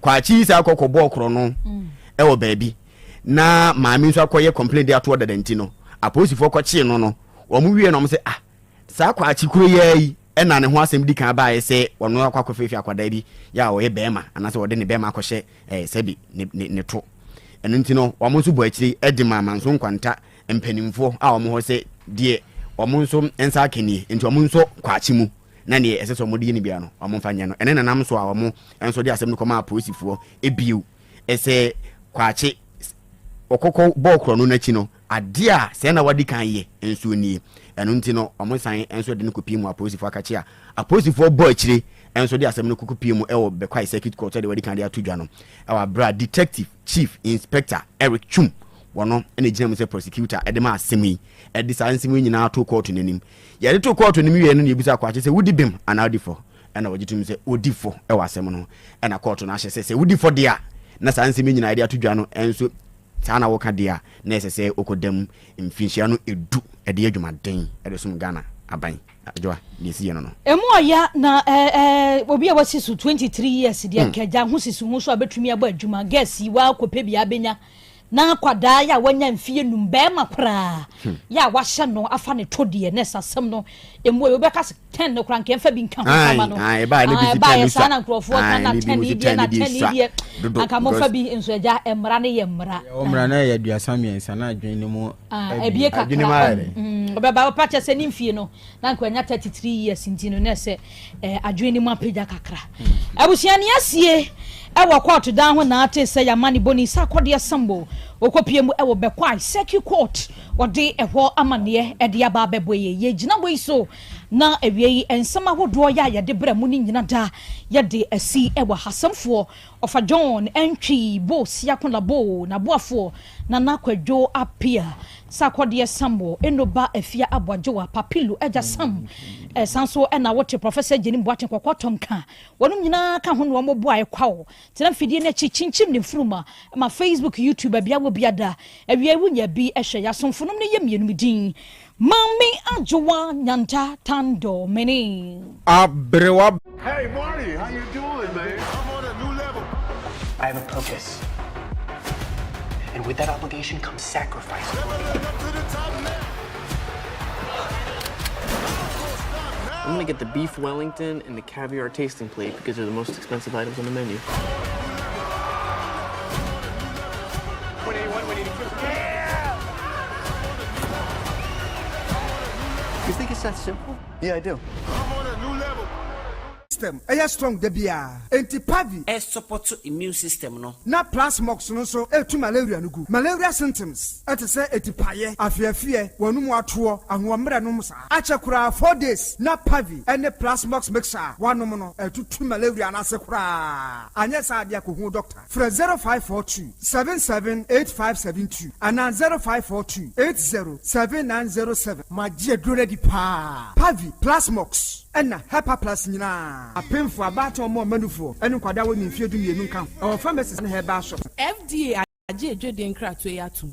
kwa chi sa akọ bọ okro no e wo baabi na maami nso akọye complain dey ato dadenti no aposifo kọ chi no omu wie no mo se sa kwa chi kuro yayi e na ne ho asem di kan ba se wono akọ fefi akwada bi ya wo ye bema anase wo de ne bema akọhye sebi ne to eno ntino wo mo nso bo akiri e di mama nso nkwanta mpanimfo a wo mo ho se die wo mo nso ensa akeni nti wo mo nso kwa chi mu na ne eseso mo de ni bia no wo mo mfa nya no ene nanam so a wo mo enso de asem no koma aposifo ebiu ese kwa chi okoko bokro no nachi no ade a se na wadi kan ye enso ni eno ntino wo mo san enso de no kopi mu aposifo akachi a aposifo bo akiri enso de asem no kopi mu e wo be kwai circuit court de wadi kan de atodwa no e wa bra detective chief inspector Eric Chum wono ene gina mu se prosecutor e de ma asemi e de san semi nyina to court nenim ye de to court nenim ye no ne bisa kwa che se wudi bim ana wudi fo ena wagitum se wudi fo e wa asem no ena court na hye se wudi fo de a na san semi nyina de atodwa no enso sana woka de a na ese se okodam mfinhia no edu e de adwumaden e de sum Ghana aban ajoa ni si no emu aya na obi a wasi so 23 years de akaja ho sisu ho so abetumi aba adwuma gas yi wa kope bia benya na kwada ya wanya mfie numbe makra ya wahye no afa ne todie ne sasem no emu obi ka 10 no kran ke mfa bi nka ho sama no ai ba ne bi 10 no sana nkrofo kan na 10 die na 10 die aka mo fa bi enso aja emra ne ye mra o mra na ye aduasa miensa na adwen ne mu ebie ka obi ba pa che se ni mfie no na nkwanya 33 years ntino ne se adwen ne mu apagya kakra abusia ne asie ewo court dan ho na ate se ya mani boni sa kode sambo okopie mu ewo bekwai circuit court ode eho amane e de aba beboye ye gina boy so na ewie ensama hodo ya de bra mu ni nyina da ye de asi ewo hasamfo ofa John entwi bo sia kola bo na boafo na kwadwo apia sa kode sambo enoba afia abwajo papilo eja sam sanso na wote professor Jenim Boachen kokotom ka wonu nyina ka ho no mo boa ekwawo tena fidie na chichinchim ne fruma ma Facebook YouTube bia wo biada awie wunya bi ehwe ya somfonom ne yemienu midin mami ajowa nyanta tando meni abrewa. Hey Marty, how you doing, man? I'm on a new level. I have a purpose, and with that obligation comes sacrifice. I'm gonna get the beef Wellington and the caviar tasting plate because they're the most expensive items on the menu. You think it's that simple? Yeah, I do. I'm on a new level. System aya strong debia entipavi support immune system no na plasmox no so etu malaria no gu malaria symptoms at say etipaye afiafie wanum ato ahomre no msa achekura 4 days na pavi ene plasmox mixer wanum no etutu malaria na sekura anya sa dia ko hu doctor fra 0542 778572 ana 0542 807907 magie dure di pa pavi plasmox ena hepa plus nyina apemfo abato mo manufo enu kwada woni mfie du mienu kan o pharmacies na heba shop FDA aje edwede nkrato yatum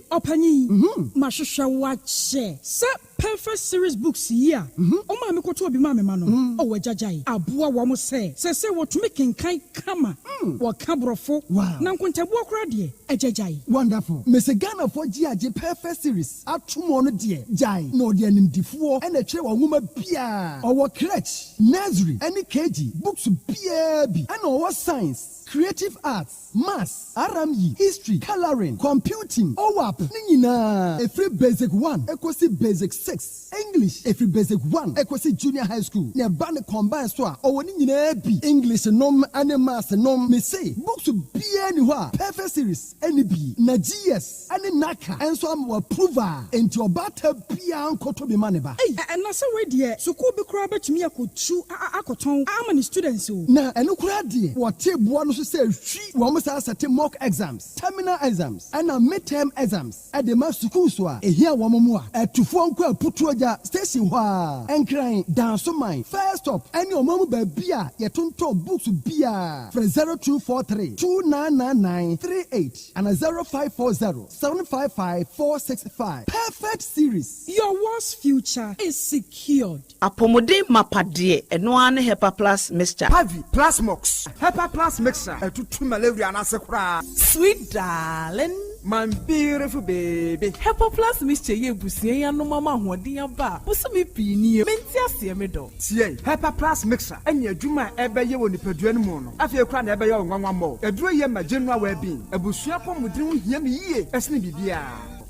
opanyi mahwehwe wache se perfect series books here o ma me koto obi ma me ma no o wajajai aboa wo mo se wo tumi kenkan kama wo kabrofo na nkontabu okra de ajajai wonderful Mr. Ghana for GAJ perfect series atomo no de jai no de animdifo na twe wo nwoma bia o wo crèche nursery any KG books bia bi and o science creative arts maths RME history coloring computing OWAP nina every basic 1 equals basic 6 English every basic 1 equals junior high school ne ban combine so a o woni nyina bi English nom and maths nom me say books bia ni ho perfect series any bi na GS any naka enso am approval enti obata bia nkoto be maneba and na say we de school bi kura betumi akotu akoton amani students o na eno kura de wo tebo no so say hwi wo mo sa sat mock exams terminal exams and midterm exams at the mass school so ehia wo mo a atufo nko Putuaja station wa enkran danso mine first stop any omamu babia yetonto books bia for 0243 299938 and 0540 755 465. Perfect series. Your world's future is secured. Apomode mapade eno ane Hepa Plus mixture. Pavi Plus Mox. Hepa Plus mixture. Tutu malaria anasekura. Sweet darling. My beautiful baby. Hepa Plus mixture ye busie ya no mama hoden aba. Busumi pini menti ase me do. Tie Hepa Plus mixture. Enya adwuma ebeye wo nipadua no mu no. Afie kura na ebeye onwanwa mo. Eduro ye ma general well-being. Ebusua pomudin ho hia me yie. Esne bibia.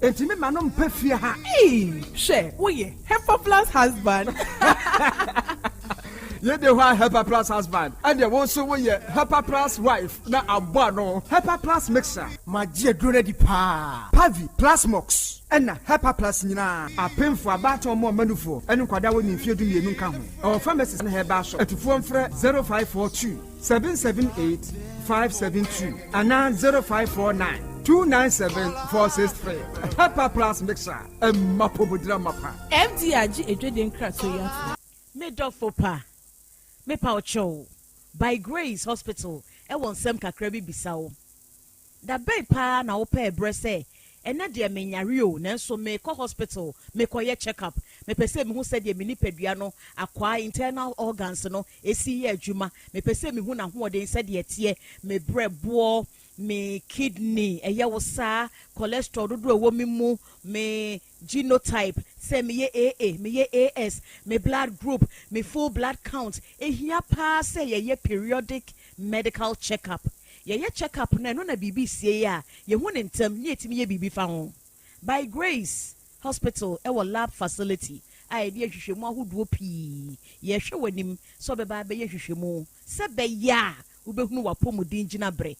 Enti me manom pafie ha. She, oye, Hepa Plus husband. Ye de wa Hepa Plus husband. And there also we Hepa Plus wife. Na abwa no. Hepa Plus mixer. Ma je dure di pa. Pavi Plus Mox. Ena Hepa Plus nyina. Apemfo abato mo manufo. Enu kwada wo ni mfie du yenu nka ho. Our pharmacist na heba so. Etufo mfre 0542 778 572 ana 0549 297-463. Hepa Plus mixer. Mapobudra mapa. MDRG Edwin Kratoya. Medofo pa. Me pa ocho. By Grace Hospital. E won sem kakra bi bisawo. Da bay pa na opa ebrese. Ena de menyare o nanso me ko hospital me koye check up. Me pese me hu se de me nipadua no akwa internal organs no esi ye adwuma. Me pese me hu na hoɔden se de etie me brebo me kidney eye wo sa cholesterol dodo wo mi mu me genotype say me ye AA me ye AS me blood group me full blood count ehia pa say ye periodic medical checkup ye checkup na no na bibi sie ya ye hu ne ntam ye timi ye bibi fa ho by Grace Hospital our lab facility I be hwehwemu ahodo pii ye hwe wanim so beba be ye hwehwemu se be ya ubehunu wapomudin gina bre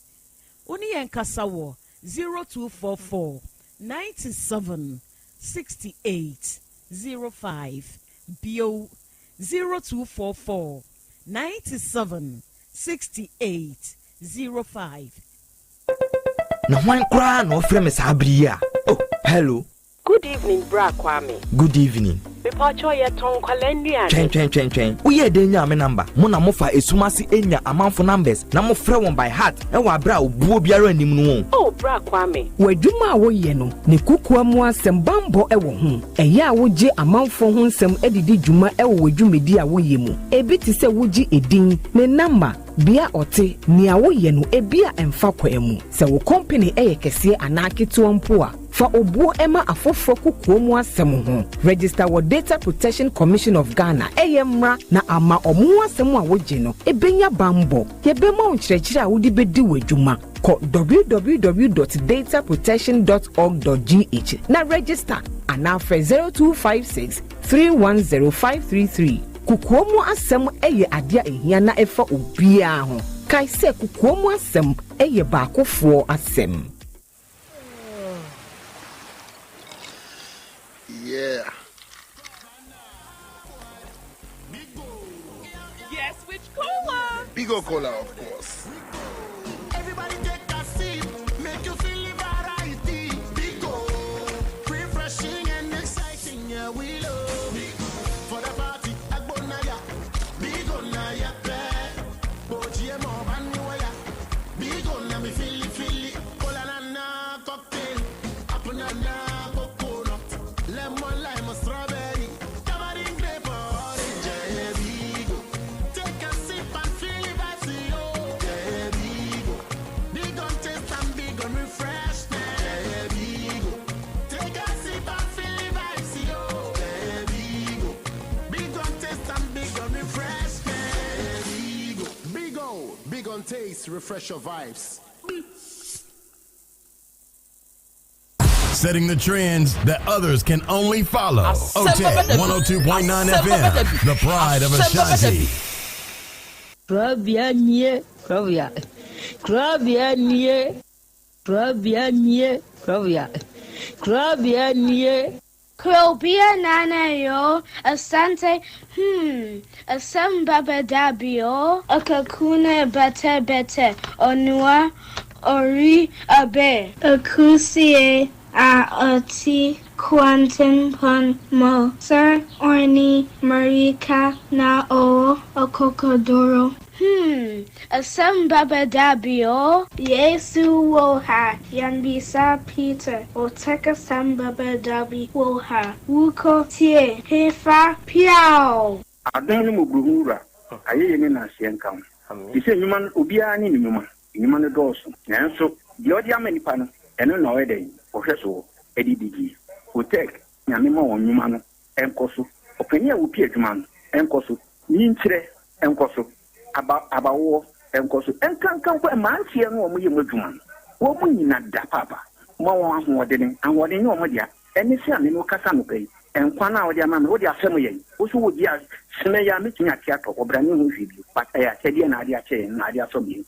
Oni yenkasa wo 0244 97 68 05 bio 0244 97 68 05. Na hwan kra na ofre me sabria. Oh, hello. Good evening, Bra Kwame. Good evening. Mepacho ye ton kwalendua. Twen. Uye de nya me number. Mo na mo fa esumase enya amanfo numbers. Na mo frɛ won by heart. E wa bra obuo biara anim no. Oh, Bra Kwame. Wadwuma a wo ye no. Ne kukua mu asɛm bambo e wo ho. Ɛyɛ a wo gye amanfo ho nsɛm edidi dwuma e wo wadwumedi a wo ye mu. Ebi ti sɛ wo gye edin ne number bia ote nia wo ye no ebia emfa kwa emu. Sɛ wo company eye kɛse anaketo mpo a fa obuo ema afoforo kukuo mu asɛm ho. Register wo Data Protection Commission of Ghana eyemra na ama omo asɛm a wogye no ebenya bambo yebema onkyerɛkyerɛ a wodi bedi wadwuma ko www.dataprotection.org.gh na register ana fra 0256 310533 kukuo mu asɛm eye adia ehia na efa obia ho kai se kukuo mu asɛm eye baakofoɔ asɛm. Yeah. Yes, which cola? Bigo Cola, of course. Everybody take a sip, make you feel the variety. Bigo, refreshing and exciting, yeah, we love Bigo. For the party, Agbonaya, Bigo Naya, Boji and Mobanwaya, Bigo Nami Philly, Cola Nana cocktail, Apunana coconut, lemon lime strawberry, tamarind grape orange, yeah, Bigo. Take a sip and feel the vibes, yo. Yeah, Bigo. Big on taste and big on refreshment. Yeah, Bigo. Take a sip and feel the vibes, yo. Yeah, Bigo. Big on taste and big on refreshment. Yeah, Bigo. Big on taste, refresh your vibes. Setting the trends that others can only follow. OTEC 102.9 FM, the pride of Asante. Krobea nie, Krobea. Krobea nie. Krobea nie, Krobea. Krobea nie. Krobea nana yo, Asante, ASEMBEBADABI yo, Akakune bete, Onua, Ori abe, Akusie, a oti, Quantum pon mo. Sir Orni Marika na o Okokodoro. ASEMBEBADABI o. Yesu woha. Yanbisa Peter. OTEC ASEMBEBADABI woha. Wuko tie. Hefa piao. Adon mu buhura. Aye ne na asienka. Dise nyuma obia ni nyuma. Nyuma ne doso. Nanso di odi amanipa no eno na oyeden. Ohweso edidigi. OTEC nyame ma wonyuma no enkoso. Openya wo pie adwuma no enkoso. Nyinkyere enkoso. Abawo enkoso. Enkankan kwa mantie no omo yem adwuma no. Wo mu nyina da papa. Mo won ahoɔden ni omo dia. Eni se ame no kasa no kai. Enkwa na wo dia ma me wo dia asɛm yɛ. Wo so wo dia sene ya me tinya tia to obrani hu hwibio. Pataya sɛdeɛ na ade akyɛ na ade asɔbi.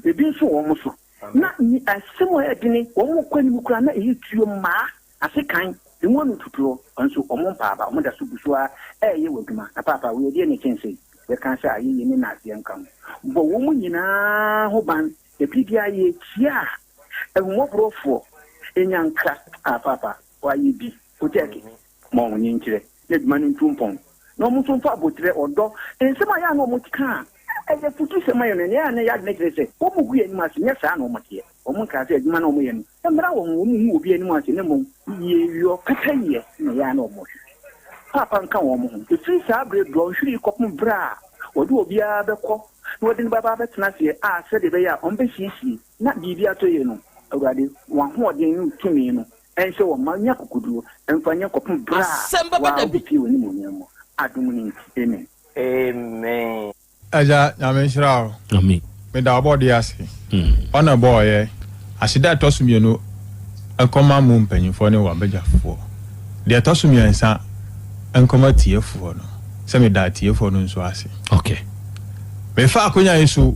Ebi nso wo mo so. Na ni asɛm yɛ dini wo mo kwani mu kura na eyi tuo ma asekan. Emu no tutuo nso omo mpaaba omo da so busua ɛyɛ waduma. Na papa wo yɛ ne kyense. We kan say ayi ni na ase nkam. Bo wo mu nyina ho ban ebi dia ye tia. Ehumɔ brofo enyanka papa wa yi bi OTEC mo wonyi nkyere na duma no ntumpon na mo ntumfa abotre odo ensema ya na mo tika eye futu sema yo ne ya na ya ne kire wo mu gu ani mase nya saa na mo tie wo mu ka se aduma na mo ye no emra wo mu hu obi ani mase ne mo ye yo kata ye na ya na mo papa nka wo mo hu free saa bre do hwiri kopum bra wode obi a bekɔ na wode ne baba betena se a se de be ya on be hihie na bibi atoye no awurade wa ho ɔden no tumi no ense wo manya kokuduro emfanya kopum bra ASEMBEBADABI pi woni mo nyamo adum ni amen aja nyame nhyira amen me da obodi ase ona boy asida tosumie no enkoma mu mpanyimfo ne wa bejafo de tosumie nsa enkoma tiefo no se me da tiefo no nso ase okay me fa akonya yesu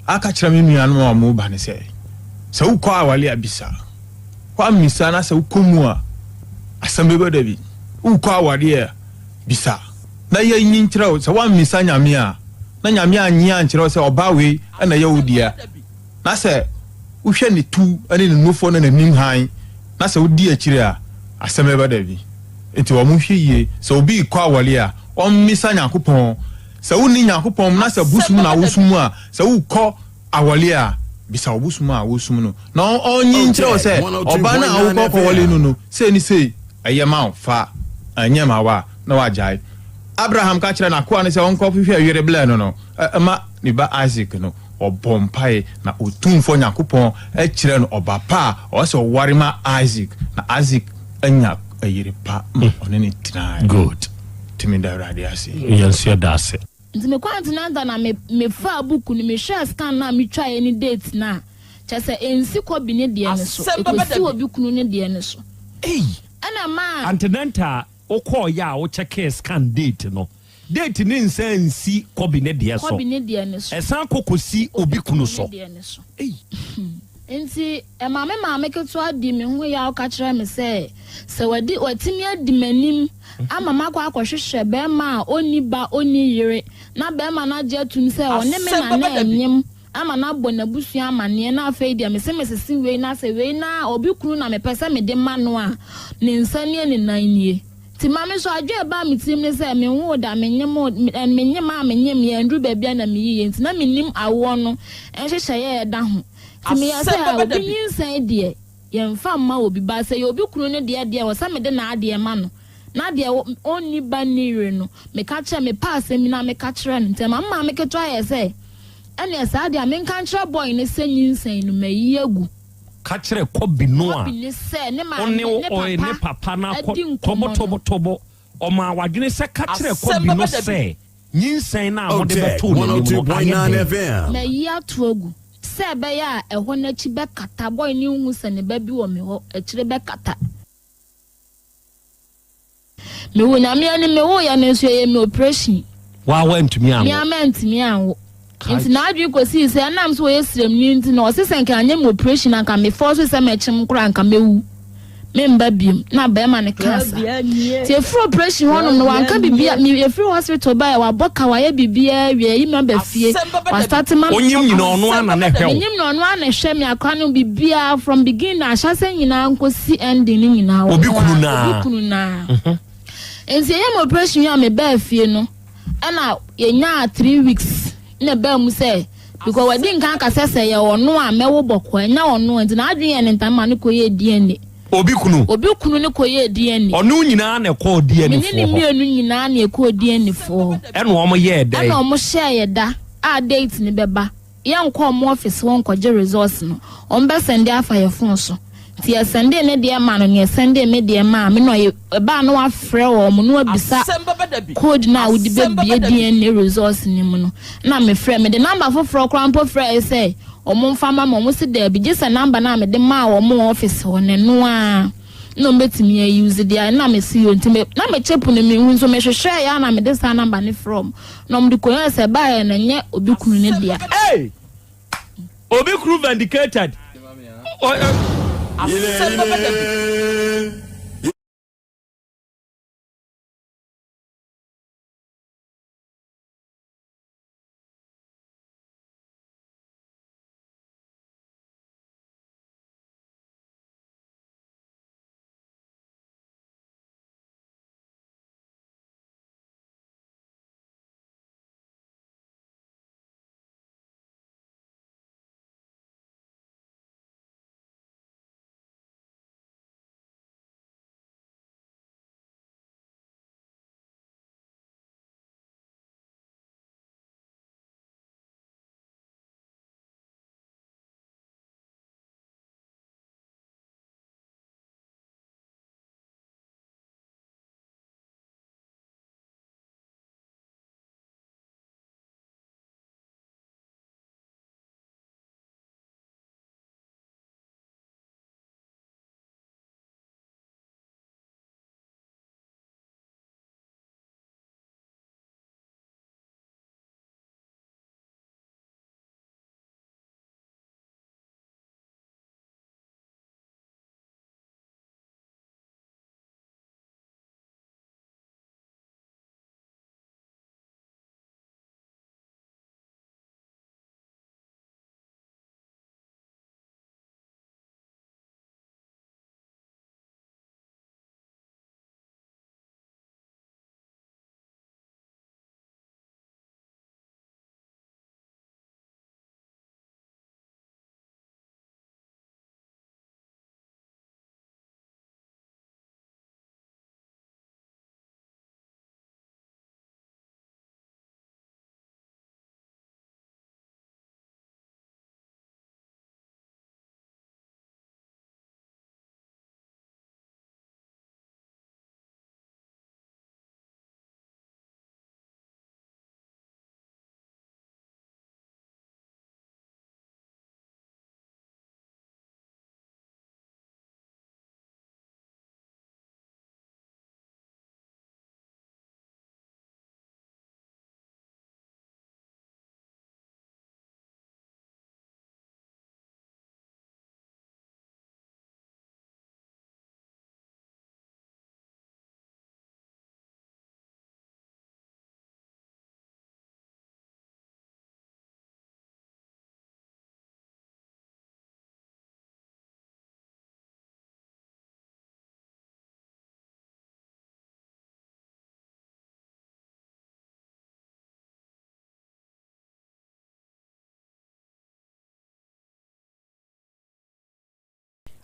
aka kyerɛ me nuanu amu ba ne se ukɔ awale abisa kwa misa na se ukomu a ASEMBEBADABI ukɔ awale bisa na ye nyinkyerɛ se wa misa nyame a na nyame anyi ankyerɛ se oba we na ye wodia na se uhwɛ ne tu ane ne nufo na nanim han na se wodi akyire a ASEMBEBADABI enti wo mu hweye se obi kɔ awale a o misa nyakopɔn se woni nyakopɔn na se busum na wosumu a se ukɔ awale a bisa obusuma awosum no na onyi nkyerɛ se oba na awokɔ wale no se ni se ayema fa anyema wa na wajai Abraham ka kyerɛ na ko ane se onkɔ hwehwɛ yere bla no ma ni ba Isaac no obompai na otumfo nyakopɔn kyerɛ no oba pa o se oware ma Isaac na Isaac anya ayere pa one ni tina good timi da radio ase yes ya da ase nti me kwantinanta na me fa buku ni me share scan na me twa any date na chese ensi ko bi ne de ne so ekosi obi kunu ne de ne so ana ma antenanta okọ ya o check scan date no date ni nsi ko bi ne de so esan kokosi obi kunu so nti maame keto adi me hu ya o ka kire me se watimi adi manim ama makwa akwhwehwe be ma oni ba oni yire na be ma na je tun se one me na enyim ama na bɔ na busu amane na afei dia me se mesisi we na se we na obi kunu na me pese me de ma no a ne nsane ne nan nie ti mame so adwe ba me tim ne se me hu da me nyem ye ndru ba bia na me yiye nti na me nim awo no enhyehyɛ ye da ho ti me ya se obi nsan de ye mfa ma obi ba se ye obi kunu ne de wo sa me de na ade ma no na de oni ba nire no me ka kire me pass mi na me ka kire no ntema mama me keto aye se ene sa de me kan kire boy ne se nyinsan no mayi agu ka kire kobi no a ne se ne ma ne papa na tobo o ma wadwene se ka kire kobi no se nyinsan na mo de beto no FM mayi ato agu se be ya ehɔ na chi be kata boy ne hu se ne ba bi wo me hɔ akire be kata me wo na me ani me wo ya na nso ye me operation wa ntumi anwo me amantumi anwo nti na adwi kosi se anam so ye srem ni nti na o se senka anye me operation anka me force se me kyem kura anka mewu memba biem na bema ne kasa tie free operation hono no wanka bibia me free hospital ba wa boka wa ye bibia wie yi ma ba fie wa start man onyim nyina ono ana na hwe onyim no ono ana hwe me akwa no bibia from beginning ahase nyina nkosi ending nyina obi kunu na enzi ye mo operation ya me ba fie no ana ye nya 3 weeks na ba mu say because we din kan kasese ye ono a mewo bokọ nya ono enti na adwen ye ne ntama ne koye DNA obi kunu ne koye DNA ono nyina na ekọ DNA fo ni mienu nyina na ekọ DNA fo eno omo ye da eno omo share ye da a date ni beba ye nko omo office won koje resource no on be send afa ye phone so ti ye send ne de ma no ne send me de ma me no ye ba no afre wo mo no abisa code na wo di be bie DNA resource ni mu no na me frɛ me de number for krampo frɛ say omo mfa ma mo se da bi gisa number na me de ma wo mo office wo ne no a no betimi ya use dia na me see you ntime na me chepu ne me hu so me hwehwɛ ya na me de sa number ne from no me de ko ya se ba ya na nye obi kunu ne dia hey obi kunu vindicated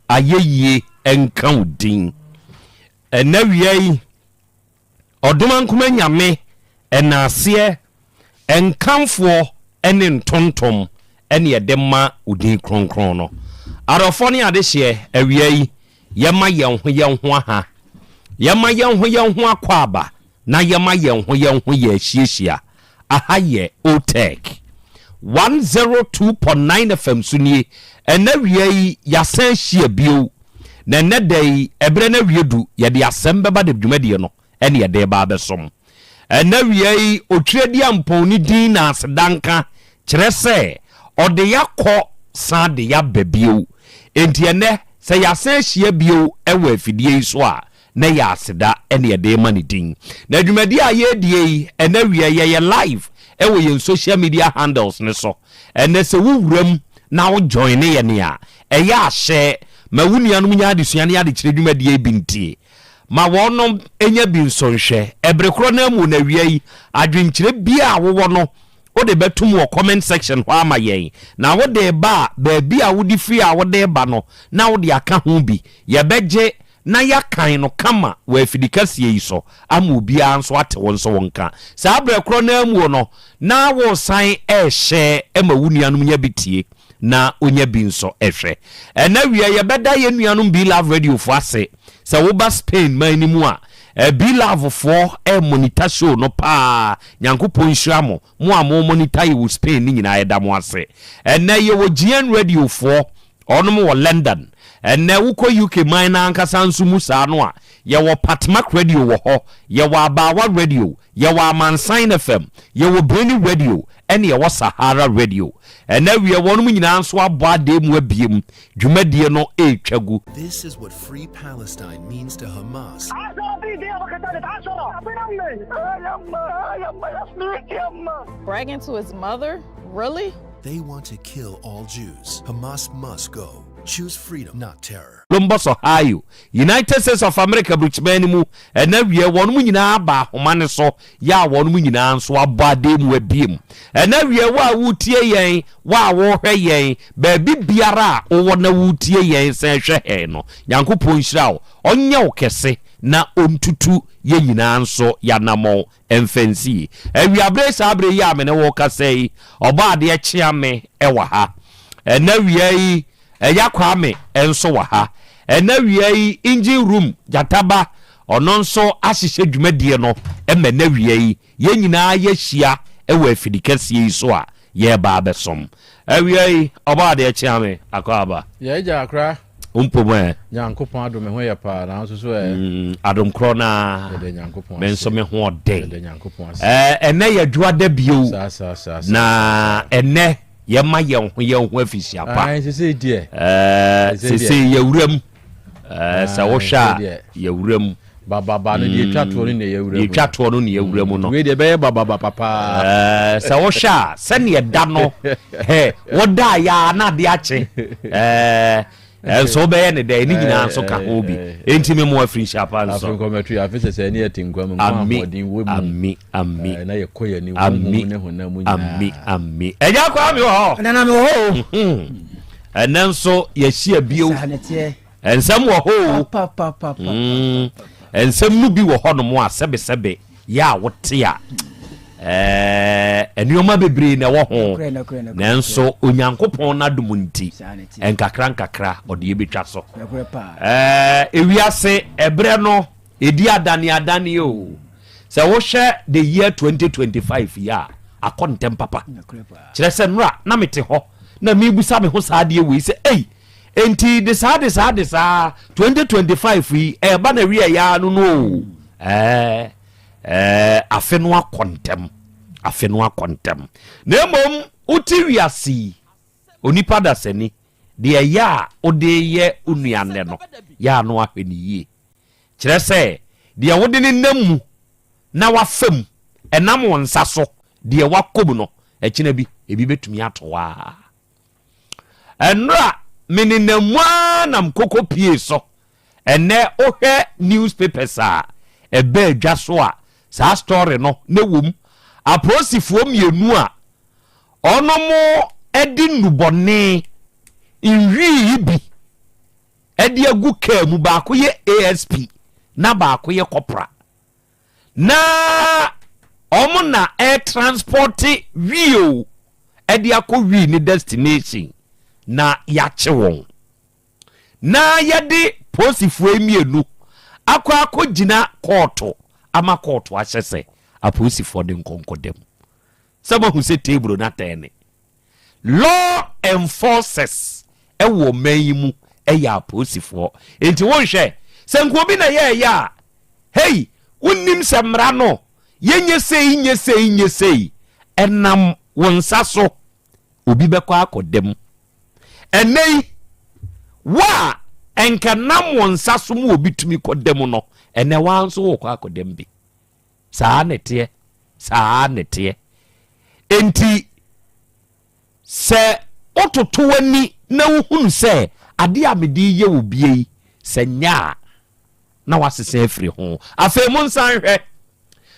ayeye enka udin enawiai odoman kuma nyame enase enkamfo ene ntontom ene yedema udin kronkron no arofo ne adehye awiai yema yenho aha yema yenho akwaba na yema yenho ye hyiehia aha ye Otec 102.9 FM sunie enawiai yasan hie bio na nedai ebre na wiedu yede ASEMBEBADABI dwumade no ene yede ba besom enawiai otwedi amponi din na asedanka kyerɛ sɛ ɔde yakɔ sa de ya babio enti ene sɛ yɛasɛ hyia bio ɛwɔ afidie so a na yɛ aseda ɛne yɛde ma ne din na adwumadi a yɛdie yi ɛna wie yɛyɛ live ɛwɔ yɛn social media handles ne so ɛnɛ sɛ wowuram na wo join ne yɛ ne a ɛyɛ ahyɛ ma wo nuanom nya adesua ne ade kyerɛ dwumadie bi ntie ma wɔnom enya bi nsonhwɛ ɛbere korɔ na mu na wie yi adwenkyerɛ bia a wowɔ no wode bɛtum wɔ comment section hɔ ama yɛn na wode ba baabi a wode firi a wode ba no na wode aka ho bi yɛbɛgye na yakan no kama wɔ afidikasie yi so ama obiara nso ate wɔn nso wɔnka saa bere korɔ na mu no na wo san ɛhyɛ ɛma wo nuanom nya bitie na onya bi nso ɛhwɛ ɛna wie yɛbɛda yɛ nuanom bi love radio fo ase sɛ woba Spain man ni mu a be love for monitor show no pa nyankopɔn hyira mo a mo monitor yi Spain ni nyinaa yɛda mo ase ɛna yɛ wɔ GN radio for ɔnom wɔ London ɛna wokɔ UK man na ankasa nso mu saa no a yɛwɔ Patmak radio wɔ hɔ yɛwɔ Abawa radio yɛwɔ Amansan FM yɛwɔ Breni radio ɛne yɛwɔ Sahara radio ɛna wie wɔnom nyinaa nso abɔ ade mu abiem dwumadie no ɛtwagu. This is what free Palestine means to Hamas. Bragging to his mother? Really? They want to kill all Jews. Hamas must go. Choose freedom, not terror. Columbus, Ohio, United States of America, Bridgman, and every year one winner ba Homane so ya one winner so a body mu beam. And every year wa wutie yen, wa wo hwe yen, baby biara o wona wutie yen se hwe no. Yankopon hyira onye wo kese na ontutu ye nyina nso ya namo emfansi. Ewi abre sa abre ya me ne wo kasei, oba de kyea me ewa ha. And every year eya kwame enso wa ha ena wiei engine room jataba ono nso ahihye dwumadie no ema na wiei ye nyina ye hia ewa afidikasie so a ye ba besom wiei oba de chiame akaba ye ja akra umpome nyankopon adome ho ye pa na so so adom kro na de nyankopon menso me ho de nyankopon ene ye dwuada bio sa na ene yema ye ho afisia pa sese die sese yewuram sa wo hwa yewuram baba no die twato no ne yewuram die twato no ne yewuram no we de be baba papa sa wo hwa se ne da no he wo da ya na de ache so be ne de ni nyina nso ka ho bi enti me mo afisia pa nso afun kometri afese se ne yetinkwa mu amodin we mu ami na ye koye ni mu ne honam ami eja kwa mi ho na me ho enenso ye hia bio ensam wo ho papa ensam nu bi wo ho no mo asebe ya wote a enioma bebre na wo ho nanso onyankopon na dumunti enkakra ode ye betwa so ewiase ebre no edi adane o se wo hwe the year 2025 ya akontem papa kire se nura na mete ho na mebusa me ho saade we se enti de saa 2025 yi ba na wi ya no afenu akontem na mom uti wiasi onipa da sani de ya ode ye unuane no ya no ahweni yi kire se de wode ne namu na wafam enam wonsa so de wakobu no ekina bi ebi betumi atowa enra meninamwa nam koko pie so ene ohwe newspapers a ebe adwa so a sa story no na wom aposifuo mienu a ono mo edi nubone inwi bi edi agu ka mu ba ko ye ASP na ba ko ye corpora na omo na air transport wio edi akɔwi ni destination na yache won na yede posifuo mienu akɔgina court ama court ahyese aposifuo de nkonkodem sama hu se table na tene law enforcers ewo mayimu eya aposifuo enti wonhwe senko bi na ye ya hey unnim semra no yenye sei enam wonsa so obi bekọ akodem enei wa enka nam won saso mu obitumi kodem no ene wanso wo kwa kodem bi saa nete enti se ototo wani na wuhunu se ade amedi ye obie se nya na wasese afiri ho afa mu nsan hwe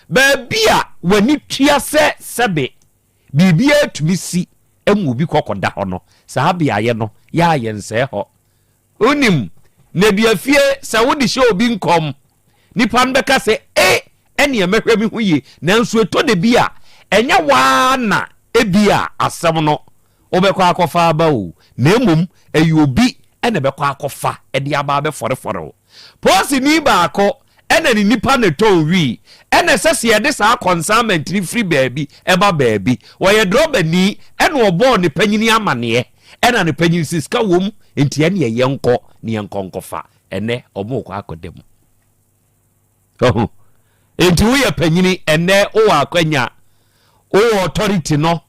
ba bia wani tua se sebe bibia tumi si emu obi kokoda ho no saa bia ye no ya ye nse ho onim na duafie se wodi hye obi nkom nipa mbeka se ene emehwe mi huye nanso eto de bia enya wana ebia asem no obekwa akofa aba o na emum eyobi ene bekwa akofa ede aba be forefore posi ni ba akọ ene ni nipa ne to wi ene sese ye de sa consignment ni free baby eba baby wo ye droba ni ene obo ne panyini amane ena ne panyini siska wom enti ene ye yenko ne yenkonkofa ene omo kwa akodem enti wo ye panyini ene o akwanya o authority no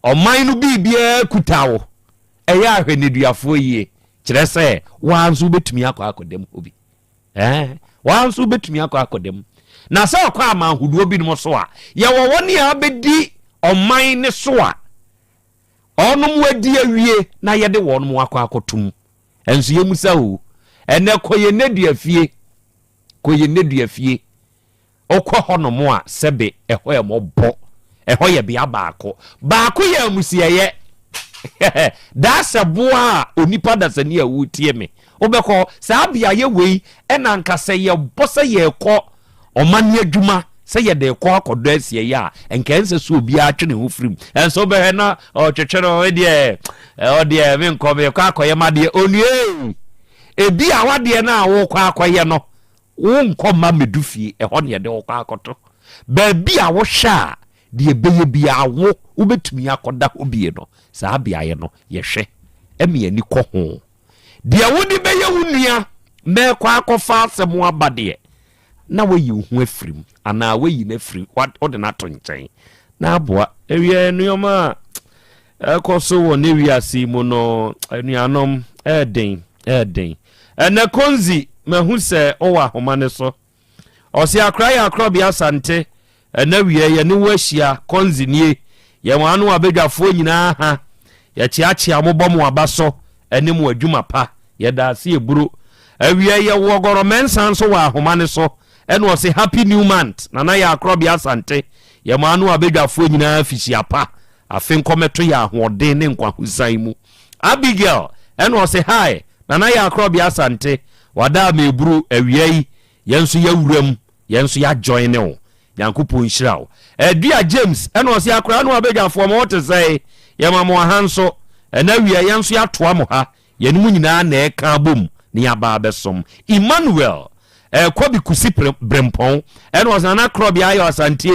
oman no bibia kutawo eya ahweneduafo yie kire se wanzu betumi akodem obi wanzu betumi akodem na se akwa amanhuduo bi no so a ye wo woni abedi oman ne so a onum wadi awie na ye de wonum akotum enso ye musa o ene koye neduafie okọ honom a sebe eho ye mobo eho ye bia baako ye musieye da seboa onipa da sani awutie me obekọ saa bia ye wei ena nkase ye bose ye kọ omani adwuma se ye de kọ akodo asie ya enkense so obi atwene ho frim enso be na otwetwero ode me nkome kọ akoye made onue ebi awade na awo kọ akoye no wo nkoma medufie eho ne de kọ akoto ba bia wo hwa de beye bia awo ubetumi akoda obie no saa bia ye no ye hwe emi ani kọ ho de wodi beye wunua me kwa akofa asem abade na wayi hu afrim ana wayi na afrim ode na to nchen na aboa ewie nuoma ekoso wo ne wiase mu no anuanom eden ene konzi mehu se owa homane so osi akra Krobea Asante ene wie ye ne wahia konzi nie ye wanu abedwafo nyina ha ye chiachia mobom abaso ene mu adwuma pa ye da se eburo awie ye wo goromensan so wa homane so ene o se happy new month na ya Krobea Asante ye wanu abedwafo nyina fisia pa afen kometo ya ahoden ne nkwahusan mu Abigail ene o se hi na ya Krobea Asante wada me eburo awie yi yenso ya wuram yenso ya join ne Yankopon Shiraw Edua James eno osi akra no abegafo mo wote sei ye mamo hanso ena wi yenso ya toa mo ha ye nemu nyina na e ka bom ni aba besom Emmanuel kwabi kusi brempon eno osi na Krobea ya Asante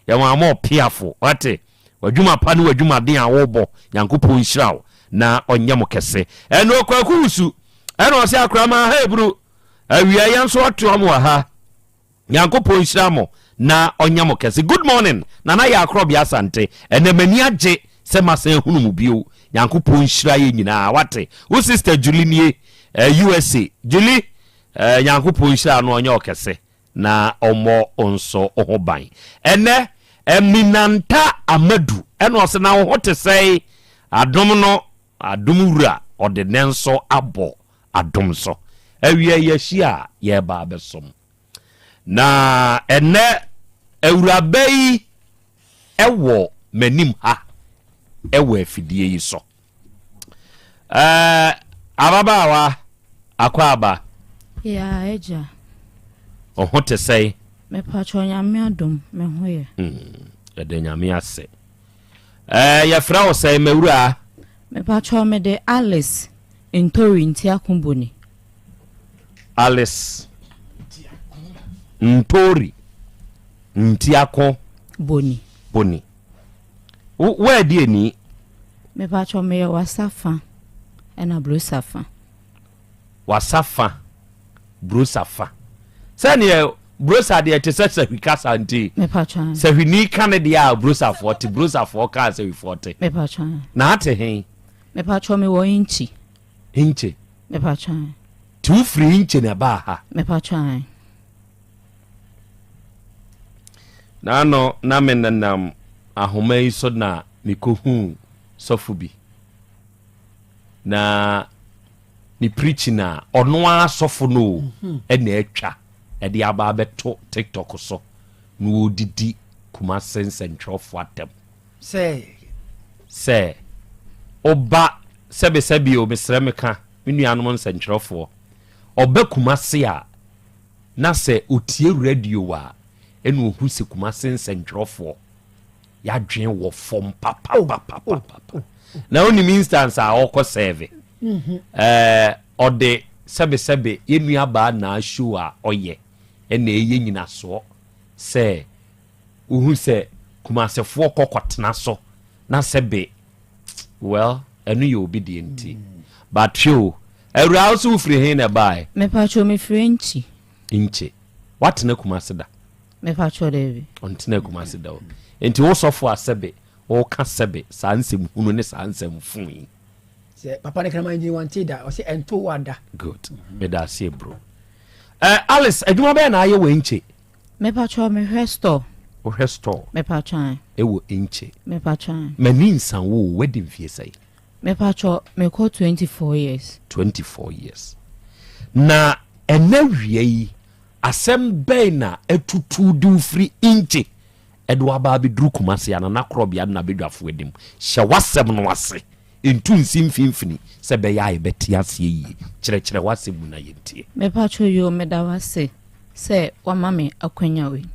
ye mamo piafo wate wadwuma pa ne wadwuma den awobo Yankopon Shiraw na onyam kese eno kwakurusu eno osi akra ma ha ebru awia yenso atoa mo ha Yankopon Shiraw na onyamo kese. Good morning na ya Krobea Asante ene mani age se masen hunu mu bio Yankopon Shira ye nyina wate wo sister Julie nie USA Julie Yankopon Shira no onye okese na omo onso ohoban ene eminanta Amadu ene ose na hote sei adom no adomura ode nenso abo adom so awie yehia ye ba besom na ene Ewurabai ewo manim ha ewo afidie yi so ababawa akwaba ya eja ohote sei me pacho nyame adom me hoye ede nyame ase ya fra o sei mewura me pacho me de Alice Ntori Ntiakumboni Alice Ntori Ntiako Boni where die ni me pacho me wasafa ena brusafa brusafa sane brusa de te sesa hwikasa nti me pacho se hwini kan de a brusafo te brusafo ka se hwifote me pacho na ate hen me pacho me wo inchi Me pa chan. Tu free inche na ba ha. Me pa chan. Na no na menanam ahoma yi so na mikohu sofu bi. Na ni preaching na ono asofu no e na etwa e de aba beto TikTok so no odidi kuma sense ntwofo atem say oba sebe o mesremeka menuanom nsentwerefo oba kuma se a na se otie radio a enu ohu se kuma sense ntwerefo ya dwen wo fom papa na oni instance a okọ serve ode sebe yenu aba na show a oye ena eye nyina so se uhu se kumasefo kokotena so na sebe well enu ye obedient but you ewra also free hin na buy me pacho me frenchi inche what na kumaseda me pacho devi ontina kumaseda enti wo sofo asebe wo ka sebe sansem hunu ne sansem fun se papa ne krama nji wanti da o se ento wada good me da see bro Alice aduma be na aye we inche me pacho me restore o restore me pacho e wo inche me pacho mani nsan wo wedding fie sai me pacho me ko 24 years na enawie yi asem na etutu du free inche edo aba bi duru kumase ana na Krobea na bedwafo wedim hye wasem no wase entu nsim finfini se be ya e beti ase yi kire wasem na yentie me pacho yo me da wase se wa mame akwanya we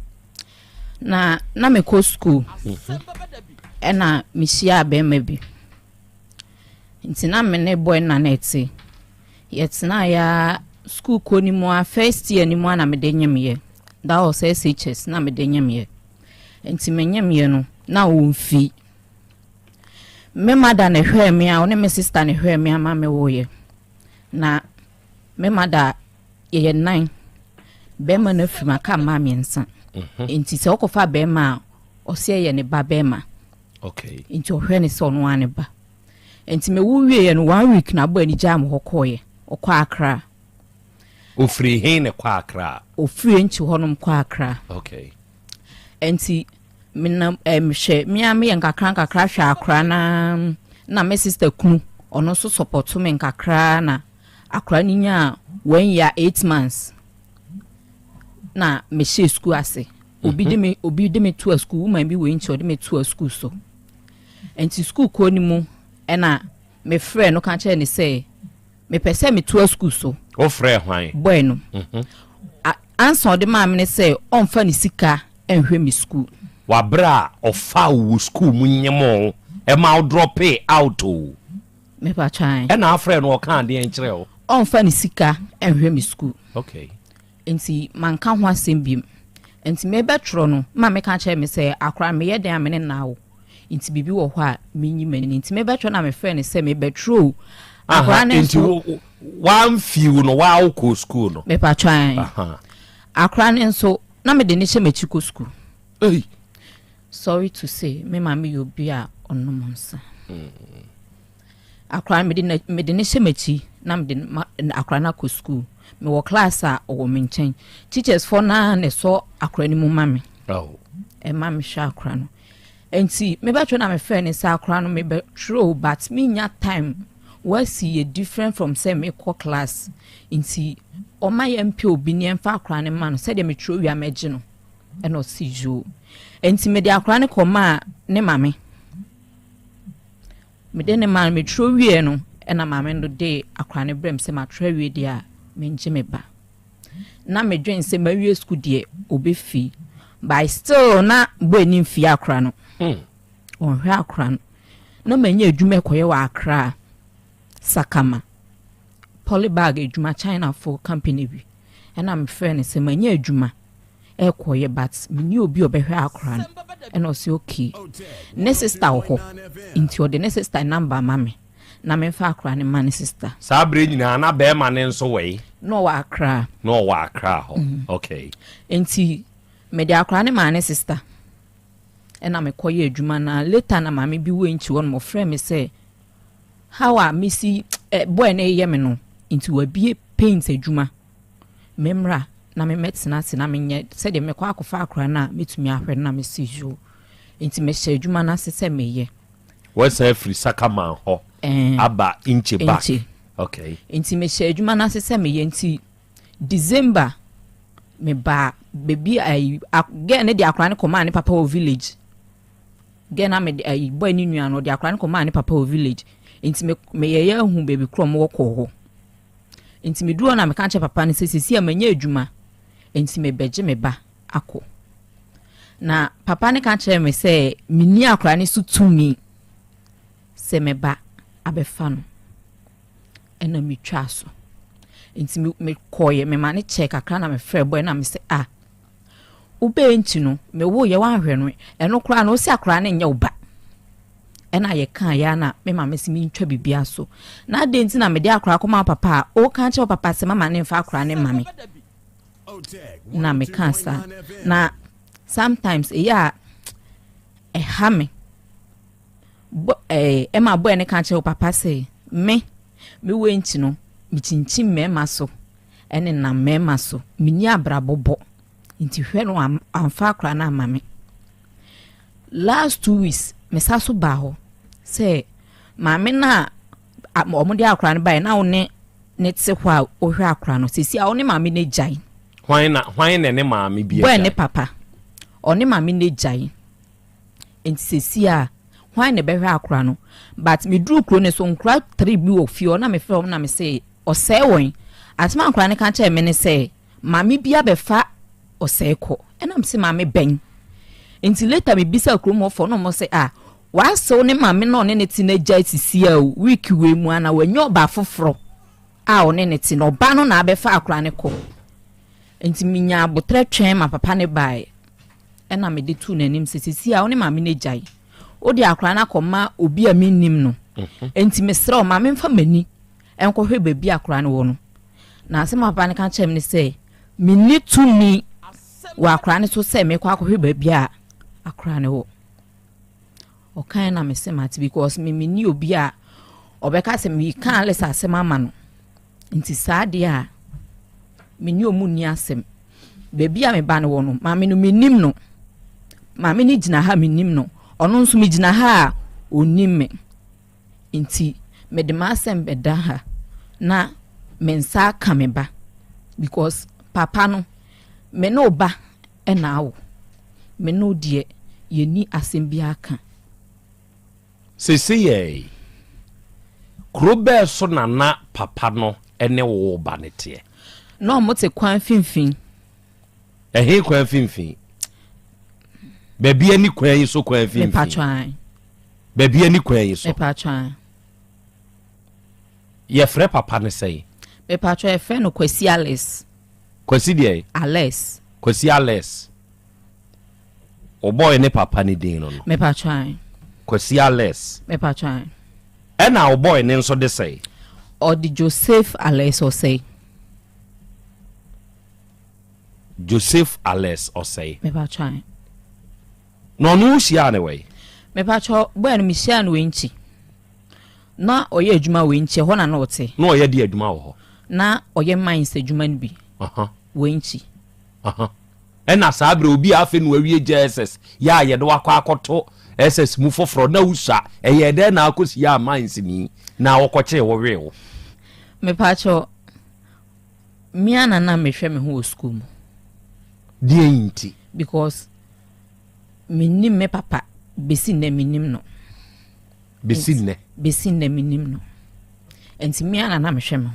na me ko school ena misia be mabi nti na me ne boy na neti yetina ya school ko ni mo first year ni mo na me denyem ye that was SHS na me denyem ye nti menyem ye no na wo mfi me mother ne hwe me a one me sister ne hwe me ama me wo ye na me mother ye 9 bema na frima ka ma miensa nti se okofa bema osie ye ne ba bema okay nti ohwe ne so no ane ba nti me wu wie ye no 1 week na bo ani jam hokoye okwa akra ofri hin ne kwa akra ofri nchi honom kwa akra okay nti minam hwe me am ye nkakra hwa akra na me sister kunu ono so support me nkakra na akra ni nya 1 year 8 months na me she school ase obi de me to school woman bi we nchi o de me to school so enti school ko ni mu ena me friend no kan che ni say me pese me to school so o frɛ hwan bueno answer de ma me say on fa ni sika enhwe me school wa bra ofa wo school mu nyemo e ma drop out o me pa chan e na frɛ no o kan de enkyerɛ o on fa ni sika enhwe me school okay enti manka ho asembim enti me betro no ma me kan che me say akra me ye den amene na wo enti bibi wo ho a menyi mani enti me betro na me frɛ ne say me betro akra ne enti one few no wa ko school no me pa chan akra ne so na me de ne che mechiko school sorry to say me mama you be a onomonsa akra me de ne che mechi na me de akra na ko school me wo class a o me nchen teachers for na ne so akra ni mu mame e mame sha akra no enti me ba tro na me friend sa akra no me be true but me nya time we see a different from say me ko class enti o ma ye mpe obi ne mfa akra ne ma no say de me true wi amagye no e no see you enti me de akra ne ko ma ne mame me de ne ma me true wi no e na mame no de akra ne brem say ma true wi de a menje me ba na me dwen se ma wie school de obefi by still na bo ani mfi akra no on hwe akra no na manya adwuma koye wa akra sakama polybag adwuma China for company bi na me friend se manya adwuma e koye but meni obi obehwe akra no and also okay ne sister ho into the ne sister number mame na me fa akra ne man sister sabre nyina na be ma ne nso we no wa akra ho okay enti me de akra ne man sister na me koye adwuma na later na mame bi we nchi won mo frɛ me say how a missy boy na ye me no into wabie paint adwuma memra na me metena se na menye se de mekwa akofa akora na metumi ahwe na mesijo into me hye adwuma na se meye what's free sakama ho aba inche back okay into me hye adwuma na se meye into December me ba baby ai get ne de akora ne koma ne papa o village get na me ai boy ni nua no de akora ne koma ne papa o village into me ye hu baby krom wo ko ho into me duo na me kan che papa ne sisi amanya adwuma into me beje me ba ako na papa ne kan che me se mini akora ne sutumi se me ba abefa no ena mi twa so into me koye me mane check akra na me frɛ boy na me se ube nti no me wo ye wan hwɛ no eno kra na o si akra na nya uba ena ye kan ya na me ma me si mi ntwa bibia so na de nti na me de akra koma papa o kan che papa se mama ne mfa akra ne mame na me kan sa na sometimes ya ha me ma boy ne kan che papa se me we nti no michinchim mema so ene na mema so mini abrabobo nti hwe no amfa akra na mame last 2 weeks mesaso ba ho say mame na omode akra ne bai na one ne tse kwa o hwe akra no sisi a one mame ne jai hwan ne mame bia boy ne papa one mame ne jai nti sisi a hwan ne be hwe akra no but me dru kro ne so nkra 3 bi ofio na me fe na me say osewon atma nkra ne kan che me ne say mame bia be fa oseko enam se mame ben nti later me bisa kromo fo no mo say wa so ne mame no ne ti na gya sisi a week we mu ana wanyo ba foforo one ne ti no ba no na abefa akra ne ko nti minya abotre twen ma papa ne bai ena me de tu nanim sisi a one mame ne gyai odi akra na koma obi a minnim no nti mesra o mame mfa mani enko hwe baby akra ne wo no na asem papa ne kan chem ne say minni to me wa akra ne so say me kwa hwe baby a akra ne wo o kan na me say mat because me minni obi a obeka say me kan lesa asem ama no nti saade a minni omunni asem baby a me ba ne wo no mame no minnim no mame ni gina ha minnim no ono nso mi gina ha onime nti me de ma asembeda ha na mensa kameba because papa no me no ba na awo me no die yeni asembia aka sese ye Krobea so na papa no ene wo ba ne tie no mo te kwan finfin he kwan finfin baby ani kwan yi so kwan finfin me patwan baby ani kwan yi so me patwan ye frɛ papa ne say me patwa e frɛ no Kwasi Alex Kwasi die Alex Kwasi Alex o boy ne papa ne din no me patwa Kwasi Alex me patwa ɛna o boy ne nso de say or the Joseph Alex or say Joseph Alex or say me patwa no no hia ne we me patwa boy no mi hia no wenchi na oye adwuma wenchi ho na ote na oye de adwuma ho na oye mines adwuma nbi wenchi ena sabre obi afi no awie JSS ya ye de wakọ akoto SS mu foforo na usa eye de na akosi ya mines ni na wokoche wo wewo me pacho miana na mehwe me ho school mu die nti because minim me papa besi na minim no besinne minim no enti miana na mehwe me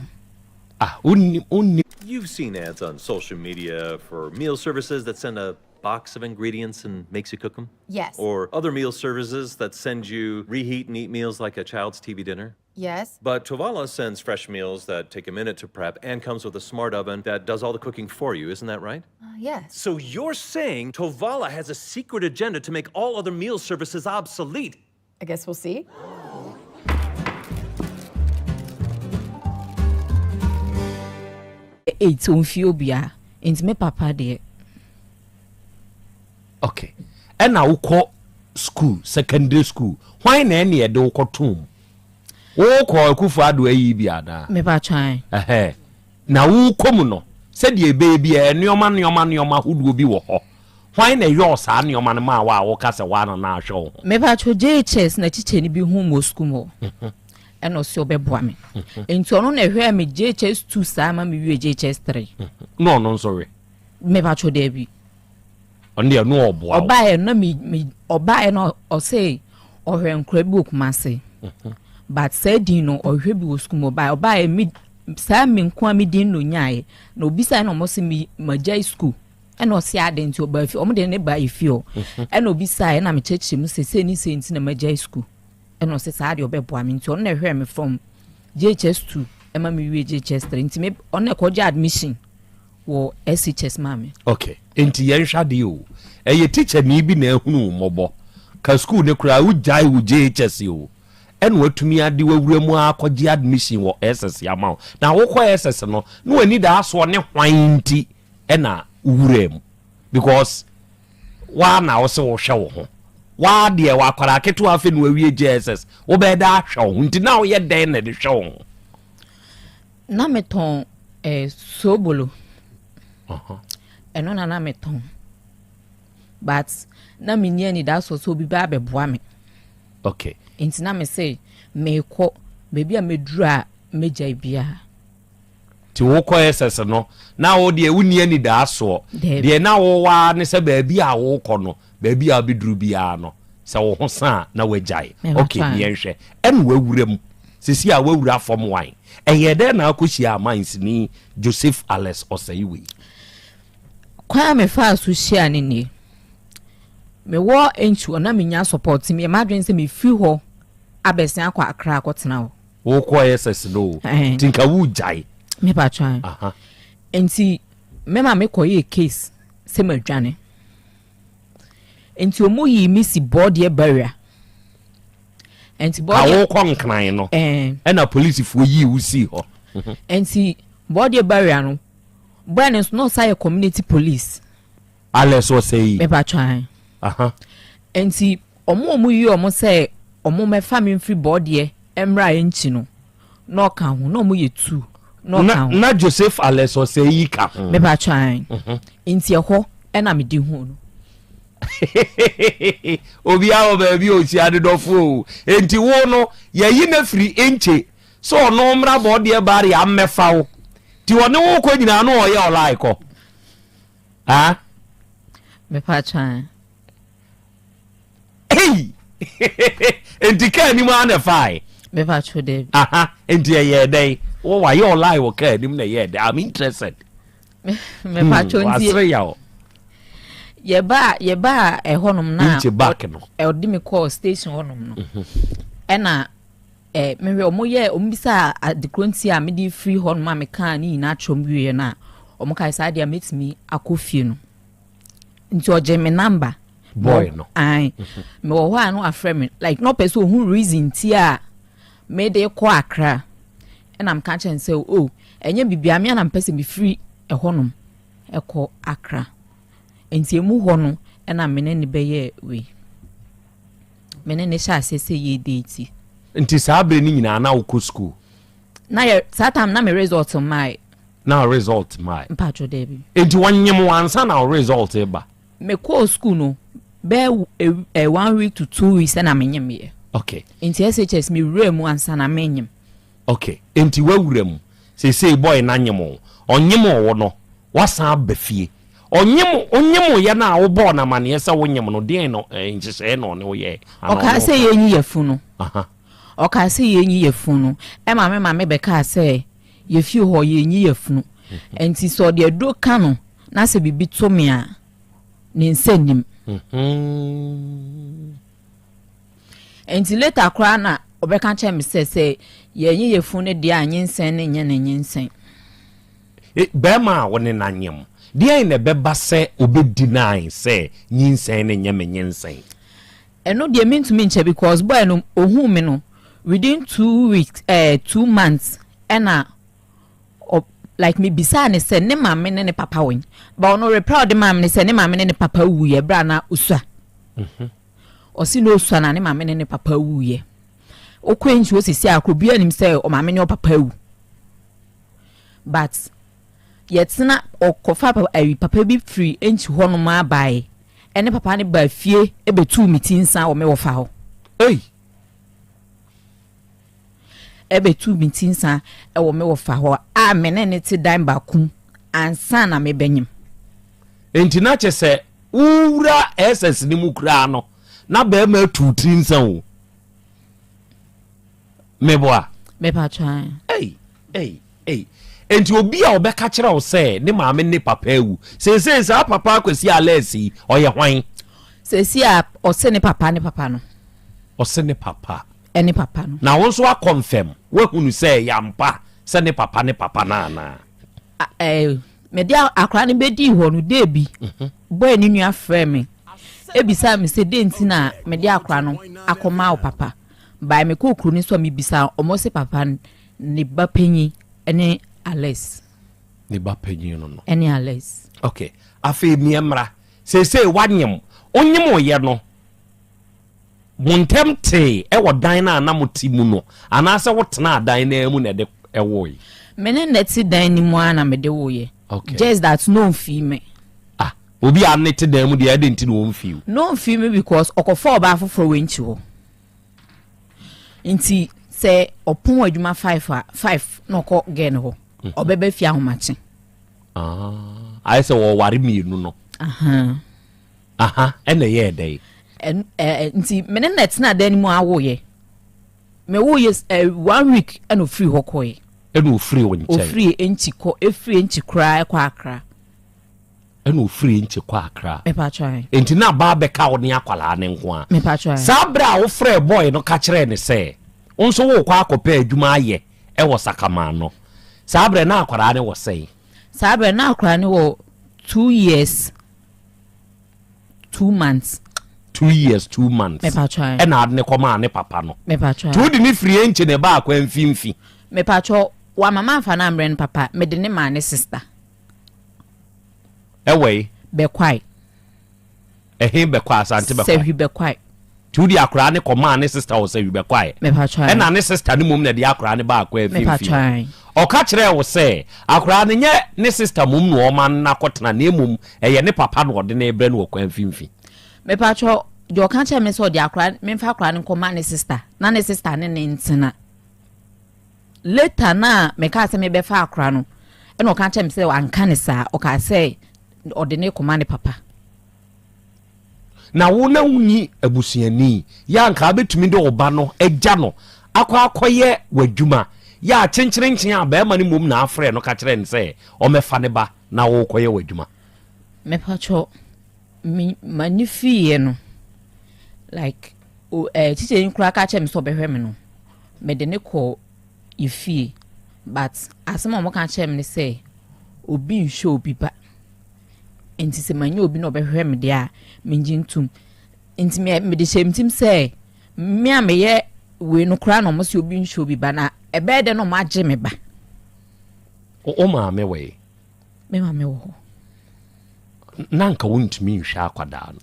unni You've seen ads on social media for meal services that send a box of ingredients and makes you cook them? Yes. Or other meal services that send you reheat and eat meals like a child's TV dinner? Yes. But Tovala sends fresh meals that take a minute to prep and comes with a smart oven that does all the cooking for you, isn't that right? Yes. So you're saying Tovala has a secret agenda to make all other meal services obsolete? I guess we'll see. It's Ethiopia. It's me papa there. Okay. And now call school, secondary school. Why na any do ko tum? wo ko akufu ado ayi bi ada me ba twan na wo kom no se de baby e nneoma hoduo bi wo ho hwan na yo sa nneoma no ma wa wo ka se wa na ahwe me ba twa JHS na chiche ni bi hu mo school mo eno se obeboa me enti ono na hwe me JHS 2 sa ma me wie JHS 3 no sorry me ba twa Dabi on dey no oboa oba e na me oba e no o say ohwe nkra bi okumase but said no ohwe bi wo school mo ba oba e mi sa me nko mi din no nyae na obi sa na mo se mi magya school ena o se adenti oba fi omo de ne ba ifio ena obi sa na me cheche mu se ni se nti na magya school ena o se sa de obeboa me nti on na hwe me from JHS 2 ema me wie JHS 3 nti me on na ko admission wo SHS mame okay enti yen hwade o eye teacher ni bi na ehunu mobo ka school ne kura wo jai wo JHS o en watumi ade wawura mu akogye admission wo SS yama na wo kɔ SS no no wani da aso ne hwan nti ena wura mu because wa na wo se wo hwɛ wo ho wa de wa kwara keto afi no awie JSS wo be da hwɛ wo nti na wo yɛ den na de hwɛ wo na meton sobolo eno na meton but na me nie ni da so bi ba beboa me okay nti na me say me ko baby a meduru a meja bia ti wo ko SS no na wo de wuni ani da so de na wo wa ne se baby a wo ko no baby a biduru bia no se wo ho sa na wajai okay me yenhwe en wawuram sisi a wawura fom wan eye de na akohia amans ni Joseph Alex Oseiwe kwa me fa so hia ni me wo enchu na me nya support me madwen se me fi ho abesia akwa akra akotena ho wo ko SS no tinka wu jai me ba twan enti me ma me koye case se madwane enti omo yi mi si board e barrier enti board awo ko nkran no na police fo yi wu si ho enti board e barrier no Buenos no say community police Alex Osei me ba twan enti omo yi omo say omo me family free board e emra enchi no no ka ho no mo ye tu no ka ho na Joseph Alex Osei ka ho me ba twan enti ho na me di ho no obi awo baby o si adedofo enti wo no ye yi na free enche so no mra board e bari ammefa wo ti woni wo ko nyina no oye olai ko me pa chan hey enti ka ni ma na fai me pa chode enti ye dey wo wa ye olai wo ka ni na ye dey I'm interested me pa chonti ye ba honum na nche back no odi me call station honum no ena me we omo ye ombisa adekronti a me di free honum ma me kan ni na atwom wie na omo kai sa dia metimi akofie no nti oje me number boy no ai me wo ha no afre me like no person who reason ti a me dey ko akra and am catch and say oh enye bibia me na person be free honum eko akra enti emu ho no na me ne be ye we me ne sha asese ye date nti sabre ni nyina na wo school na ye satam na me result my na result my mpacho Dabi enti wanyem wansa na result eba me call school no be 1 week to 2 weeks na me nyem ye okay enti SHS me rem wansa na me nyem okay enti wawuram say boy na nyem onyem wo no wasa abafie onyem ye na wo bo na mane se wonyem no den no njese no ne wo ye oka se ye nyi yefunu oka se ye nyi yefunu e ma me be ka se ye fi ho ye nyi yefunu enti so de do ka no na se bibi to me a ne nsanim enti later kra na obeka che me se ye nyi yefunu de anyensen ne nye ne nyensen be ma woni na nyem dia ine beba se obedinai se nyinsen ne nyeme nyinsen eno dia mean to me nche because boy no ohu me no within 2 weeks 2 months ena like me bisa ne se ne mame ne papa won ba ono proud mame ne se ne mame ne papa wuye bra na usua osi no usua na ne mame ne papa wuye okwenchi o sisi Krobea nim say o maame ne o papa wu but yetina okofa papa bi free enchi ho no ma bai ene papa ne ba fie ebetu mitinsa o me wo fa ho ebetu mitinsa e wo me wo fa ho a mene ne ti dan ba kum ansa na me benyim enti na che se ura SS ni mu kura no na ba ma tu tinsa o meboa me pa try enti obi a obeka kire wo se ne maame ne papa ewu se papa akwesi alesi oye hwan se a ose ne papa no ose ne papa ene papa no na won so a confirm we hunu se yampa se ne papa na me dia akra ne bedi ho no Dabi boy ni nua frame ebisa me se denti na me dia akra no akoma o papa by me kokuru ni so me bisa omo se papa ne ba panyi ene Alex ne ba panyi no ene Alex okay afi mi emra se wanyem onyem oye no montemte e wo dan na moti mu no anase wotena dan na mu na de ewoy mene neti dan ni mu ana me de woye just that no fee obi anete dan mu de ade nti no fee no fee me because okofo oba afoforo wenchi ho nti se opon adwuma 5 no ko gen ho obebe fie ahomache I say wo ware mienu no ene ye dey nti mene net na dan mu awoye me woye 1 week and free hokoye enu free won nche free enchi ko free enchi kra kwa akra enu free enchi kwa akra me pa try enti na ba be ka woni akwala ne nko a me pa try sabra wo free boy no ka kire ne se onso wo kwa akopa adwuma aye e wo sakama no sabra na akwara ne wo sei sabra na akwara ne wo 2 years 2 months 2 years 2 months me pa try e na ne koma ne papa no me pa try tu di ni free enchi ne ba akwa mfimfi me pa cho wa mama fa na mren papa me de ne ma ne sister ewe be kwai be kwa Asante be kwa se be kwai tu di akra ne koma ne sister wo se be kwa me pa try e na ne sister ne mum na di akra ne ba akwa me pa try o ka kire wo se akra ne nye ne sister mum no o man na kotena ne mum ye ne papa no de ne bre no kwa mfimfi me pa cho jo kan che me so di akra me fa akra ne koma ne sister na ne sister ne ntina later na me ka se me be fa akra no e no kan che me se anka ne sa o ka se o de ne koma ne papa na wo na wuni abusuani ya nka betumi de oba no egya no akoye wadwuma ya chencherenchin a ba ma ne mum na afre no ka kire ne se o mefa ne ba na wo koye wadwuma me pa cho mi manifi no like teacher nkura ka che me so behwe me no me de ne ko ifie but asema mo ka che me se obi nsho obi ba enti se manya obi no behwe me de a menjintum enti me de shemtim se me a meye we no kura no mo se obi nsho obi ba na ebe de no ma age me ba o ma me we me ma me wo nanka wontumi nhwa akwada no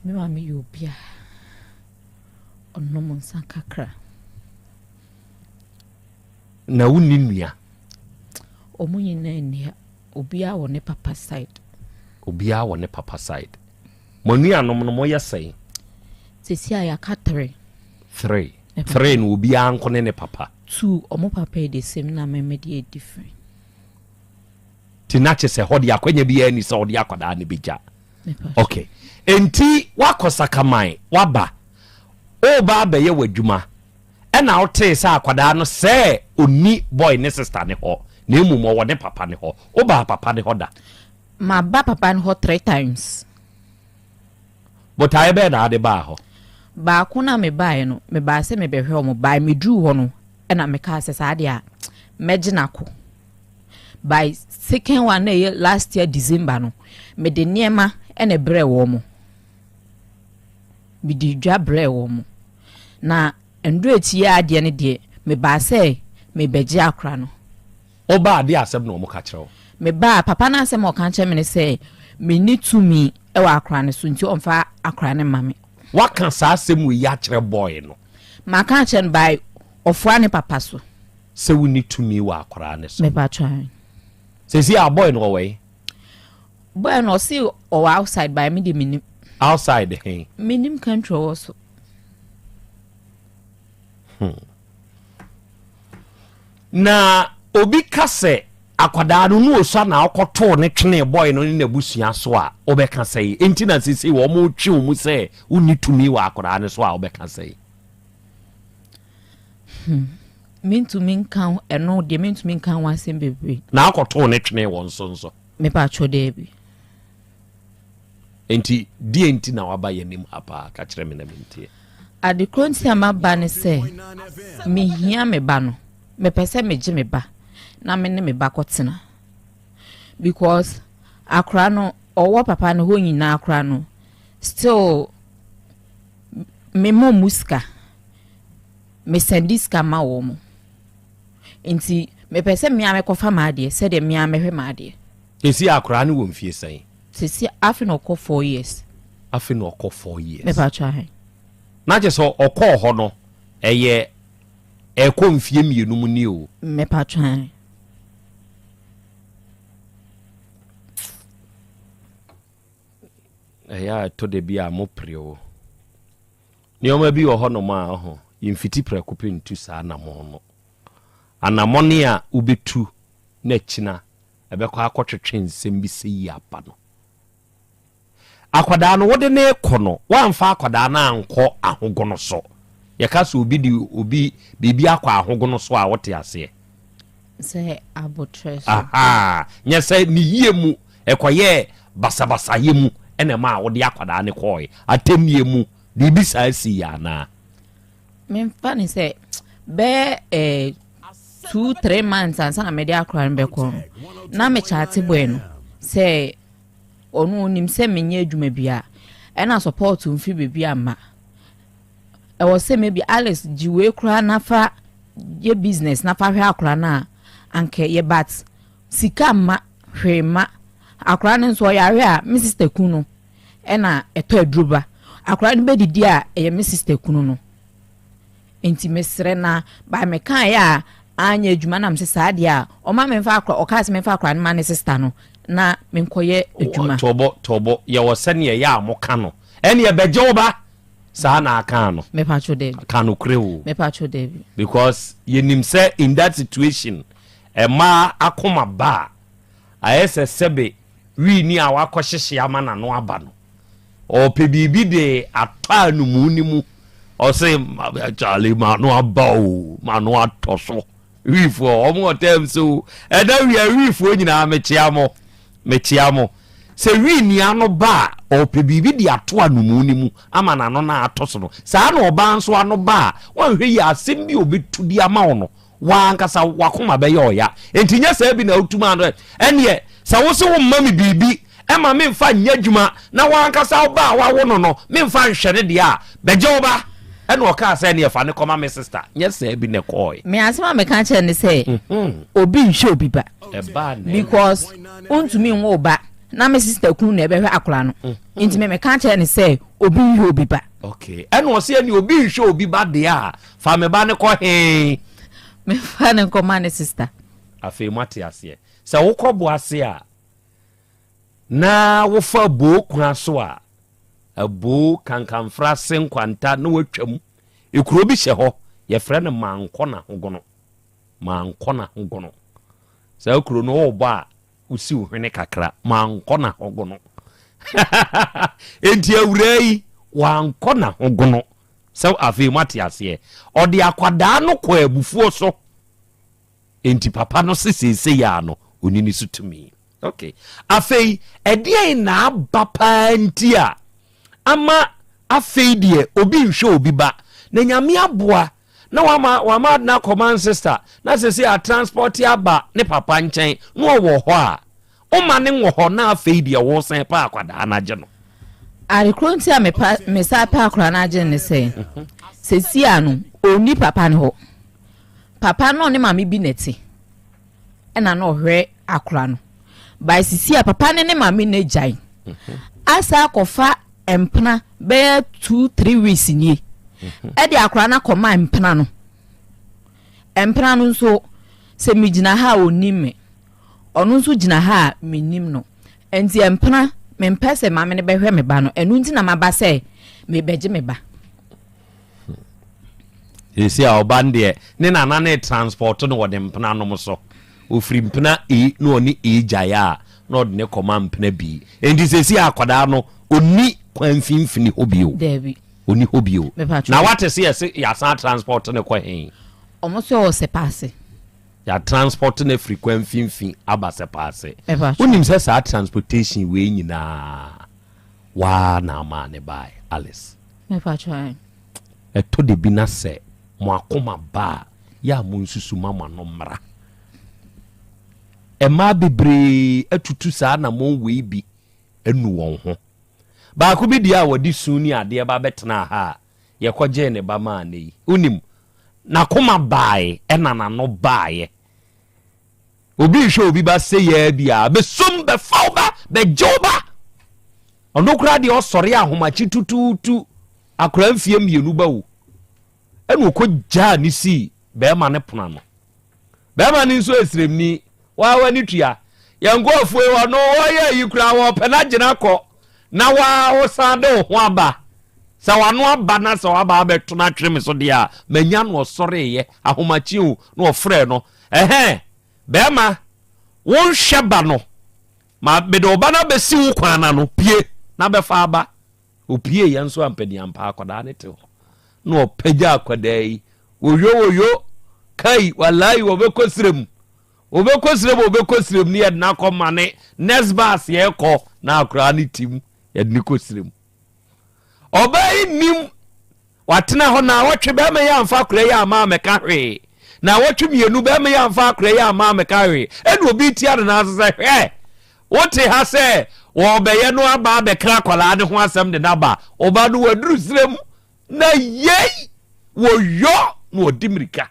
me ma me yobia onno mo nsa kakra na wuni nua omunyi na enia obia wo ne papa side obia wo ne papa side monua no mo yesai sesi aya ka 3 no obia anko ne papa 2 omo papa de same na me de different tinache se hodi akwanya bi ani se hodi akwada ne bija okay enti wakosakamai waba o ba be ye wadwuma e na ote se akwada no se oni boy ne sister ne ho na emu mo wo ne papa ne ho o ba papa ne ho da ma ba papa ne ho 3 times but I be na ade ba ho ba ko na me ba no me ba se me be hwe o mo ba me dru ho no e na me ka se sa ade a megina ko by second one last year December no me de niema ene bre wo mo bi di dwa bre wo mo na endo eti ya ade ne de me ba se me beje akra no o ba ade asem no mo ka kire me ba papa na asem o kan che me ne se me need to me e wa akra ne so nti o mfa akra ne mame waka sa asem we ya kire boy no maka chen by ofwa ne papa so se we need to me wa akwara ne so me pa try se see our boy no way boy no see or outside by me the minim outside hey minim control also na obi kase akwada no no so na akoto ne twene boy no ne nabusua so a obeka sei enti na sisi wo mo twi wo mu se uni to me wa akwada ne so a obeka sei mean to mean count and no de mean to mean count one same baby na akoto ne twene won so me pa cho Dabi enti die enti na waba yanim apa ka kire me na mentie ade kronti amaba ne se me hia me ba no me pese me je me ba na me ne me ba kotena because akra no owo papa no ho nyina akra no still me mo muska me sendiska ma wo mo enti me pese me amekofa ma ade se de me amehwe ma ade esi akra no wo mfie sai sisi afi no ko 4 years afi no ko 4 years me pa try na je so okọ ho no eye eko mfie mienu mu ni o me pa try ya to de bia mo preo ni o ma bi ho no ma ho yimfiti prekupe ntu sa na mo no anamone a ubetu na china ebekọ akọtwetwe nsem bi se yi apa no akwada no wode ne kono wamfa akwada na anko ahogono so yeka so obi di obi bibi akwa ahogono so a wote ase se abotres aha nya se ni yemu ekoye basabasa yemu ene ma wode akwada ne koy atemnie mu bibi sa si ya na me fani se be 2-3 months ansa na media akran be ko na me chati bueno se onu nim se menye adwuma bia e na support mfi bebi ama e wo se maybe Alex jiwe kra nafa ye business nafa hwe akra na anke ye bat sika ma hwema akra ne so ya hwe a me sister kunu e na eto adruba akra ne bedidi a ye me sister kunu no enti mesre na ba me kan ya anya adwuma na mse saade a o ma me fa akra o ka se me fa akra ne ma ne sister no na menkoye adwuma tobo ye wo sene ye ya amoka no ene ye beje oba sa na aka no me pa cho Dabi aka no krewo me pa cho Dabi because ye nim say in that situation e ma akoma ba ayese sebe wi ni a wakohyehye ama na no aba no o pe bibi de ata no mu ni mu o say Charlie ma no aba o ma no atoso wi fo o mo tem so e da wi fo nyina mechiamo se wi ni ano ba o pe bibi di ato anumu ni mu ama na no na atoso no sa na oba nso ano ba wan hwe ya asem bi obetu di ama ono wa nkasa wakoma be ye oya entinya sa bi na otuma no ene sa wo se wo mami bibi e ma me mfa nya dwuma na wa nkasa oba wa wo no me mfa nhwere de a beje oba ene o ka sa ne fa ne koma me sister nya sa bi ne koy me asema me kan che ne say obi nhwe obi ba because untumi nwo ba na me sister kunu na ebehwe akora no enti me kan che ne say obi nhwe obi ba okay ene o se ni obi nhwe obi ba de a fa me ba ne ko he me fa ne koma ne sister afi mate ase se wo kobo ase a na wo fa bo kuna so a abo kankanfra senkwanta na watwam ekuro bi hye ho ye frɛ ne manko na hogono sa ekuro no wo ba usi uhwene kakra manko na hogono enti awurai wanko na hogono sa afi mate ase odi akwada no kwa abufuo so enti papa no sesese ya no onini sutumi okay afi edie na abapa ntia ama afei die obi nhwe obi ba na nyame aboa na wama na command sister na sese a transport aba ne papa nchen no wo ho a o ma ne wo ho na afei die wo sen pa akwada na je no ari kronti a me sa pa akra na je ne se sesi anu oni papa ne ho papa no ne mama bi neti e na no hwe akra no by sisi a papa ne mama ne jai asa kofa empna be 2-3 weeks ni de akra na koma empena no nso se mi gina ha onim me ono nso gina ha menim no enti empena me mpese ma me ne behwe me ba no enu nti na maba se me beje me ba esi a obande ne na na transport no wode mpena no so ofiri mpena no oni jaya no de ne koma mpena bi enti sesi akwada no oni kwanfimfini obio Dabi oni hobio na what is yes ya san transport ne kwa hen omoso o se passe ya transport ne frequent finfin aba se passe unim se sa transportation we nyina wa na ma ne bai Alice me fa try eto de bi na se mo akoma ba ya mo nsusu mama no mra e ma bebre atutu sa na mo we bi enu won ho ba ko bi dia wodi suni ade ba betena ha ye kwaje ne ba ma nei unim na koma bae ena na no bae obi hwe obi ba se ya bia be som be fauba be joba ono kra de osore ahomachi tututu akra mfie mienu ba wo enu ko ja ni si be ma ne pona no be ma ni so esremni wa wani tua yango afue wa no wa ya yikra wa pena gina ko na wa osade ho aba sa wano aba na sa waba beto na twem so dia manya no osore ye ahomachi hu no ofre no be ma won hweba no ma be do ba na be si wo kwana no pie na be fa aba opie ye nso ampani ampa akwada ne te ho no opagya akwada yi oyo kai wallahi wo be kosrem ni ed na komane next bus ye ko na akra ni tim ed ni kosrem obai nim watena ho na watwe be me ya amfa akra ya ama meka hwe na watwe mienu be me ya amfa akra ya ama meka hwe ed obi tia na asese hwe wote ha se wo be ye no aba be kra kwala ne ho asem de naba oba no waduru srem na yei wo yo no odimirika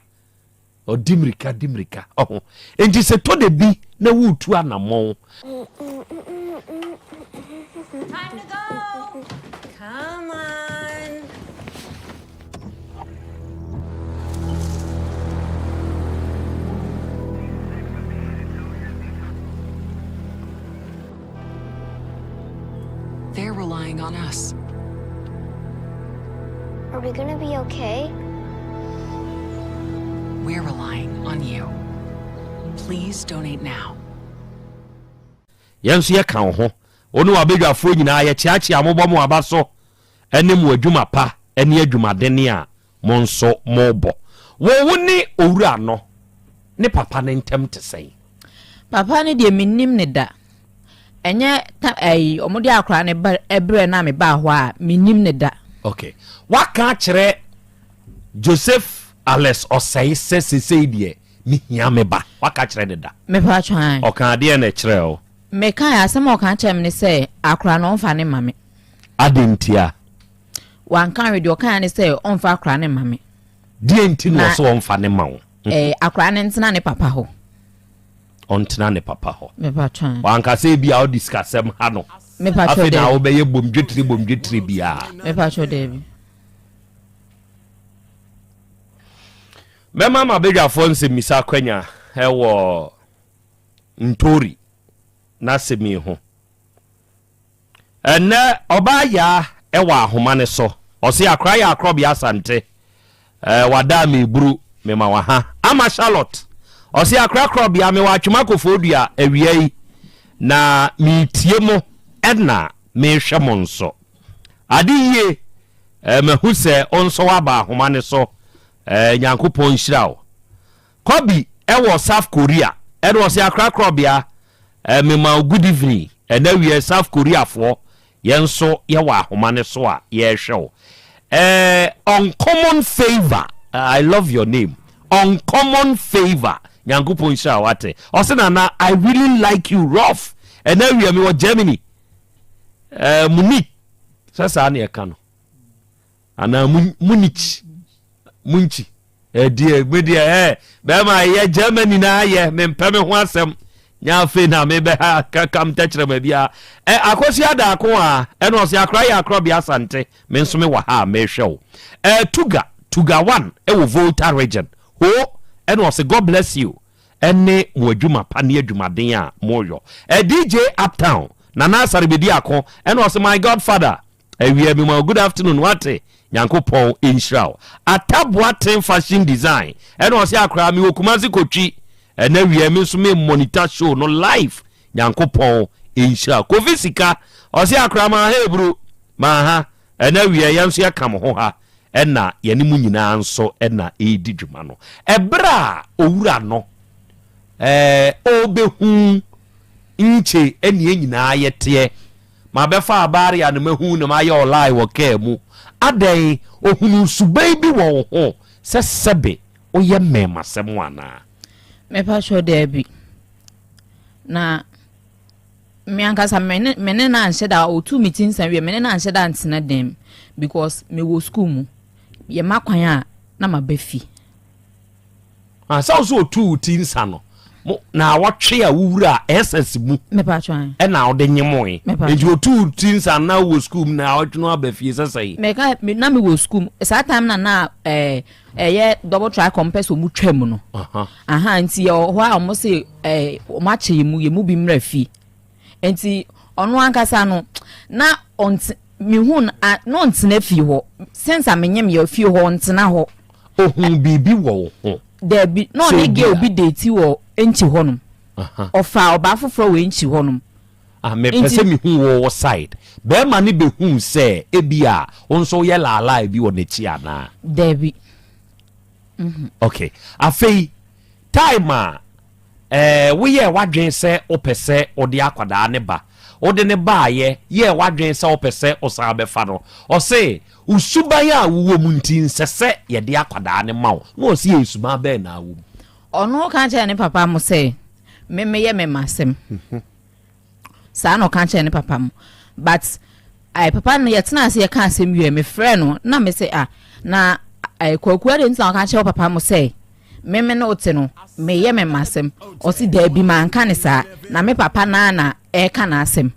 oh enti se to de bi na wutu anamon time to go. Come on. They're relying on us. Are we gonna be okay? We're relying on you. Please donate now. Yansu ye kan ho onu abedwafo nyina ye chiachi amobọ mo abaso ene mu adwuma pa ene adwuma dene a mo nso mo bo wo woni owura no ne papa ne ntem te sei papa ne de minim ne da enye omode akra ne ebre na me ba ho a minim ne da okay waka kire Joseph Alex osei sesei die mi hia me ba waka kire ne da me pa twan o kan de na kire o me kan asem o kan chem ne say akra no mfa ne mame adentia wan kan we de o kan ne say on fa akra ne mame die enti no so on fa ne mawo akra ne ntina ne papa ho on tina ne papa ho me pa twan wan ka say bia o discuss am ha no me pa twan afina o be ye bomdwetri bia me pa twan Dabi me mama bedwafo nse misa kwanya ewo ntori na semi ho ene oba ya ewa ahoma ne so osi akra ya Krobea Asante wada me buru me ma wa ha ama Charlotte osi akra Krobea me wa atwuma kofodua awiai na mi tie mo edna me hwemo nso adiye me hu se onso wa ba ahoma ne so nyankopon hyirawo Kobi ewo South Korea edo osi akra Krobea me ma good evening na we South Korea for yenso ye wa ahoma ne so a ye hwew uncommon favor I love your name uncommon favor nyankopon hyirawo ate osi na I really like you rough and now we me Germany Munich sasa na ye ka no ana Munich die media be ma ye Germany na ye me mpeme ho asem nya fe na me be ha kam tachre ma bia akosi ada ko a eno se akra ya Krobea Asante me nso me wa ha me hwe Tuga 1 wo Volta region ho eno se God bless you ene mo adwuma pa ne adwumaden a moyo DJ Uptown Nana Saribedi ako eno se my godfather we be my good afternoon wate Nyankopon Inshrao Atabwaten fashion design eno se akra mi okumazi kotwi ene we mi so me monitor show no live Nyankopon Inshrao Kovisika o se akra ma hebru ma ha ene we yanso yakam ho ha ena yanimu nyina nso ena edi dwuma no ebra owura no obehu nche eni nyina yete ma befa abare ya no mehu no ma ye olai wo kemu adai ohunu subai bi wo ho se sebe oye mema semu ana me pa sure Dabi na me ankasa mene na anhye da otu meetings and we mene na anhye da antena dem because me wo school mu ye makwan a na mabafi asa so otu tinsa no na watwe a wura SS mu me pa twan e na ode nyemoe eji otu tinsa na wo school na watwe abafi sesai me ka na me wo school sa time na ye double try compass mu twam no aha nti ye ho a mo se o ma che mu ye mu bi mrafi enti ono ankasa no na mi hun no ntena fi ho sense amenyem ye fi ho ntena ho ohun bibi wo ho Dabi no ne ge obi date wo enchi honum ofa oba foforo we enchi honum me pese mi hu wo side be ma ne be hu se ebia onso ye lala bi wo ne chi ana Dabi okay afei time we ye wadwen se opese odi akwada ne ba odi ne ba ye wadwen se opese osa be fa no o se usubaya wo mu ntin sese ye de akwada ne mawo no o se usuma be na wo ono kan che ne papa mo se me ye me masem sa no kan che ne papa mo but papa no ye tena se ye kan asem wie me frɛ no na me se na kwakuwa de ntan kan che papa mo se me no ote no me ye me masem o si Dabi man kan sa na me papa na kan asem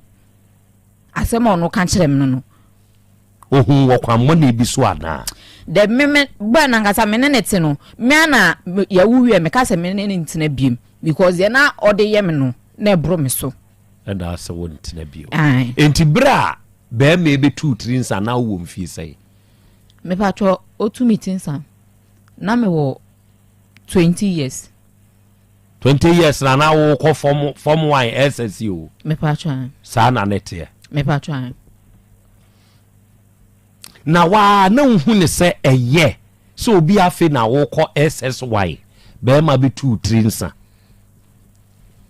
ono kan kire me no ohun wo kwammo na ebi so ana de me gba na ngasa me ne te no me ana ya wuwie me ka se me ne ntina biem because ye na ode ye me no na ebro me so and asa won ntina biem enti bra be me be 2-3 na wo mfi sei me patro otu meetings na me wo 20 years na wo ko form 1 SSU me patro sa na nete me patro na wa na hu ne se eye so obi afi na wo ko SSY be ma be 2-3 nsa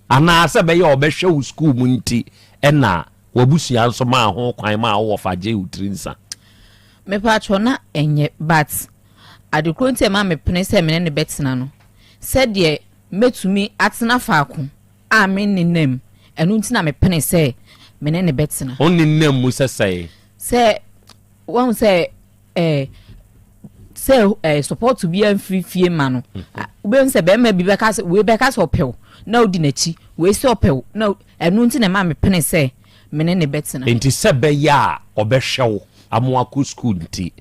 ana se be ye obehwe wo school mu nti na wabusua nso ma ho kwan ma wo fa je 3 nsa me patro na enye but adekronti ma me pene se me ne betena no se de metumi atena faako a me ninem enu nti na me pene se me ne betena on ninem mu se won say support to be free man no we say be ma bi beka say we beka say opel na odi na chi we say opel na enu nti na ma me pene say me ne betena enti se be ya obehwew amoako school nti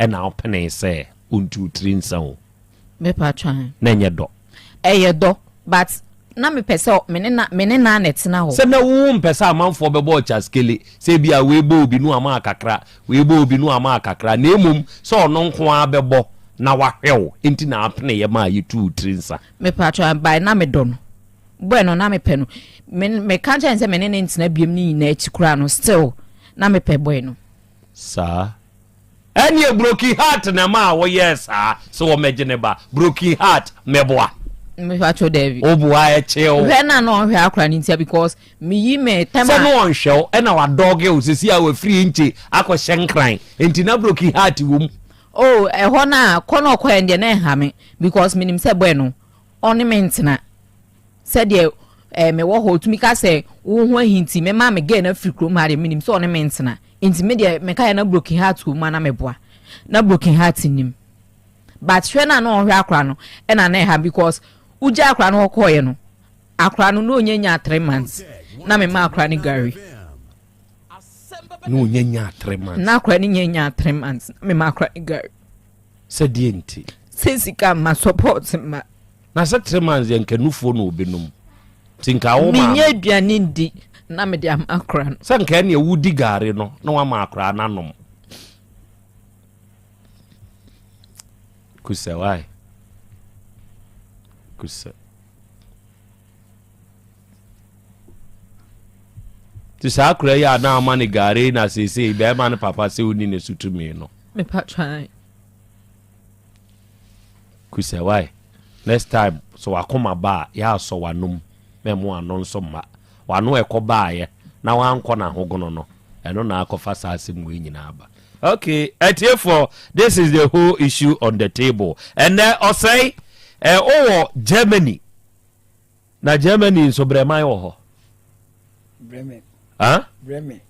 na opene say untu 3 nsa o me pa twan na nye do do but na me pese me ne na netena ho se na wo mpese amanfo be bo chaskele se bia we bo obi nu ama akakra na emum se ono nko a be bo na wahwew enti na apne ye ma ye 2-3 nsa me patro by na me do no bueno na me pe no me kan chen se me ne ntina biem ni na achikura no still na me pe boy no sa any broken heart na ma wo yes so wo megene ba broken heart meboa me patro Dabi obuwa e cheo we na no hwe akra ni ntia because me yi me tema se no onhwe e na wa dog e osisi a wa free nche akọ hyenkran enti na broken heart wom ho na kono ko ende na ha me because minim se boy no ornament na se de me wo ho tumi ka se wo ho ahinti me ma me ge na free krom ha de minim se ornament na enti me de me ka na broken heart wo ma na me boa na broken heart nim but hwe na no hwe akra no e na ha because uja akra no ko ye no akra no nya 3 months na me ma akra ni gari no nya 3 months na akra ni nya 3 months me ma akra ni gari se dienti sesika ma support ma na se 3 months yen kanufo no obenum tinka wo ma me nya aduane ndi na me de am akra no se nka ne wudi gari no na wa ma akra nanom kusa why kusa ti sa akra ya na ama ne gari na sese be ma ne papa se uni ne sutumi no me pa try kusa why next time so akoma ba ya so wanum memo anon so ma wano ekoba ye na wanko na hogono no eno na akofa sase mu nyina aba. Okay, for this is the whole issue on the table. And then I say Germany. Na Germany so Bremen ho. Bremen. Huh? Bremen.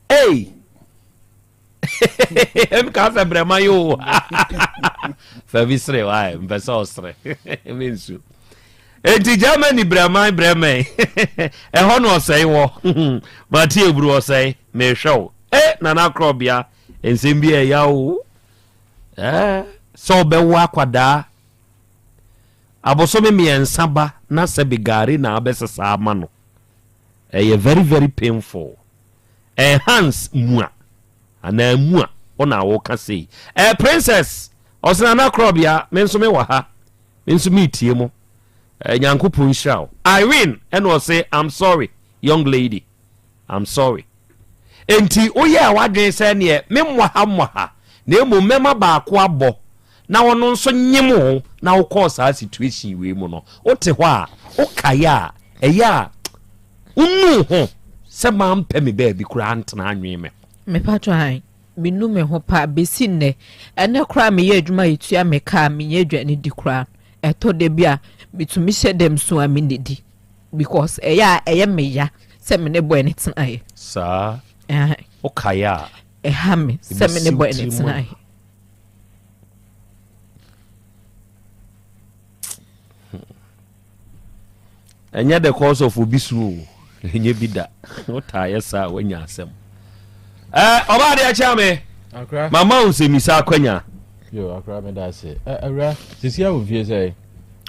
Hey. Em ka fa Bremen yo. Fa visre why, mbesa osre. Mensu. Enti Germany Bremen. Ho no say wo. Mati ebru say me show. Nana Krobea ensembia yawo so be wa kwada abosome miensa ba na se bigari na abesesa ama no very very painful hands mua ana mua ona wo ka sei princess osana Krobea menso me wa ha menso me tie mo nyankopon hirawo Irene and will say I'm sorry young lady I'm sorry. Enti oye awadwen se ne memwa ha na emu mema ba ko abo na wono nso nyemo na wo cause a situation we mu no ote ho a okaya eya unu ho se ma mpe me ba bi kura antena anwen me patro han minu me ho pa besi ne ene kura me ye adwuma yitua me ka me ye adwane di kura eto de bia bitumi hyedem so a me di because eye me ya se me ne boy ne tena ye sa okaya ehame se me ne boy ne tena ye enya the cause of obisu enye bida otaye sa wanya asem oba de acha me akra mama unsemisa akwanya yo akra me da se awra sisia wo vie say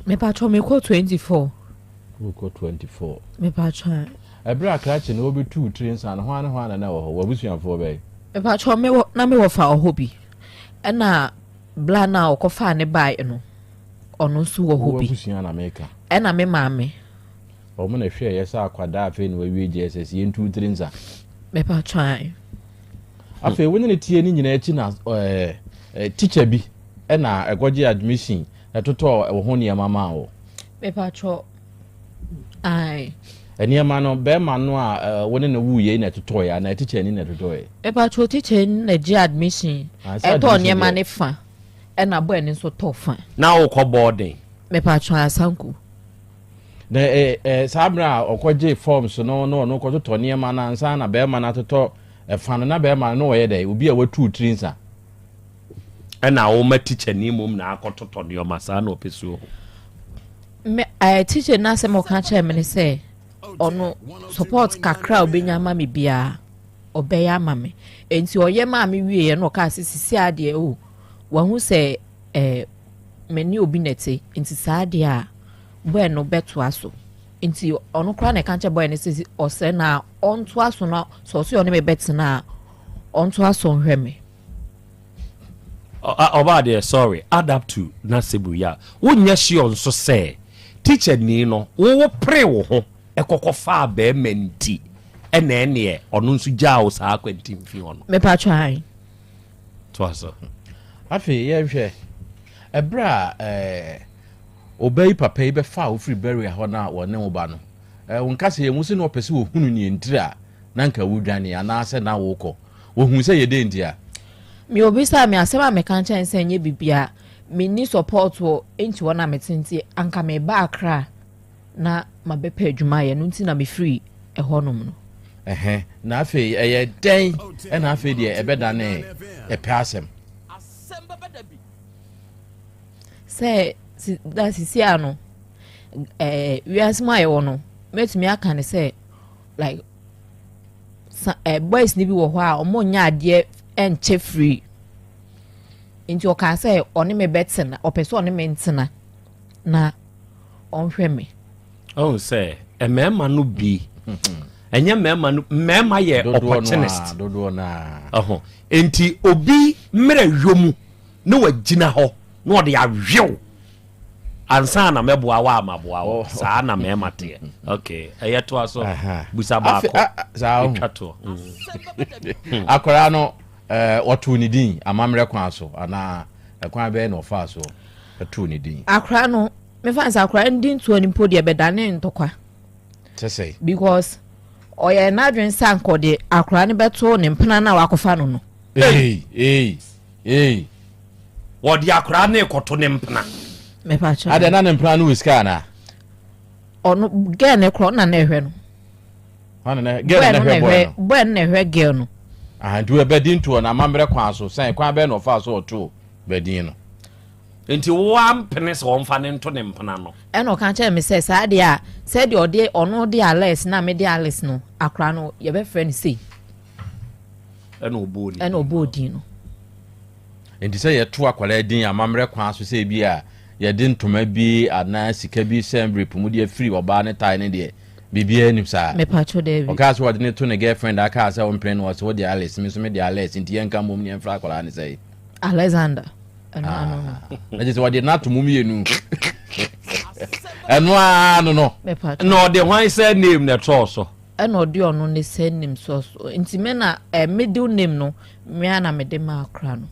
me patro me ko 24 ko 24 me patro ebra akra che no obi tu trains an ho an na wo wabusuanfo be me patro me na me wo fa ohobi na bla na okofa ne bai no ono su wo hobi wabusuan na meka na me maame o mo na hwe yesa akwada afi no wi GSS yen tu trains a me patro afi woni ne tie ni nyina echi na teacher bi na egoje admission etoto wo ho ne mama wo me patro ai eniema no be ma no a woni na wuye na etoto ya na teacher ni na etoto ya me patro teacher ni na je admission eto ne ma ne fa na boy ni so to fa na wo ko boarding me patro asanku na sabra okoje forms no ko to ne ma na ansa na be ma na toto fa na be ma no ye dey obi a watu trinsa na wo ma teacher ni mum na akototo ne o masa na opesu me teacher na se mo kan che me ne se ono support kakra obenya ma me bia obeya ma me enti oye ma me wie no ka sisi ade o wahu se me ni obi nete enti saade a boy no beto aso enti ono kra na kan che boy ne se o se na onto aso na so so ne me betina onto aso nhweme Obade sorry add up to Nasibu ya wonya sure nso say teacher ni no wo pre wo ho ekokofa ba menti ene ono nso jao sa akwenti mfi ono me pa try to aso afi ye hwe ebra obey papa be fa wo free bury ho na wo ne wo ba no wonka se yemusi no opese wo hunu ni entira na nka wudwane ana se na wo ko wo hu se ye de ntia mi obisa mi asema me kan chen se nye bibia mi ni support wo enti wona metenti anka me ba akra na mabepa adwuma ye no nti na me free ehonom no na afi eye den na afi de ebeda na Asem say that is here no we are smile no met me aka ne say like boys ni bi wo ho a omo nya ade enche free into o can say oni me betten o person oni me ntena na onhwe me oh say e mema no bi enye mema ye opportunist dodo na enti obi mmerɛ hwomu ne wagina hɔ na ɔde ahwew ansa na mɛboa wa amaboa wo saa na mɛma te okay ɛyɛ to aso busa ba ko saa twato akora no otu ni din amamre kwa so ana kwa be na ofa so otu ni din akora no me fancy akora ndin to ni podi ebedane ntokwa say because oye na adwen sanko de akora ne beto ne mpena na wakofa no no wodi akora ne koto ne mpena me pa cha ade na ne mpena no wiska na ono ge ne kro na na ehwe no ana na ge na ehwe boy na ehwe ge no nti we bedin to na amamre kwa so san kwa be na ofa so oto bedin no enti wa mpene se won fa ne nto ne mpena no eno kan che me say sa de a say de ode ono de ales na me de ales no akra no ye be friend say eno obodi no enti say ye to akwala din amamre kwa so say bi a ye de ntoma bi ana sika bi sembre pumudi afiri oba ne tai ne de bibia nim sa me pacho Dabi o ka so wode ne to ne girlfriend aka say on mpren was what the ales me so me de ales enti ye nka mom ne mfra akwala ne say Alexander I just what did not to mummy and no the why said name that also and no dear no ne send name so intimena middle name no me ana me de ma akra no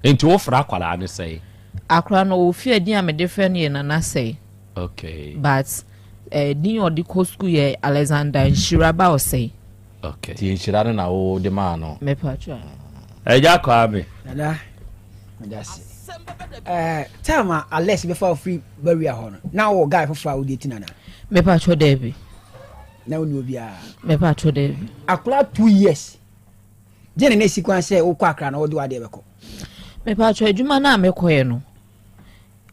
into ofra kwala ne say akra no ofia din am different ye na say okay but din odi ko school ye Alexander Nshiraba o say okay ti Nshiraba na o de ma no me pacho eja kwa be ala ndasi tama Alex before free barrier ho no na wo guy for wo dey tinana me pacho Dabi na woni obia me pacho Dabi akula 2 years je ne sequence wo kwa akra na wo do ade beko me pacho adwuma na me koye no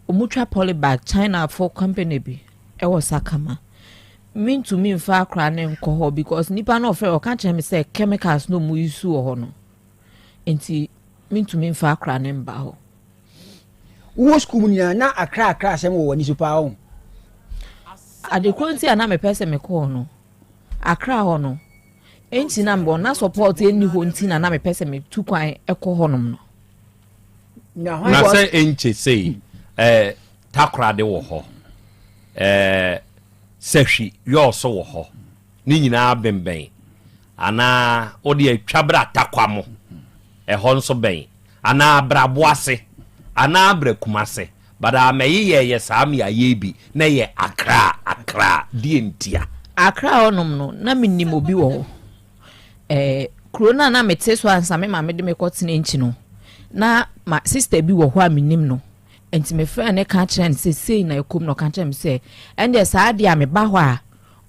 omutwa polybag China for company bi e wo sakama mean to me fa akra na nko ho because nipa na ofre o kan che me say chemicals no mu use ho no enti mean to me fa akra na mba ho wo school ni na akra sem wo ni super ho adekronti ana me pese me ko no akra ho no enti na mbo na support eni ho enti na me pese me tu kwan ekọ ho no na say enche say takra de wo ho sehwi yo so wo ho ni nyina bemben ana odi atwabra takwamo ho nso ben ana abraboase ana abrakumase bada meyi ye saami ayebi na ye akra die ntia akra onom no na minim obi wo krona na mete so ansa me ma me de me kotene nchi no na ma sister bi wo ho a minim no enti me fra ne ka kire ne sei na ekom no ka kire me say ende saa de a me ba ho a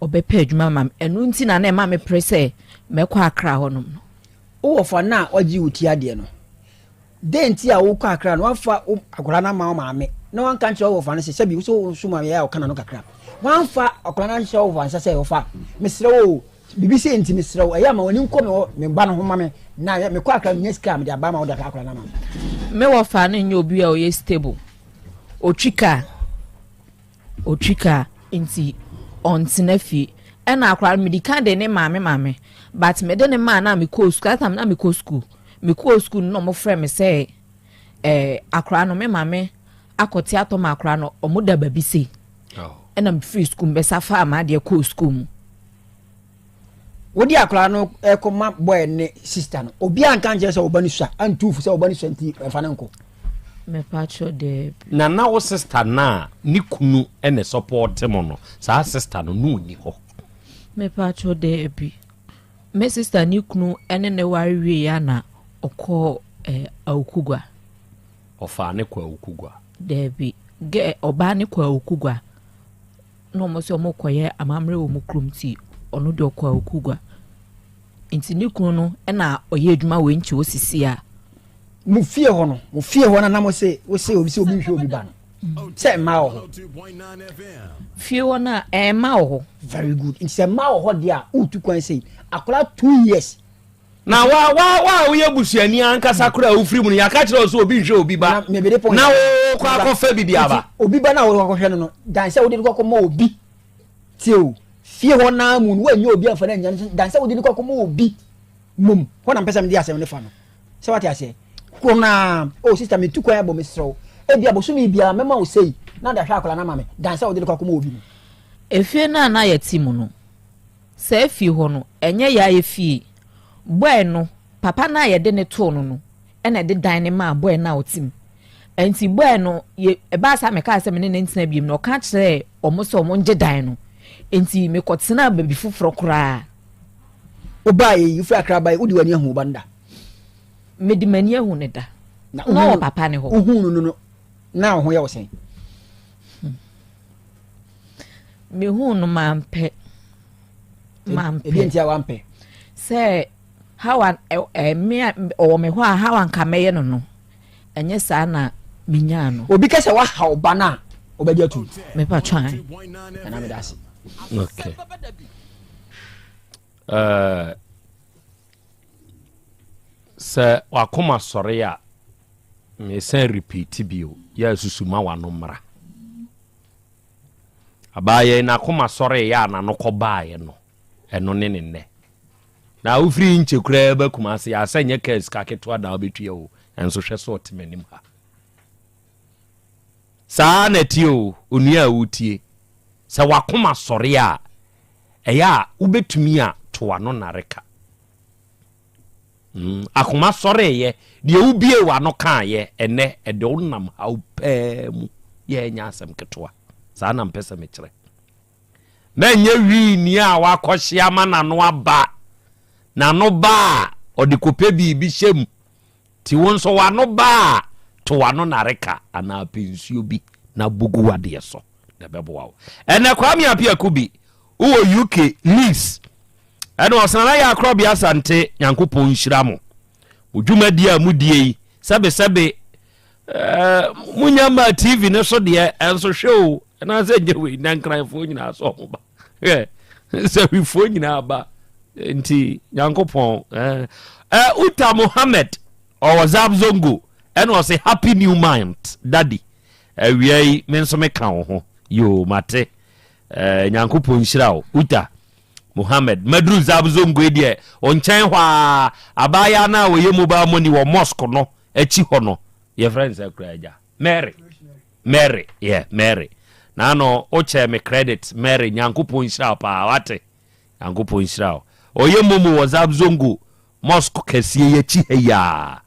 obepa adwuma mam enu nti na na ma me prese me kwa akra onom no wo fa na oji utia de no de nti a wo kwa akra no wafa akora na ma me na wan kan kire wo fa ne se bi so suma ya o kana no kakra wan fa akora na kire wo fa nsa se wo fa mesre wo bibi se nti mesre wo ya ma woni nko me ba no ho ma me na me kwa akra nyeska me de aba ma wo da akora na ma me wo fa ne nyo bi a o ye stable otwika nti ontinafi ena akra medical de ne maame but me de ne ma na me ko school atam na me ko school no mo frɛ me say akra no me maame akɔte ato ma akra no omo da babi sei ena me free school be safa ma de ko school mu wodi akra no ekoma boy ne sister no obi anka nje se obani sua antufu se obani sua nti fa ne nko me pacho de na wo sister na ni kunu ene support mo no sa sister no no ni ho me pacho de bi me sister ni kunu ene ne wari ya na okọ awukugwa ofa ne kwa awukugwa de bi ge oba ne kwa awukugwa no mo se o mo koye amamre wo mu krumti onu de okọ awukugwa nti ni kunu no ena oye adwuma we nchi osisi a mu fie ho na mo se wo se obi se obi hwe obi ba no Say mao. Fie wona mao. Very good. It's a mao ho dia utu kwan say akola 2 years. Na wa we busuani ankasa kura ofiri mu ya ka kire so obi hwe obi ba. Na wo kwa kofa bibia ba. Obi ba na wo kwa hwe no dan say wo de kwa ma obi. Tio. Fie ho na mu wo anya obi afa na nya dan say wo de kwa ma obi. Mum. Ho na mpesa me di asem ne fa no. Say what you say. Kona oh sister me tu kwa bo me sro. Ebi abosomi bia mema wo sei. Na da hwa akola na mame. Dan say wo de kwa ma obi. Efie na ye timu no. Say efie ho no enye ya efie. Boy no papa na ye de ne to no ena de dan ne ma boy na otim enti boy no ye e ba sa me ka se me ne ntina biem no ka kire omoso omonje dan no enti me kotena baby fufuro kura oba ye ifu akra ba udi wani ahu banda me di mani ahu ne da no papa ne ho ohu no na ho ye wo sen me hu no mampe ebi enti a wampe se how an me o me ho a how an kameye no enye sa na minya no obi kese wa ha oba na obaji atu me pa twan na me dasi okay se wakoma sore ya me sen repeat bio ya susuma wano mra abaye na koma sore ya na no kobaye no eno ne na ufri nche kura ba kuma se ya sanye kes ka ketwa da obetua o enso hwe so otemanim ha saa na tio onua wutie se wakoma sore a eya ubetumi a to ano nareka akoma sore ye de ubie wa no kan ye ene ede onam ha upemu ye nya asem ketwa saa na mpesa me kire na nya wi ni a wakohia mana no aba na no ba odikope bi hyem ti won so wa no ba to wa no nareka ana pensuo bi na bugu wade so na bebo wa ene kwa mi apia kubi uwo UK lease ene osana ya Krobea Asante Nyankopon hyira mo odwumadi a mudie sebe munyama TV ne so de enso hwe na ze nyewe na nkranfo nyina so ho ba se wifo nyina ba nti Nyankopon Uta Muhammad or Wazab Zongo and was a happy new month daddy we menso me kan ho yo mate Nyankopon hyira Uta Muhammad Madru Zab Zongo e on chan hwa abaya na we yemu ba money wo mosque no echi ho no your friends akraja Mary na no o che me credit Mary Nyankopon hyira pa wate Nyankopon hyira Oyemomo was Abzongo Mosque Kessie Yechi Heya.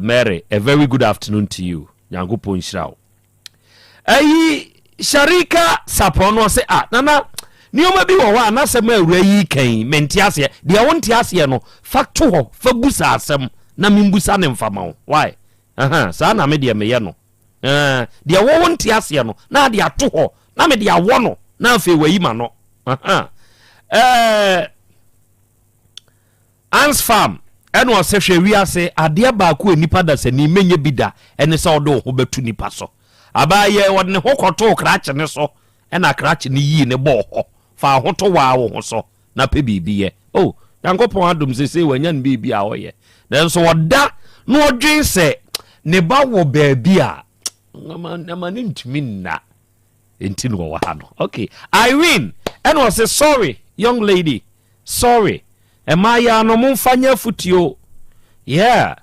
Mary, a very good afternoon to you. Nyankopon hyira. Sharika Sapono say nana nioma bi wo wa na asem awura yi kan menti ase de wonti ase no facto ho fa busa asem na mimbusa ne mfama wo. Why? Sa na me de me ye no. De wo wonti ase no na de ato ho na me de awo no na afi wayi ma no. Ans farm eno osehwe wiase ade ba ko nipa da se ni menye bida ene se odo ho betu nipa so abaye wode ne hokoto krache ne so ena krache ne yi ne bo ho fa hoto wa wo ho so na pe bibiye oh Nyankopon adom sese wanya ne bibi a woye den so woda no odwen se ne ba wo baabi a na ne ntumi na enti no wa ha no okay Irene eno say sorry young lady sorry Emaya no mumfanya futio. Yeah.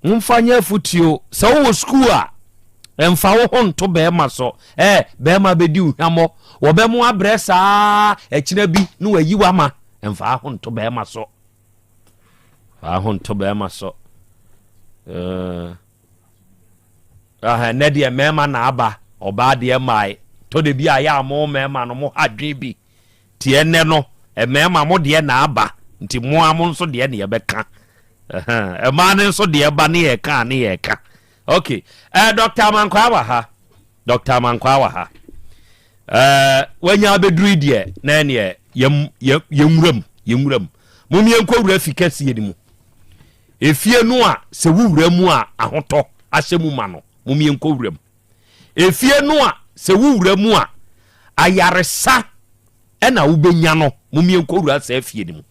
Mumfanya futio. Sa wo school a emfa wo honto bema so. Bema bedi uhamo. Wo bemu abresa ekina bi no wayi wama. Emfa honto bema so. Fa honto bema so. Ne de mema na aba. Oba de mai. To de bi aya mo mema no mo hadwen bi. Tie ne no. Mema mo de na aba. Nti mo amon so de na ye beka ma ne so de ba ne ye ka ne ye ka okay Dr. Mankwa wa ha wanya bedru de na ne yemwuram mum yenko wura fikasi ye mu efie no a se wuwura mu a ahoto ahyemu ma no mum yenko wuram efie no a se wuwura mu a ayaresa ena wubenya no mumie nkowura sa efie ni mu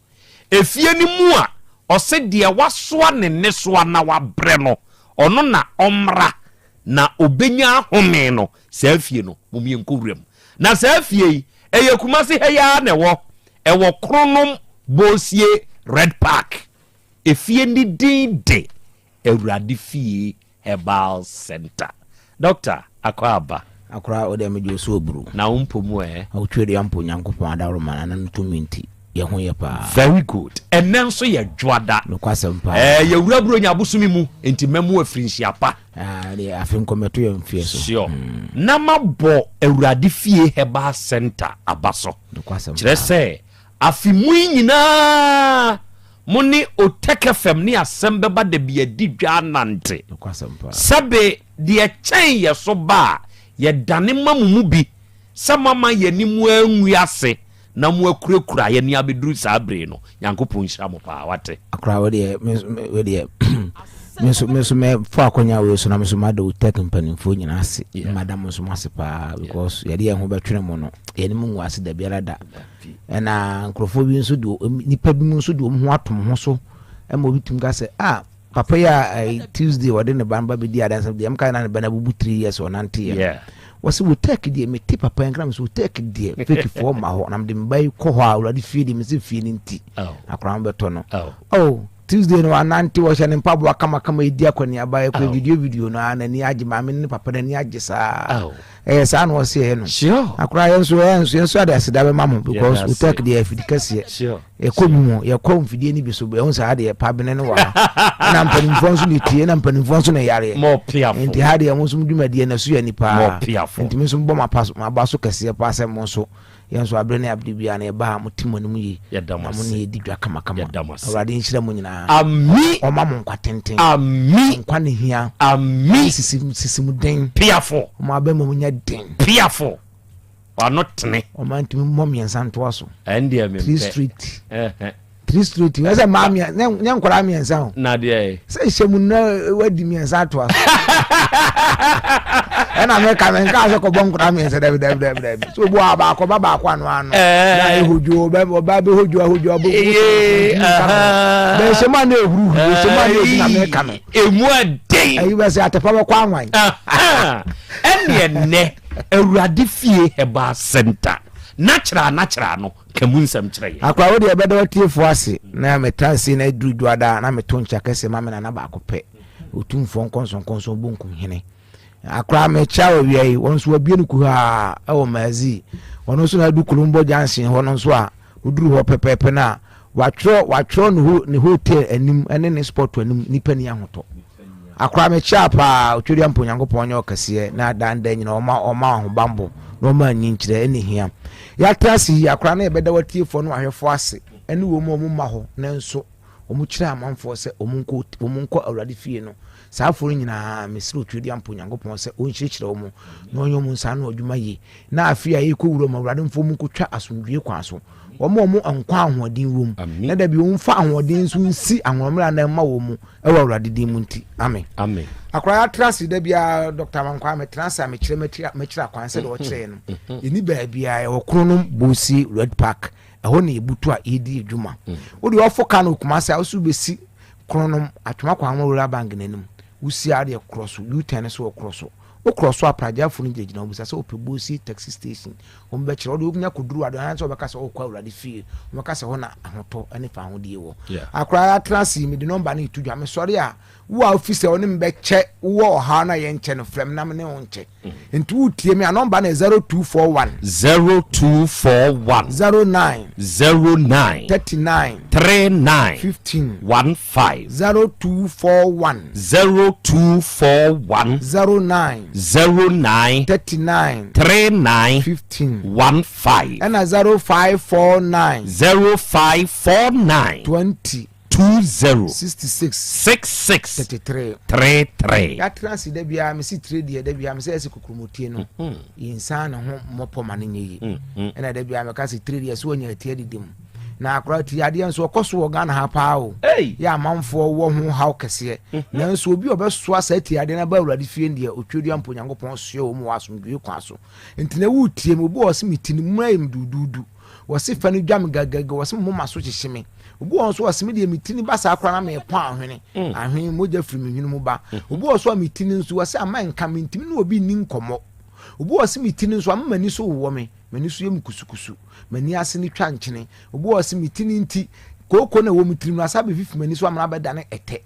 efie ni mu a ose de wasoa ne soa na wabre no ono na omra na obenya home no sa efie no mumie nkowura mu na sa efie eye kumase heya na ewo kronom bosie Red Park efie ni dinde Ewurade fie Herbal Center. Doctor Akwaba akora ode mejo so oburu na umpomu awtwere ampo nyankopon adawro mana na ntuminti ye ho ye pa. Very good. Enen so ye dwada no kwasem pa ye wuraburo nya busumi mu enti memu afrinhia pa de afin kometo ye mfie so sure na mabo Ewurade fie Herbal Center abaso no kwasem kire se afimu nyina muni OTECFM ni ASEMBEBADABI adidwa nante no kwasem pa sabe de chen ye so ba ye dane mamumu bi samama ye ni mu anwiase na mu akurakura ye ni abeduru sabre no yankopon hira mo pa wate akra we de meso me fa akonya we so na meso ma do tech mpanimfo nyina ase madam so ma se pa because ye de ho betwene mo no ye ni mu nwase da biara da na nkrofo bi nso do nipa bi nso do ho atom ho so e mo bitum ga se papa ya Tuesday wade ne bamba bi di adansa de am kan na bana bubu 3 years or 90 years wasi wo take die me ti papa en gram so take die fake for ma ho nam de mbai ko ho awurade fie de me se fie ni nti akra beto no Tuesday no 90 wo hye ne pabo akama idi akwani aba ko video no na ni age ma me ne papa na ni age sa sa no se he no akra yenso ade asida be mamu because we take the efficacy e ko mu ye ko mfidie ni bi so be on sa ade pa bene ne wa na mpanimfo nso ni tie na mpanimfo nso ne yare mo piafo enti hade ya nso dwumadi na so ya nipa enti me nso bo ma ba so kase pa asem nso yenso abrene abdibia na e ba mutimo ne mu yi na mu ne di dwa kama awrade nhyira mu nyina ami o ma mu nkwatenten ami nkwa ne hia ami sisimu den piafo o ma ba mu nya den piafo wa notne o ma ntimi mom yensa nto so endia me 3 street 3 street we say ma mia nya nkora mia yensa ho na de say shemu na wadi mia yensa to so ena me ka men ka so ko bon nkora mia yensa dabi so bo aba ko baba ko anu na ehojo ba be hojo bo be shema na ehuru shema na me ka no emu adei ayi be say atefa ko anwan ene Ewurade fie Herbal Center natural no kamunsam kire akwa wo de bedo tiefo ase na metansi na durudwada na metoncha kese ma me na ba akopɛ otumfo nkonson bonkum hene akwa me chawo wiei wonso abie no ku ha e wo mazi wono so na du kulumbo jansen wono so a uduru ho pepepe na watro ne hotel anim ene ne sport anim nipa ni ahoto akwa me chapa otwori ampo nyankopon nya okase na danda nyina oma ho bambo no ma nyinkire ene hia ya trasi akwa na ebeda watiefo no ahwefo ase ene wo mu ma ho nanso omu kire amanfo se omunko awrade fie no saaforo nyina mesiro otwori ampo nyankopon se onkyirikire wo mu na onyo mu nsa na odwuma yi na afia yi ko wuro ma awrade mfo mu kotwa asomdwie kwa so omo ankwa ahoden wo mu na da bi wo mfa ahoden so nsi ahomra na ma wo mu e wa awrade din mu nti amen akra ya trust da bia Dr. Mankwa me transfer me kire kwan se do kire no eni ba bia e okronom bosi Red Park ho na ebutu a edi adwuma wo de ofo no kuma se aso besi kronom atwoma kwa amora bank nanim usi ade cross U10 so cross o cross up praja funu jejina obusa se opebosi taxi station o mbe kire o de onya koduru ado an se obeka se o kwa urade fie o meka se ho na ahoto ane fa ho die wo akra ya transi me de number na itudwa me sori a wo office o ne mbe che wo ha na ye nche no frem na me ne nche ntu utie me a number na 0241 09 39 15 0241 09 39 15 and 0549 20 66 33 ya transi de bia me si trade de bia me se kokromotie no insan na ho mopo mane nyi ena de bia me ka si trade so nya tie didim na akora ti ade nso okoso wo Ghana ha pa o ya amanfo wo ho haw kese na nso obi obeso asa ti ade na ba awurade fie ndie otwedu ampo Nyankopɔn so o mu asomdwe kwa so ntine wo tie me obi wo se mitini mu ayem dududu wo se fa ne dwam gagaga wo se mo maso hyehyeme obi wo so wo se me de mitini ba sa akora na me pa ahwene ahwen moja firi me hwene mu ba obi wo so mitini nso wo se ama nka mitini na obi ni nkomo obi wo se mitini nso ama mani so wo me mani so yem kusukusu mani ase ni twa nkyene obi wo se mitini nti koko na wo mitiri na sabe fifi mani so amana beda ne ete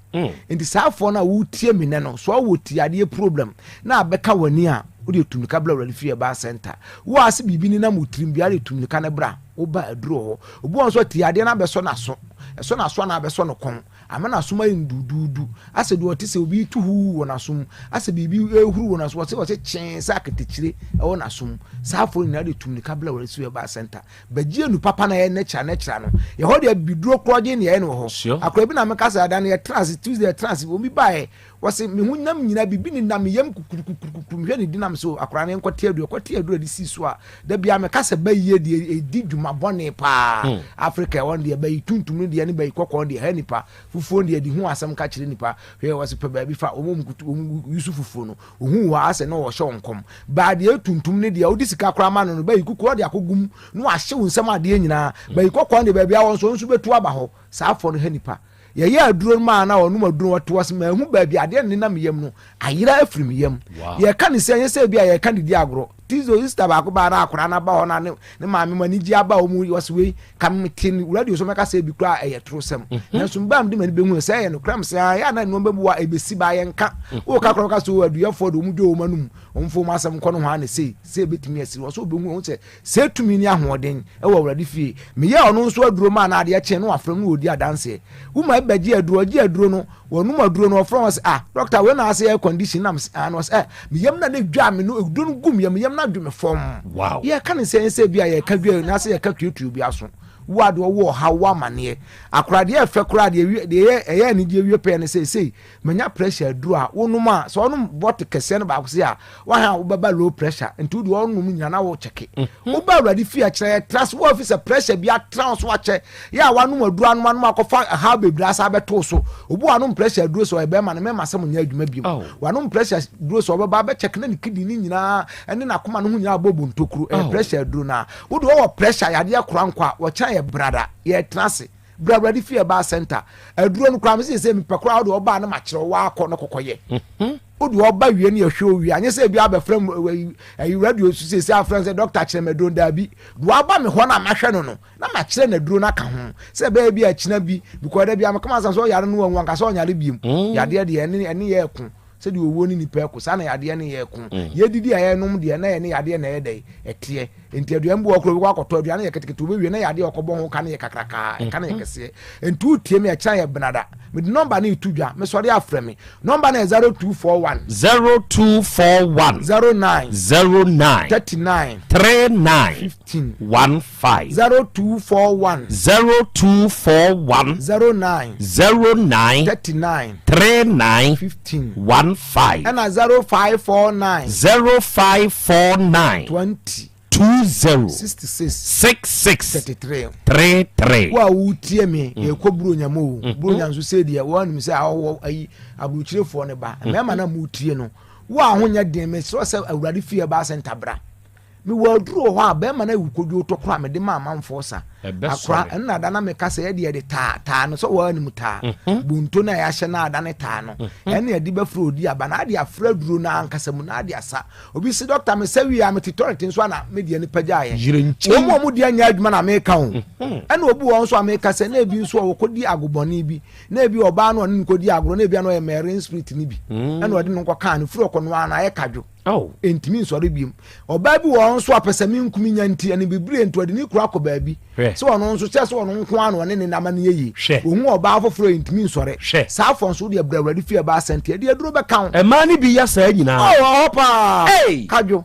enti saafo na wo tie me ne no so wo tie ade problem na abeka wani a wo de tumika bla wala fie ba center wo ase bibi ni na mutirim bia de tumika ne bra wo ba aduro ho obi won so tie ade na be so na so eso na so na be so no kon amana so mai ndududu ase do te se obi tuhu wona so ase bibi ehuru wona so se chen sa ketekire e wona so saafo ni na de tumika bla wala fie ba center bagie nu papa na ye nature no ye ho de biduro kroje ne ye no ho akwa bi na me kasa ada na ye trans Tuesday trans obi bae wase me hunyam nyina bibi ni na me yam kukurukurukurum hwe ni dinam so akora ne nkwati adu de si so a da bia me kasa baye de edi dwuma bone pa Africa won de bayi tuntum de ne bayi kokko de ha nipa fufuo de di hu asem ka kire nipa hwe wase pe ba bi fa omum Yusuf fufuo no ohu wa ase no wo hye onkom ba de tuntum ne de odi sika kora ma no bayi kukuo de akogum no ahye wonsam ade nyina bayi kokko de ba bia won so nsu betu aba ho saafo no ha nipa ye aduro ma na onu maduro wato wasema hu ba bia de ne na meyam no ayira afiri meyam ye ka ne se ye bia ye ka de di agro tizo Easter ba ko ba na akora na ba ho na ne maame mani gi aba o mu waswe kam tin radio so meka se bi kura eye trosem na so mbam de mani be hu se ye no kram se ya na no mbabu wa ebesi ba ye nka o ka kro ka so aduafo do mu do manum omfo ma asem ko no ha ne se betimi asiri wo so be hu se tumi ni ahoden e wo awrade fie me ye ono nso aduro ma na ade ya che no afram no odi adanse wo ma baji aduro no wonu maduro no from us doctor we na say air condition nam no me yam na dwa me no edu no gum yam na dwo me form wow ye kan say bia ye ka dwa na say ye ka tutu bia so wad wo ha wa mane akrade e fe krade de ye ni je wie pe ne say manya pressure duro a wonum a so onum bot kese no ba ko say a wa ha wo baba low pressure ntu de onum nyana wo cheke wo ba awrade fi a kire trust wo officer pressure bia trans wa che ya wanum aduro anum akofa ha bebra sa beto so obu anum pressure duro so e be ma ne me masem nya adwuma biem wanum pressure duro so baba be check na ni kidini nyina ene na koma no hu nya abobu ntokuru pressure duro na wo de wo pressure yade akurankwa wo cha brada ye trance brada di fie ba center aduro no kram se me pekora do oba na ma kire wa akọ no kokoye odi oba wie ne ehwe owie anye se bia be frem ayi radio su se afran se doctor kire me don Dabi do aba me ho na ma hwe no na ma kire na duro na ka ho se ba bia kina bi because da bia me kama so yare no wanwan ka so nyare biem yade de ene ye ku se de owo ni nipa ku sa na yade ne ye ku ye didi aye nom de na ye ne yade na ye dai etie enti aduan bu okro bi akoto aduan ye ketekete obewie na yade okobon ho ka na ye kakraka ka na ye kese entu tie me akira ye benada me de number na itudwa me sori afre me number na 0241 09 39 15 0241 09 39 15 and 0549 20 66 wa utie me e ko buru nyamo buru nyanso se de won mi se awo ayi abuchirefo ne ba me ma na mu tie no wa ahonya den me so se awurade fie ba center bra me wa duro ho a be ma na wukodwo to kra me de ma amanfo sa akra na da na me kasa ye de ta no so wa ni muta bunto na ya hye na ada ne ta no ene ye de be fro odi aba na ade afra duro na ankasa mu na ade asa obi si doctor me sawi am titority nso na me de ni pagya ye wo mo de anya adwuma na me ka ho ene obi won so am kasa na ebi nso wo kodi agoboni bi na ebi oba no ne kodi agoro na ebi no ye marine spirit ni bi ene ode no nko no fro kono na ye kadwo entimi nsori biem oba bi won so apesami nkumi nyanti ene bibire ento ade ni kura akoba bi so ono nso che so ono nko ano ne ne nama ne yeyi ohun oba afoforo entimi nsori sa afon so de abrawadi fie ba asante de aduro be kan e ma ni bi ya sa nyina opa kadwo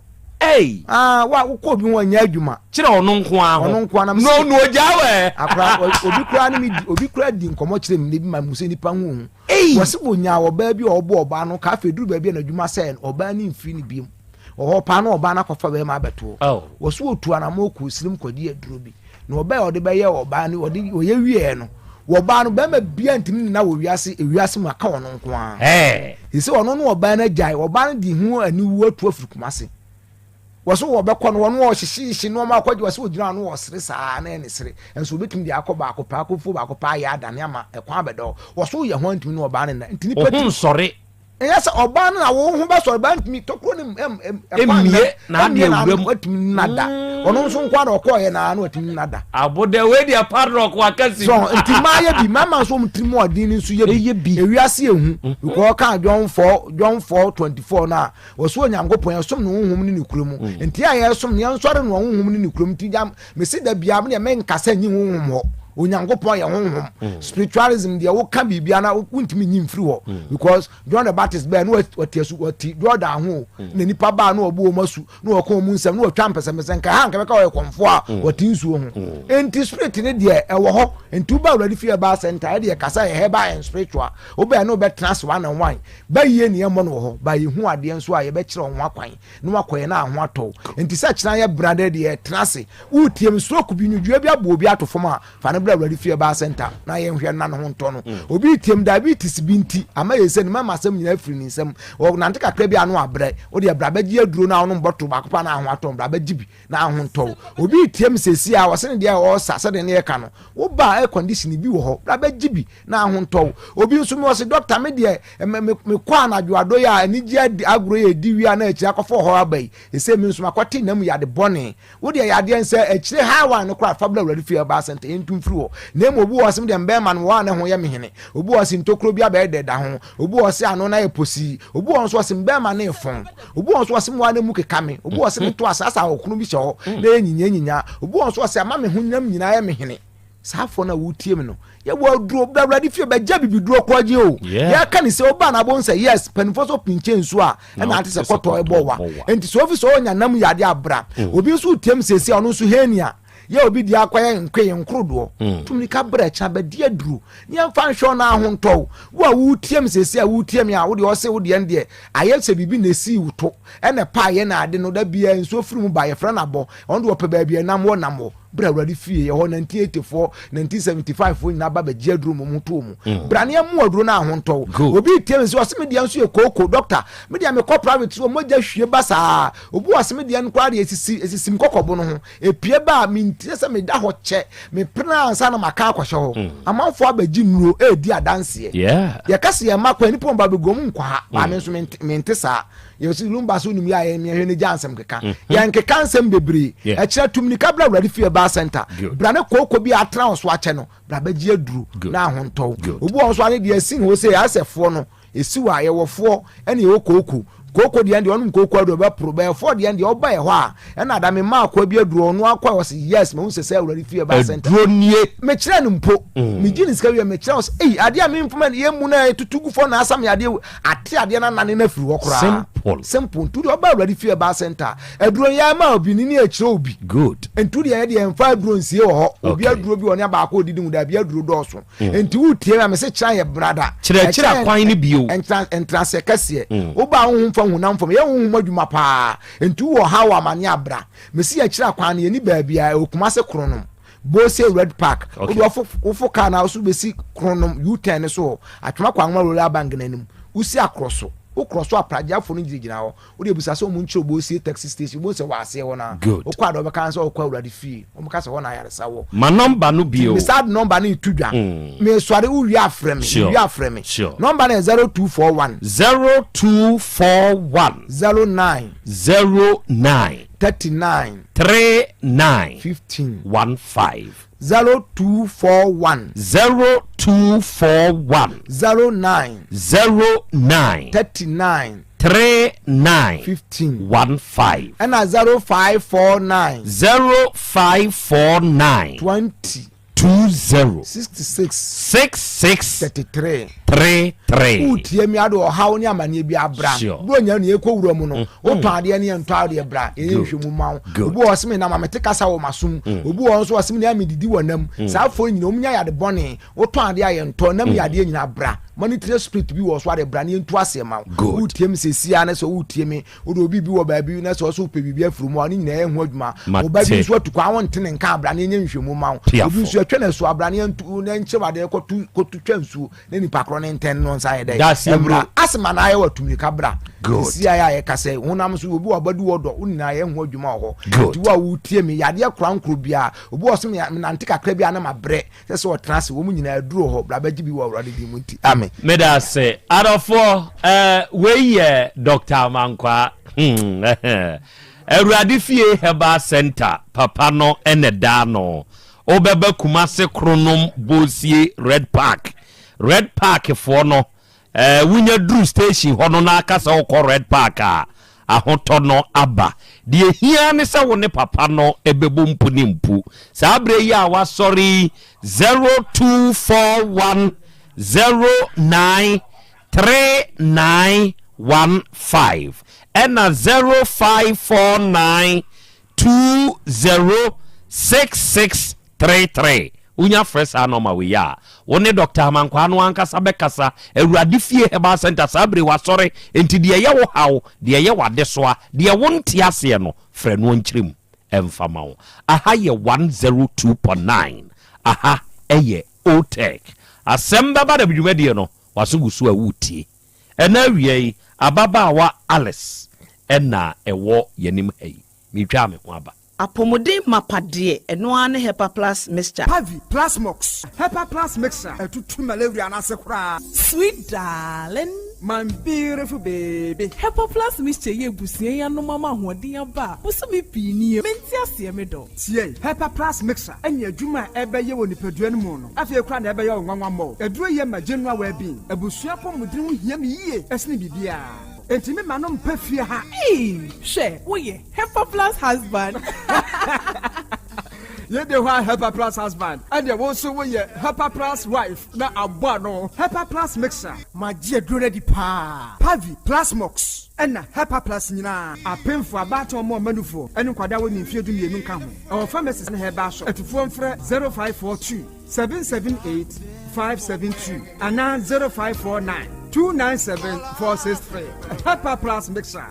wa ko bi won nya adwuma kire ono nko ano na no ojawe akra obi kura ni mi obi kura di nkomo kire mi ne bi ma muse nipa hu wasibo nya oba bi oba no ka fe duru ba bi na adwuma sen oba ni mfi ni biem oho pa na oba na kofa be ma beto wasu otu anamo ku sirim kwadi aduro bi no be o de be ye oba ni o de o ye wie no wo ba no be ma bia ntimi na wo wiase ma ka wono nko a ise wono no oba na jai wo ba no di hu ani wu atu afurkumase waso wo be kɔ no wono wo hyehyehye no ma akɔgye waso ogina no wo sere saa na ne sere enso obetimi di akɔ ba akɔ pa akɔfo ba akɔ pa ya adane ama ɛkwan abɛdɔ waso ye ho ntimi no oba no na ntini pati sɔre yes oba no na wo ho ba sɔre ba ntimi tokro ne emie na ade awuram atimi nada ono nso nkwa na ɔkɔ ye na na atimi nada abode we dia padlock wakasi so ntima ye bi mama so mtimi odin nso ye bi ewiase ehu ko ka John 4:24 na waso onyankopon yasom no honhom ni nikurom nti aye som ne nsɔre no honhom ni nikurom ti jam me se da bia me me nkasa nyi honhom ho onyankopon ye honhom spiritualism dia wo ka bibia na wontimi nyi mfiri ho because John the Baptist be no watiasu wati Jordan ho na nipa ba na obo masu na okon mu nsam na otwa mpese nka ha nka be ka wo konfo a wati nsuo ho enti spirit ne dia e wo ho enti ba already fear ba center dia kasa ye heba and spiritual obe na obe trans one and one ba yie ne mo no ho ba ye hu ade nso a ye be kire ho akwan na wakoye na ho ato enti sa kira ye brother dia trans utiem stroke bi nyudua bi abo bi atofom a fa bra already fear ba center na ye hwe na no ho nto no obi tiem diabetes bi nti ama ye se ne mama sam nyina afiri ni nsam o na nteka kra bi anu abre o de bra ba gi aduro na ono bottle ba kopa na ho ato bra ba gibi na ho nto obi tiem sesi a wose ne dia o sa se de ne ye ka no wo ba air condition bi wo ho bra ba gibi na ho nto obi nso mi wose doctor me de me kwa na adwoado ya ani gi agro ye diwi na akira akofo ho abai ese mi nso makwati nam ya de bone wo de ya de nse akire hawa no kra fabula already fear ba center entum firi wo na mo obi wose me de mbema no wa na ho ye mehene obi wose ntokro bi abede da ho obi wose ano na eposi obi wose wose mbema na efon obi wose wose mo na mu kekame obi wose to asasa okunu bi hye na enyinya obi wose wose ama me ho nyam nyina ye mehene safo na wutiem no ye wo duro bra fie ba ja bibiduro kwaje o ya ka ni se oba na bon say yes penfo so pinche nsu a na ante se koto ebowa enti so ofi so onya nam yade abra obi nso utiem sesi ono nso henia ye obi di akwaya nkwe nkrodo tumni ka bra cha ba dia duru ni amfa nhwo na ho nto wo a wutiem sesi a wutiem a wo de o se wo de ende aye se bibi na si wuto ene pa ye na ade no da bia nso firi mu ba ye fra na bo on do pe ba bia nam wo nam wo bra already fie ye ho 1984 1975 na ba gia duru mu to mu bra ne mu aduru na ho nto obi tiem se o se me dia nso ye koko doctor me dia me ko private so mo ja hwie ba saa obi o se me dia nkwa de esisi mkokobo no ho epie ba mi se me da ho che me pena ansa na maka akwahye ho amanfo abagi nuro di adanse ye kase ye makwa nipo mba begom nkwa ha ba me nso me ntesa ye si lumba so num ya ye me hwe ne jansem keka ye nkeka nsem bebre e kira tumni kabla already fear ba center bra ne kokko bi atra so ache no bra bagi aduru na ho nto obu on so ane de asin ho se asefo no esiwa ye wofo ene ye koko de ande onum koko ado ba Krobea for de ande oba ye ho a na da me ma akwa bi aduro ono akwa was yes me unse say already fear ba center aduro nie me kire no mpo me gini ska wi me kire was ade a me mfuma ye mu na tutugu fo na asam ade ade na nane na firi wo kora simple to oba already fear ba center aduro ya ma obi ni akire obi good entu de ye de emfa aduro nsie wo ho obi aduro bi oni aba akwa odidi mu da bi aduro doso enti wutie me se kire ye brada kire kwan ni bio entrance kase oba ho hunam fom ye hu adwuma pa entu wo hawa mane abra mesi ya kira kwan ye ni baabia okumase kronom Bose Red Park obi ofo ka na so besi kronom U10 so atwema kwan ma rola bang nanum usi akroso ukroso apraja fo no gigina ho wo de busa so mu nche Bose taxi station bo se wase ho na okwa do be kan so okwa urade fie o mka se ho na yare sawo ma number no bio me sad number no tudwa me sware uwi afrem number na 0241 09 39 15 0241 09 39 15 and 0549 20 20 66 66 33 33 utie mi ado hawo ni amane bi abra bo nya ne ekowuro mu no wo to ade ne ento ade bra e hwemu mawo obi wo seme na mamete kasa wo masum obi wo nso waseme na amedidi wonam sa afo nyina omnya yade bone wo to ade aye ento nam yade nyina bra monitor spirit bi wo so ade bra ne entu ase mawo utie mi sesia na so utie mi wo do obi bi wo ba bi na so so pe bibia furu mu ani na ehu adwuma wo ba bi so atuko awon tene nka abra ne nya nhwemu mawo obi so atwa na so abra ne entu na nche wade kotu twansu ne nipa kro ne nten no nsa ye dey ebra asema na aye watumi kabra si aye aye kase wonam so obi wabadu wodo unina ye hu adwuma ho ti wa wutie me yade akra nkro bia obi osem na ntika kra bia na mabre se wo trase wo mu nyina aduro ho bra baji bi wo awrade di munti amen meda se arofo we ye Dr. Mankwa Erade fie Heba Center papa no eneda no obebe Kumase Kronom Bosie Red Park for no wunya Drew Station hono na akasa okọ Red Park a ahoto no aba de hia ne se wo ne papa no ebebo mpu ni mpu sa abre ya wa sorry 0241 093915 and 0549 206633 unya fresh anoma we ya woni Dr. Mankwa no anka sabekasa Awurade fie Heba Center sabre wa sore enti de ye wo haw de ye wade soa de wonti ase no frɛ no nkyirem emfama wo aha ye 102.9 aha eye Otec ASEMBEBADABI dwumadi no wasugusu awutie ena wiei ababaawa Alice ena ewo yanim hei mitwa me ho aba apomode mapade eno ane Hepa Plus mixture Pavi Plus Mox Hepa Plus mixture etutu malaria na sekura sweet darling my beautiful baby Hepa Plus mixture ye busie ya no mama hoden aba busumi pini menti ase me do tie Hepa Plus mixture anya adwuma ebeye wo nipadua no mu no afie kura na ebeye wo nwanwa mo eduro ye ma general well-being abusua pomodin ho hia me yie esne bibia enti me manom pafie ha she wo ye Hepa Plus husband ye de wa Hepa Plus husband and ye wo so wo ye Hepa Plus wife na abo no Hepa Plus mixer ma je duro di pa Pavi Plus Mox ena Hepa Plus nyina apemfo abato mo manufo ene kwada wo ni fie du mienu nka ho our pharmacies na Heba shop etufo mfre 0542 778 572 ana 0549 297-463. Hepa Plus mixer.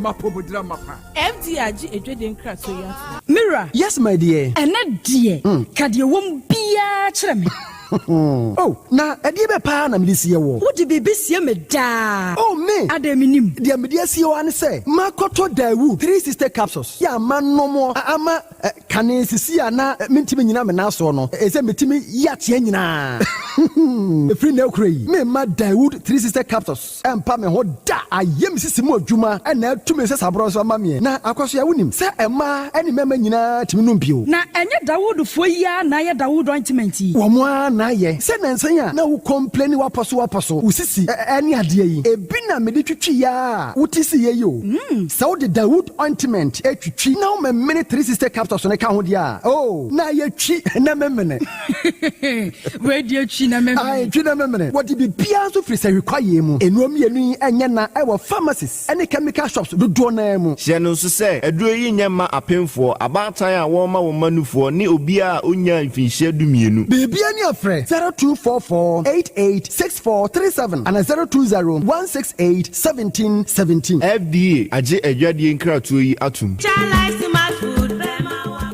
Mapobudra mapa. FDRG edweden krato ya. Mira. Yes, my dear. Ene dear. Kadie wom bia kyerɛ me. Oh, na edie be pa na me sie wo. Wo de bebe sie me da. Oh me. Adaminim. De me die sie wo an say. Makoto dawu 3 sister capsules. Ya manomo ama kane sisi ana mentime nyina me na so no. Ese metime yatie nyina. Free na okrai. Me ma Dawood 3 sister capsules. Empa me ho da. Ayem sisi mu adwuma na atumi se sabro so ama me. Na akwaso ya wonim. Se ema ene mema nyina timi no mpio. Na enye Dawood fo ya na ye Dawood ointment yi. Wo mo na ye. Se nansan ya na wo complain waposo. Usisi ene ade yi. Ebi na me de twitwi ya. Wutisi ye yo. Se wo de Dawood ointment etwitwi na wo me 3 sister capsules ne ka ho dia. Oh, na ye twi na memene. We de twi na memene. Ai twi na memene. What be bia so free say require mu. Enuom yenu enye na e wo pharmacies ene chemical shops do na mu. Hye no so say eduro yi nyema apemfo abatan a wo ma wo manufo ne obi a onya mfinhye dumienu. Bebia ni afre 0244886437 and 02016871717. FDA age adwadie nkratoyi atum.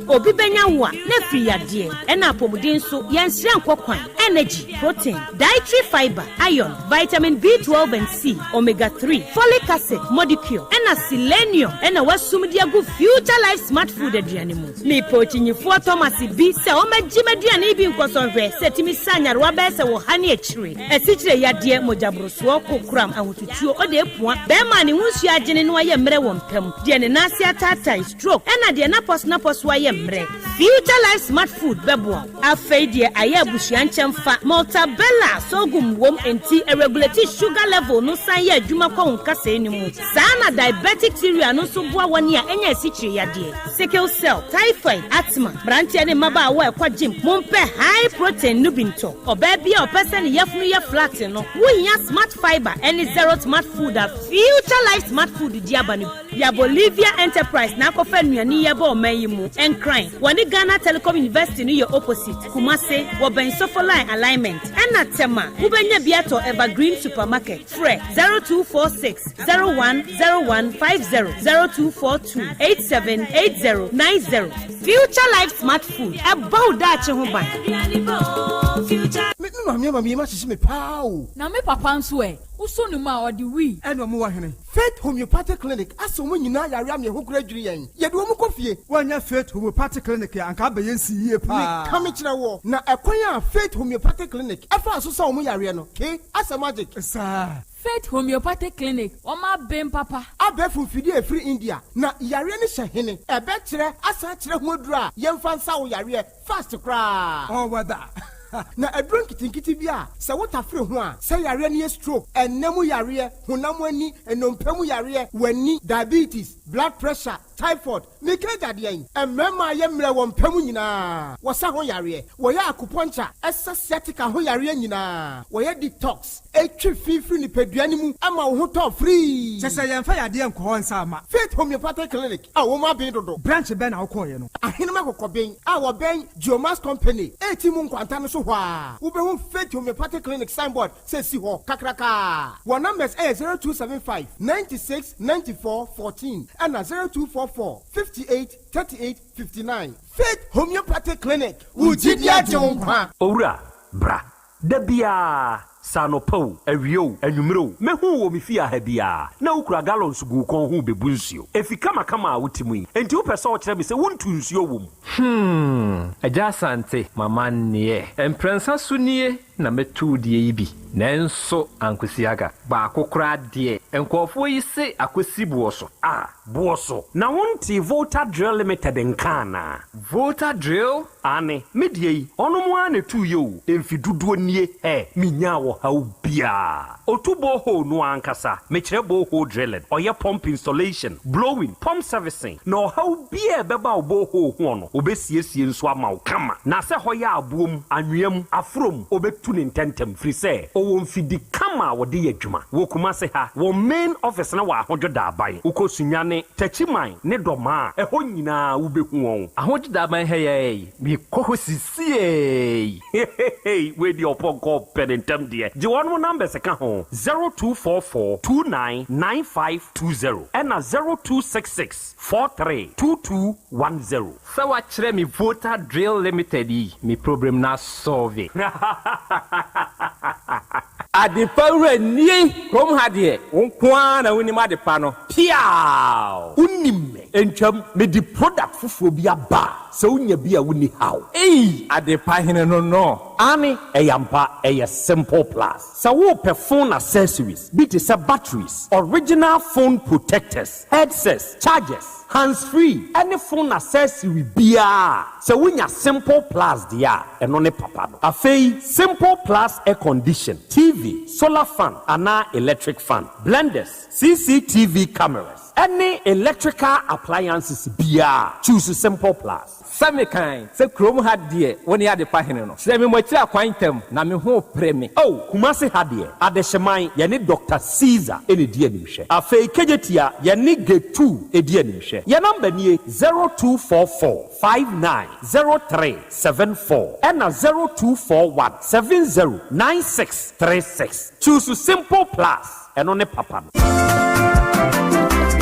Obi benya wa na free ade e na apomuden so yenhire nkokwan energy protein dietary fiber iron vitamin B12 and C omega 3 folic acid molecule and selenium and wasumdi agu future life smart food aduane mu me pochinyifo Thomas bi se o magime aduane bi nkosonhwe setimi sanyare wa be se wo hane akire esichire yade mojabroso kokram ahotutuo o de epua be ma ne hunsu agene no aye mre wo mpam de ne nase atata stroke and de na pos wa ye mre Future Life Smart Food bebo afei de aye abusuan chemfa Maltabella sogum wom enti regulate sugar level no san ye adwuma kwa nkasa enimu saa na diabetic theory no so boa woni a enya esichiri yade sickle cell typhoid asthma branche ne maba awa ekwa gym mompe high protein nubinto oba bia opese ne yefunu ye flat no wohia smart fiber any zero smart food a Future Life Smart Food diabani ya Bolivia Enterprise na kofa nuani ye ba omayimu encrine woni Ghana Telecom University ni your opposite Kumase wo ben sofoline alignment ena tema ubenya biato Evergreen Supermarket fre 0246 010150 0242 878090 Future Life Smart Food about that ho ban Mami ma sisi me pao na me papa nso uso ni ma odi wi eno mo wa hene Faith Homeopathic Clinic aso mo nyina yare am ye ho kura dwiri yen ye de wo mo kofie wanya Faith Homeopathic Clinic anka ba yen si yie pa ka me kire wo na ekwan a Faith Homeopathic Clinic efa aso sa wo yare no ke asa magic sa Faith Homeopathic Clinic oma bem papa abefu fidi e free India na yare ni hye ebe kire asa kire ho dura yemfa nsa wo yare fast kra oh wada na edron kitinkiti bia se wota free ho a se yare ne stroke enemu yare honam ani enompemu yare wani diabetes blood pressure typhoid mikeja de yen emema ye mre wo mpemu nyina wo sa ho yare wo ya acupuncture sciatica ho yare nyina wo ya detox etwi fifi ni peduani mu ama wo ho to free se yemfa yade enko nsa ama Faith Homeopathic Clinic a wo ma ben dodo branch ben na wo koye no ahenema kokoben a wo ben Geomas Company etimu nkwanta no so ho a wo be ho Faith Homeopathic Clinic signboard se si ho kakraka wo numbers 0275 96 94 14 and 0244 58 38 59 Faith Homeopathic Clinic Ujidia Jompa Ora bra Dabia Sanopo Awio Anumero mehu wo mefia ha bia na ukura gallons gu kon hu bebu nsuo efika makama a wotimu enti wo pese o kire me se wontu nsuo wom Aja Asante mama nie emprensa sunie na metu die yibi nanso ankwesiaga ba akokora de enkofo yi se akwesi buoso buoso na wonti Volta Drill Limited nkana Volta Drill ane medie yi onomo ane tu yo emfiduduo nie minya wo hawo bia otubo ho no ankasa mekire bo ho drilling oye pump installation blowing pump servicing no hawo bia beba bo ho no obesiesie nso ama wo kama na se hoya abuom anwem afrom obetu ne ntentem free say o mfidi kama wode yadwuma wo kuma se ha wo main office na wa ahojo da aban ukosunyane tachiman ne doma eho nyina wo behu won ahojo da aban he mi koho sisie we di oponko penentem de je won number se ka ho 0244 299520 and 0266 432210 so wa kire mi Volta Drill Limited mi problem na solve Adipawre ni kom hadie wonkwa na woni madepa no piao unnimme entwam me di product fufuo bi aba se unya bi a woni haw adepa hene no ani eyampa simple plus sa wo pe phone accessories be to say batteries original phone protectors headsets chargers hands free any phone accessory bia so wunya simple plus dia eno ne papa no afei simple plus air condition TV solar fan ana electric fan blenders CCTV cameras any electrical appliances bia choose simple plus Samikan se krom hadie woni ade pa hene no se me mochira akwantam na me ho premi kumase hadie adehyeman ye ne Dr. Caesar ene die nimhwe afei kejetia ye ne G2 edie nimhwe ye number nie 0244590374 and 0241709636 choose simple plus eno ne papa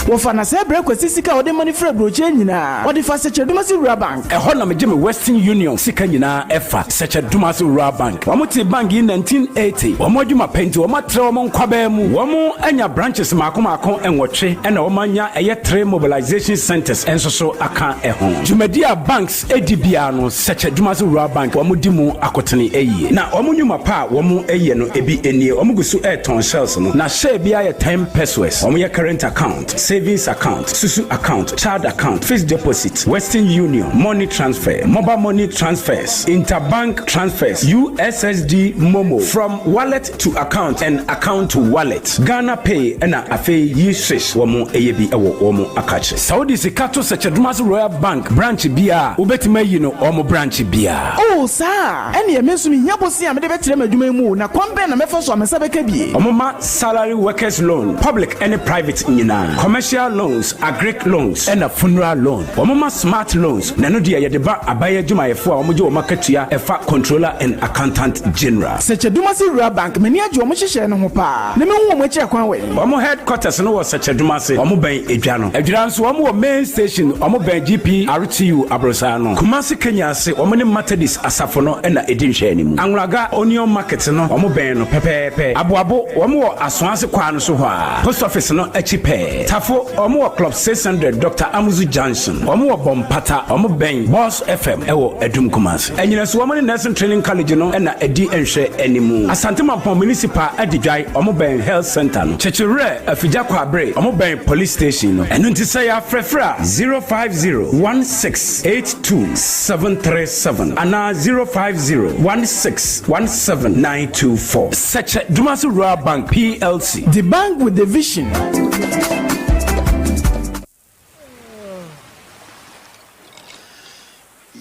Wofana se breko sisika ode money free broche nyina ode fa seche dumasi rural bank ehɔ na megye me Western Union sika nyina efa seche dumasi rural bank wɔmote bank in 1980 wɔmo adwuma penti wɔmo tre wɔmo nkwaba mu wɔmo anya branches maako enwɔtwe ɛna wɔmo anya ɛyɛ 3 mobilization centers enso so aka ɛho Jumedia banks edibia no seche dumasi rural bank wɔmo di mu akotene eyie na wɔmo nyuma pa wɔmo eyie no ebi enie wɔmo gusu airton shells no na share bia yɛ 10 pesos wɔmo yɛ current account savings account, susu account, child account, fixed deposit, Western Union, money transfer, mobile money transfers, interbank transfers, USSD Momo, from wallet to account and account to wallet, Ghana Pay, and Afe Yishish, Wamo AAB, Omo Akache. Saudi Sikato Sachadmas Royal Bank, branch Bia, Ubetime, you know, Omo branch Bia. Oh, sir, and you mentioned me, Yabosi, and the veteran Dumemu, na Kwambe, and Mefos, and Sabekebi. Omoma salary workers loan, public and private in commercial loans, agric loans, and a funeral loan. Omoma smart loans, Nanodia Yadeba, Abaya Juma, Omojo Marketia, EFA controller and accountant general. Such a Dumasi Rural Bank, many of your Mushisha and Hopa. Nemo Mocha Kwanway. Omo headquarters no such a Dumasi, Omo Bay Ejano. Ejans Omo main station, Omo Bay GP, RTU Abrosano. Kumasi Kenya say Omani Matadis Asafono and Edin Shenim. Angraga Onion Market no, Omo Bay no Pepe, Abuabo, Omo Aswanse Kwan Suha. Post office no Echipe. Tafo Omo Club 600 Dr. Amuzu Johnson. Omo Bompata, Omo Bay, Boss FM, Ewo Edum Kumasi. And you know, so many nursing training college no and Edi Enshe anymore. Asante Mampo Municipal Edijai, Omo Bay Health Center. Chechere, Afijakwa Bre, Omo Bay Police Station. And Untisaya Frefra 050-1682737 and 050-1617924. Such a Dumasu Rural Bank PLC. The bank with the vision.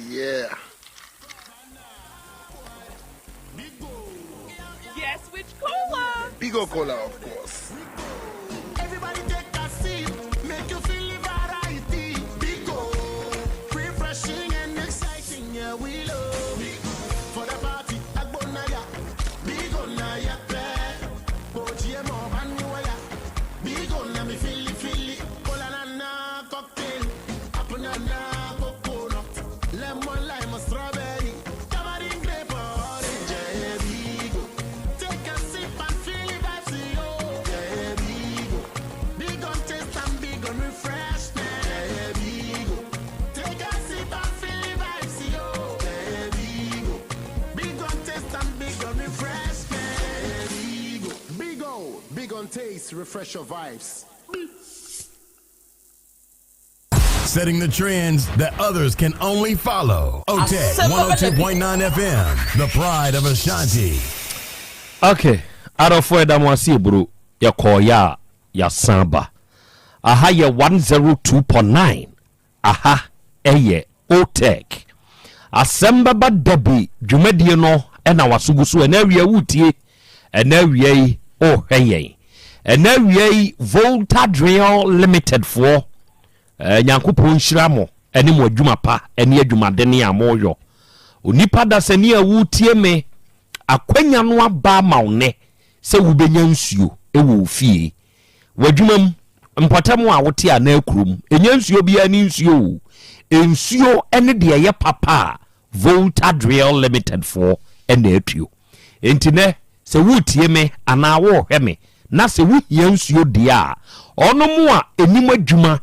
Yeah. Yes, which cola? Bigo Cola, of course. Everybody take a seat, make you feel the variety. Bigo, refreshing and exciting, yeah, we love Bigo. For the party, Agbonaya, Bigo Naya, Bochie Mo, Manuaya, Bigo, let me feel it, Cola Nana, cocktail, Apunana, coconut, lemon, lime, strawberry, tamarind, grape, orange, yeah, Bigo. Take a sip and feel it, vibes, yo, yeah, Bigo. Big on taste and big on refreshment, yeah, Bigo. Take a sip and feel the vibes, yo, yeah, Bigo. Big on taste and big on refreshment, yeah, Bigo. Big on taste, refresh your vibes. Setting the trends that others can only follow. Otec 102.9 FM, the pride of Ashanti. Okay, out of where that was bro, ya koya ya samba. Aha ye 102.9. Aha eye Otec. ASEMBEBADABI dwumadie no na wasugusu na wie wutie na wie oh heye. Na wie Volta Drill Limited for nyankopon hyiramo ene mo adwuma pa ene adwumade ne amoyo. Onipa da sani a wutie me akwanya no aba maune se wubenya nsuo ewo fie. Wadwumam mpatamu a wote ana akurum enya nsuo bia ni nsuo ensuo ene de ye papa Volta Drill Limited for ene atuo entine se wutie me ana wo hweme na se wuhia nsuo de a ono mu a enim adwuma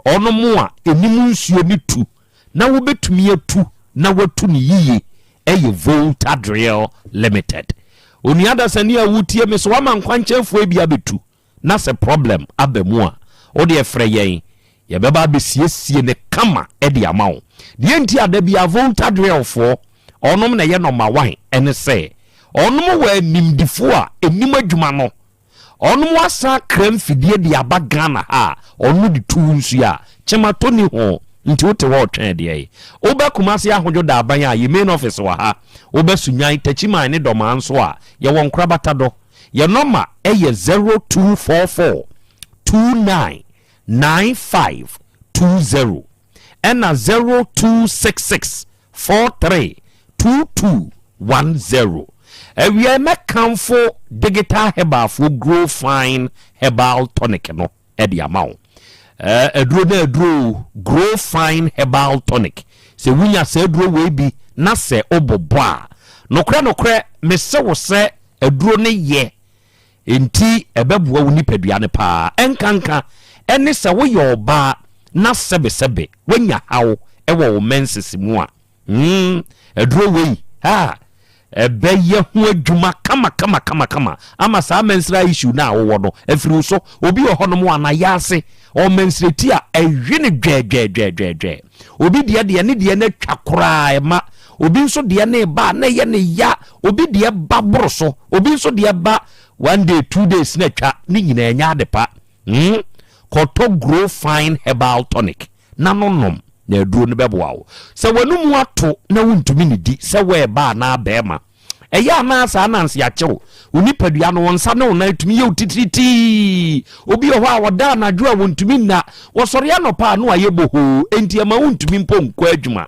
ono mu a enim nsuo ni tu na wobetumi atu na watu ni yiye eye Volta Drill Limited. Oni adasani a wutie me so wama nkwanchefo bia betu na se problem abemu a o de efre yen ye beba besiesie ne kama e de amawo de enti adabia Volta Drill for onom na ye number 1 ene se onom wa nimdifo a enim adwuma no onom asa kram fidie de aba Ghana ha onu de tu nsu a chematoni ho nti wote wo twen de ye oba kumase ahodwo da aban a ye main office wa ha oba sunyan tachiman ne doma nso a ye won krabata do ye number eye 0244 299520 and 0266 432210. We are making for digital herbal for grow fine herbal tonic no edi amount. Grow fine herbal tonic. Se winya se dro we bi na se oboboa. Nokre me se wo se aduro ne ye. Enti ebebua woni paduane pa. Enkanka ene se wo ye oba na sebe wenya hawo ewo wo menses mu a. Aduro we ha ɛbɛyɛ ho adwuma kama ama saa mensra issue na wo no afiri so obi wɔ hɔ no mo anayase o mensreti a ɛhwe dwedwedwedwedwe obi de ne na twa koraa ɛma obi nso de ne ba na ye ne ya obi de ba boro obi nso de ba 1 day 2 days na twa ne nyina nya de pa koto grow fine herbal tonic na nonom na aduro ne bɛboa wo sɛ wanum ato na wontumi ne di sɛ we ba na bɛma ɛyɛ na sa ananse ya kyew onipadua no wonsa na wona atumi yɛ titiriti obi hɔ a wɔda na adwo a wontumi na wɔsɔre ya no pa no ayɛ boho enti ama wontumi mpo nkɔ adwuma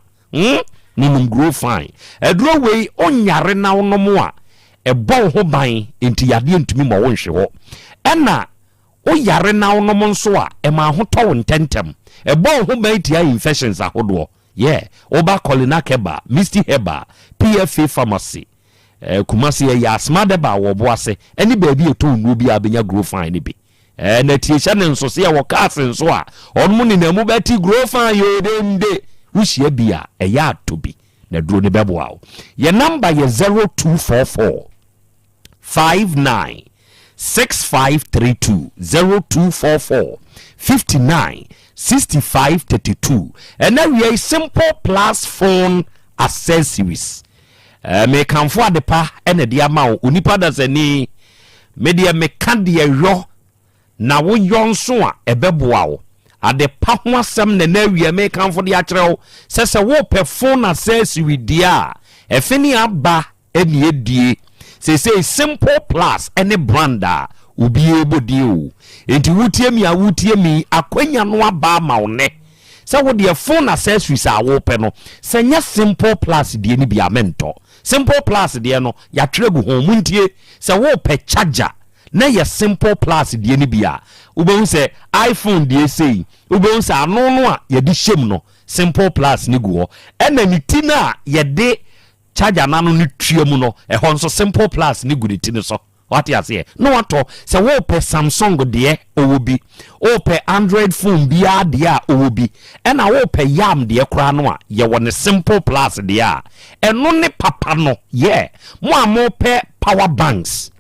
nonum grow fine aduro wei onyare na wonom a ɛbɔ ho ban enti yade ntumi ma wo nhwe hɔ ɛna o yare na wonom nso a ɛma ho tɔ wo ntentem ɛbɔ ho ban tia infections ahodoɔ oba colina keba misty heba pfa pharmacy kumasi ya ASEMBEBADABI wo boase ɛne baabi eto nnuo bi abenya grow fine ne bi na tiehya ne nso se wo kaase nso a ɔno ne namu bɛti grow fine yo dende wuhia bi a ɛyɛ atobi na duro ne bɛboa wo ye number ye 0244 59 6532 0244 59 6532 and then we are simple plus phone accessories me kanfo adepa ene de ama wo onipa da sani me de me kan de yo na wo yonso a ebeboa wo adepa ho asem na wie me kanfo de akere wo sese wo pe phone accessory dia efeni aba eni edie say simple plus any branda ubi ebodi o enti wutie mi akwanya no aba ma wo ne se wo de phone accessories a wo pe no se nya simple plus de ni bia mento simple plus de no ya twegu ho muntie se wo pe charger na ye simple plus de ni bia ubon se iPhone de sei ubon se ano no a ye di hyem no simple plus ni guo ena ni tina ye de charger nano ni tuamu no ehonso simple plus ni guditi ni so what you say no ato se wo pe Samsung de owobi o pe Android phone bia de a owobi ena wo pe yam de kra no a ye won simple plus de a eno ne papa no mo amo pe power banks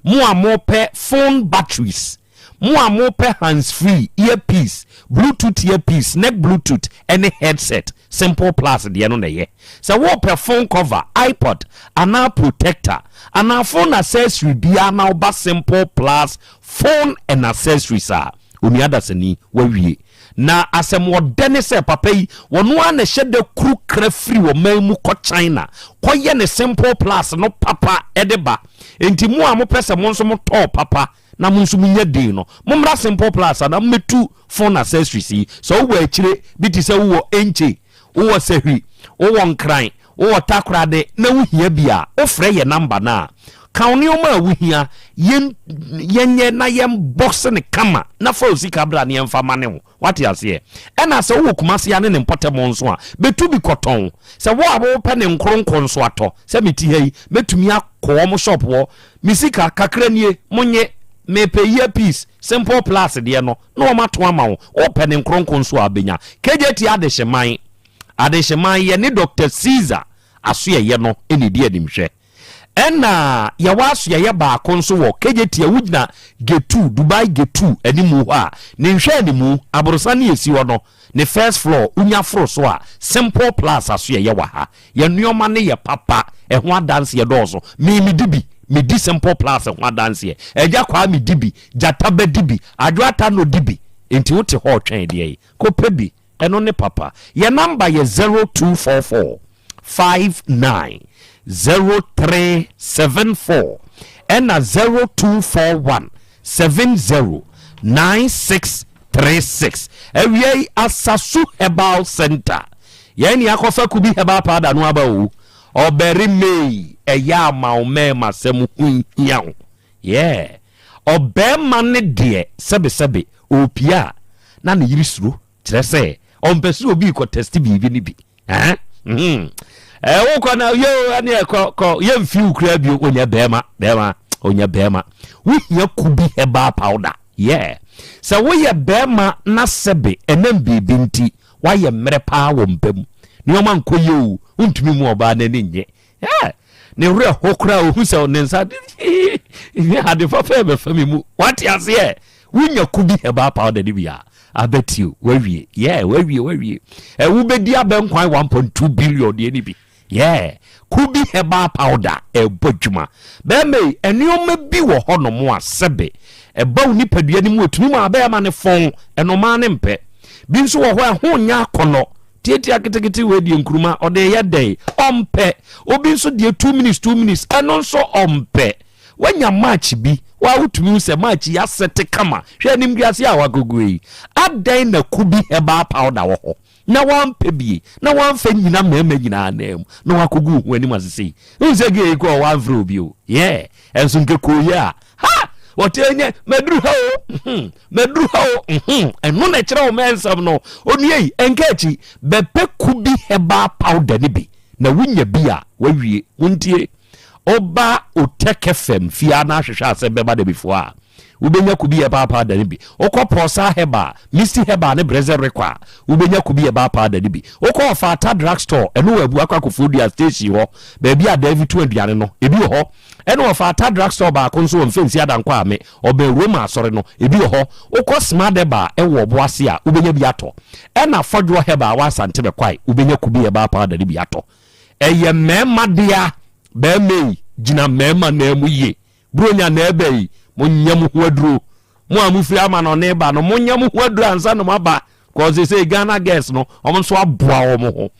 mo amo pe phone batteries mo amo pe hands free earpiece bluetooth earpiece neck bluetooth any headset simple plus de no na ye so wo pe phone cover iPod ana protector ana phone accessory bia na oba simple plus phone and accessories a oni adasani wawie na asem wodene se papa yi wono a na hyede kru kra free wo mamu ko China koye ne simple plus no papa edeba enti mu a mo pese mo nso mo to papa na mo nso munya din no momra simple plus na metu phone accessories yi so wo akire biti se wo enche wo sehwi wo nkran wo takrade na wo hia bia wo frɛ ye number na kauni oma wo hia yenye na yem box ne kama na fa osika bra ne yemfa mane ho what you say ena se wo kumase ya ne mpotemo nso a betu bi koton se wo abo pe ne nkronkron nso ato se meti hei metumi akọ mo shop wo misika kakra nie monye me pay earpiece simple plus de no na o mato ama wo o pe ne nkronkron nso abenya kejeti adehyeman ye ne Dr. Caesar aso ye no eni di animhwe ena ya waso ye ba konso wo kejeti a wugina G2 Dubai G2 animu ha ne nhwe animu aborosane esi wo no ne first floor unya fro so a simple plus aso ye wa ha ye nuoma ne ye papa ho adanse ye dozo mi dibi me di simple plus ho adanse ye eja kwa mi dibi jataba dibi adwata no dibi enti wote ho twen de yi ko pebi eno ne papa ye number ye 0244 59 0374 and 0241 70 9636 ewie Asasu Herbal Center ye ni akofa kubi herbal powder no aba o oberi mei eya ma o me masem hunhia o obema ne de sebe opia na ne yirisuro kire se ompesu obi ko test bibi ni bi wo kona yo ane ko ye mfi ukra bi onya bema onya bema wo hia kubi herbal powder so wo ye bema na sebe enam bibi nti wa ye mre pa wo mpam ni o man koye o untumi mu oba na ni nye ne wura hokra o hu se o nensa ni ade fafa be fami mu what you say wunya kubi heba powder ni bia I bet you wawie wo bedi abenkwan 1.2 billion de ni bi kubi heba powder bodwuma be me enioma bi wo hono a sebe eba ni padua ni mu otunu ma be ma ne fon enoma ne mpe bi nso wo ho nya akono tieti aketekete we die nkuruma ode ye dey ompe obi nso die 2 minutes eno nso ompe wanya match bi wa utumi se match ya sete kama hwe nim biase a wakogui adan na kubi heba powder wo ho na wampe bi na wamfa nyina mema nyina anam na wakogu hu anim asese unse ge ko wamfro bi o enso nke koya ha wotenye medru ha eno na kire o mensam no onue enkachi bepe kubi heba powder ni bi na wunya bi a wawie wuntie oba OTECFM fia na hwehwe ASEMBEBADABI fo a ubenya kubi e papa da nibi okoposa heba misi heba ne breze rekwa ubenya kubi e papa da nibi okofata drugstore eno wabu akwakofodia station ho baabi a David 2 no ebi ho eno ofata drugstore ba konso mfensi adankwa ame obe Roma asore no ebi ho okosma deba ewo oboase a ubenya bi ato ena fodwo heba wa Asante bekwai ubenya kubi e papa da nibi ato eye mema dia be mei jina mema na emu ye bronya na ebe yi munyam hwadru mu amufri ama no ne ba no munyam hwadru ansa no maba cause say Ghana girls no omso aboa wo ho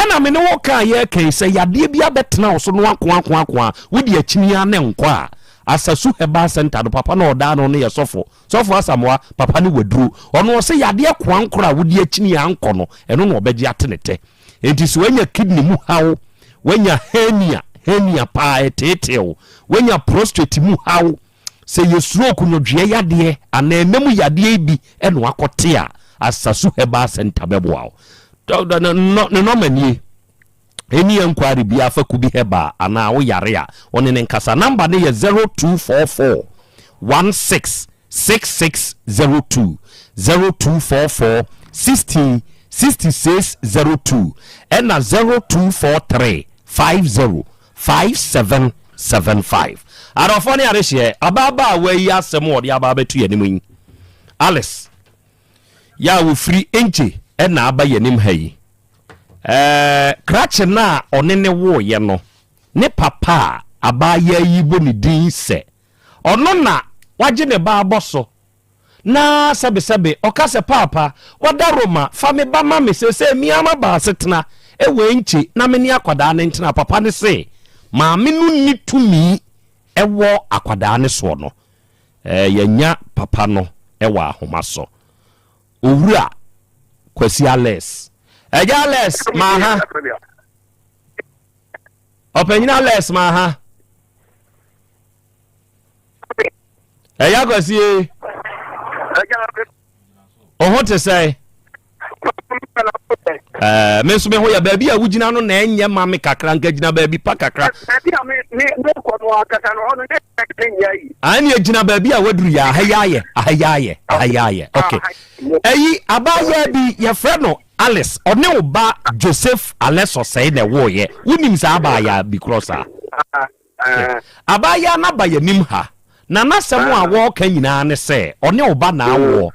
ena me ne wo ka ye kan say yade bia betena so no akwa wodi akyinia ne nkwa asasu heba center no papa na oda no ye sofo asamwa papa ne wadru ono say yade kwankora wodi akyinia anko no eno no obeji atenete enti so wanya kidney mu hawo wanya hernia pa eteteo wenya prostate mu hawo se yesroku no dwe yade anenam yade bi eno akote a asasu heba center beboa no manie eni enquiry bia fa kubi heba ana wo yare a one ne nkasa number ne ye 0244 166602 0244 6602 ena 0243 505775 arofoni areshe ababa we Asem odi ababa tu yanim Alice ya wo free enche ena aba yanim hayi krache na onene wo ye no ne papa abaya yi bo ni din se ono na waje ne ba aboso na sebe okase papa wada Roma fami ba mame se miama ba setena ewe nchi na meni akwada ne ntina papa ne se ma menu ni tumi ewo akwada ne so no yanya papa no ewa ahoma so owura kwasi Alex Alex ma ha openyina Alex ma ha kwasi ohote say meso me ho ya baabi a wugina no na enye ma me kakra nka gina baabi pa kakra baabi a me ko no akata no ono ne kakra yi ani agina baabi a waduru ya ahayaye okay eyi abaya bi ya freno Alice one oba Joseph Alex osei na wo ye wunim sa abaya bi crosser abaya na ba yanim ha na nasem a wo ka nyina ne se one oba na awo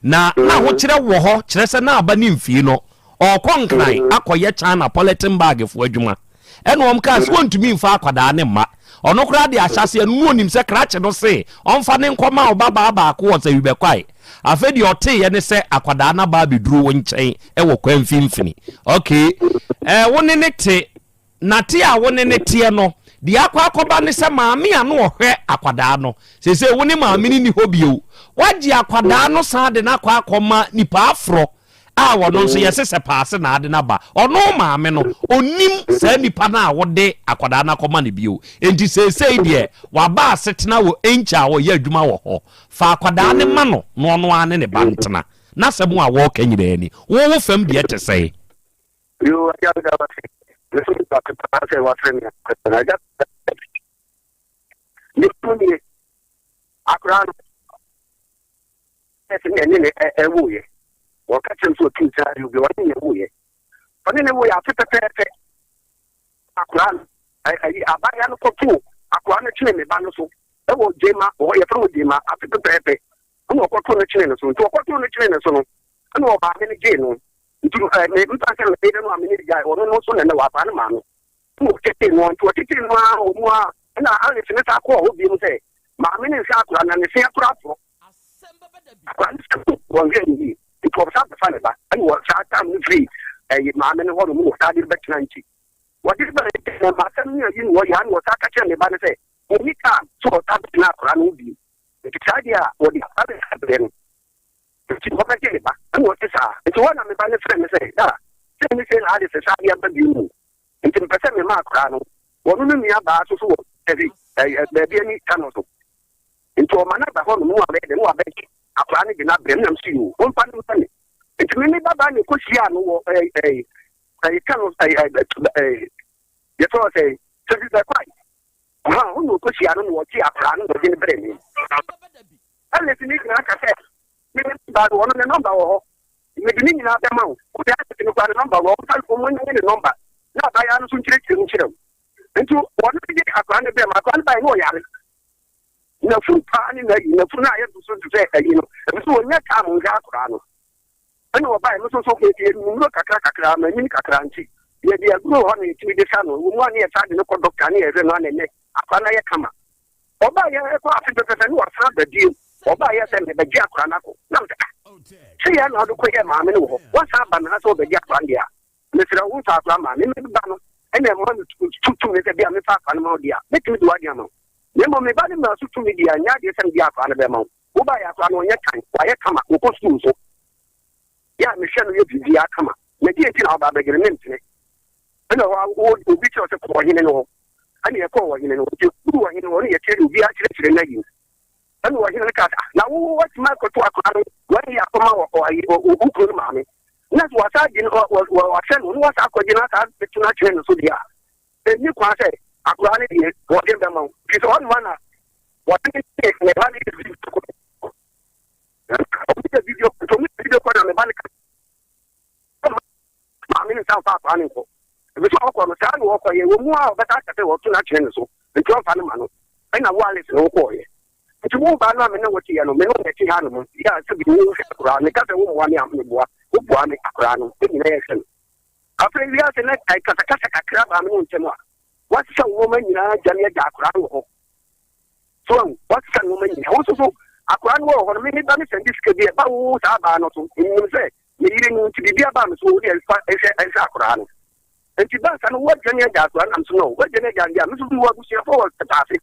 na ho kire wo ho kire se na aba ni mfie no okonkran akoye China politin bag fo adwuma eno omka se wontumi mfa akwada ne ma ono kra de ahyase enu onim se krache no se omfa ne nkoma obaba ba ko wo se wibekwai afedi ote ye ne se akwada na ba beduru wo nchen wo kwa mfimfini okay woni ne te na te a woni ne te no di akwa ne se maami anu ohwe akwada no se woni maami ni hobio waji akwada no sa de na akwa nipa afro a wono nso yesese paase na ade na ba ono maame no onim sa nipa na wode akwada na koma ne bio enti sesei de waba asetena wo encha wo ye adwuma wo ho fa akwada ne ma no no ono ane ne bantena na semu a wo ka nyina ani wo fam de ete sei yo ya ga ba this is Dr. Paase wa friend na ga ni tuni akran ne ewuye wakati so kinta yubi wani yemuye wani ne wo ya pepepe akran abaya no koto akwa no twene me ba no so e wo jema o ye fro jema afete pepe no koto no twene no so to koto no twene no so no no ba me ne ge no ntu me mpa se no be no amene di guy ono no so na wa pa no ma no mo tete no ntu tete no a o mu a na ale se ne ta ko o bi mu se ma me ne se akura na ne se akura afro akwa no won ge ni it was up the fun ba and was shot down free ma me ne ho no mo ta di betina nti what is the ma se ni yin wo ya no ta ka che ne ba ne se o ni ka so ta na akura no bi the tadia o di abe abe ti ko ka che ba and what is it one na me ba ne friend say da se ni se na ade se sa ya ba bi mu nti me pese me ma akura no wo no mi aba so so ebi be ni kanu so nti o ma na ba ho no mu abe de no abe akura ni bi na brem nam si o mpa no mpa ni nti me baba ni ko sia no wo kanu ye to say to be quite ha no ko sia no wo ti akura no de ni brem ni ale ti ni na ka se me ba do no number wo me di ni na be ma o ko ya ti ni kwa number wo ka ko mo ni number na ba ya no so nkire nti wonu bi akwa ne be ma akwa ne ba no yare na fu pa ni na fu na ye so se ayi no so wonya ka mo ga akwa no ani wo ba no so ke ti ni no kakra ma ni kakra nti ye dia gro ho ni ti de sa no wo mo ani e sa de no ko doctor ni e re no anene akwa na ye kama oba ye ko afi pe pe ni wa sa da di oba ye se me be gi akwa na ko na se ya no do ko ye ma me no ho wa sa ba na so be gi akwa ndia me sira wo sa akwa ma me ba no ene mo tutu ne se bia me fa fa no ma dia me timi do adia ma ne mo me ba ne ma tutu me dia nya de se bia fa no be ma wo ba ya fa no nya kan wa ye kama wo ko su so ya me hwe no ye bibia kama me die ti na ba be gere nem tine ene wa wo obi che o se ko hine no ani ye ko wa hine no ti ku wa hine no ye kere obi a kire na yi ene wa hine ka na wo wa ti ma ko to akwa no wa ya ko ma wo ayi o ku no ma me na wa sa din wa sen no wa sa ko din na ka betuna chere no so dia ni kwa se akura ne die wo dem da ma ki so on mana wa ti ne ba ni video to mi video ko na me ba ni ma mi ni sa fa fa ni ko bi so ko no sa no ko ye wo mu a ba ta ka te wo tuna chere no so nti o fa ni ma no na wa le se no ko ye nti wo ba na me na wo ti ya no me no ne ti ha no ya se bi wo akura ne ka te wo wa ni am ni boa wo boa me akura no ni na ye se afre wi ase na kai kata kakra ba me ntemo a what sa wo ma nyina jane ja akura no ho so what sa wo ma nyina wo so akura no ho me ba me send disk bi ba wo sa ba no so ni se ni yire ni ti bi ba me so wo de e akura no enti ba sa no wo jane ja akura na so no wo jane ja ja me so wo bu sia fo wo ta afi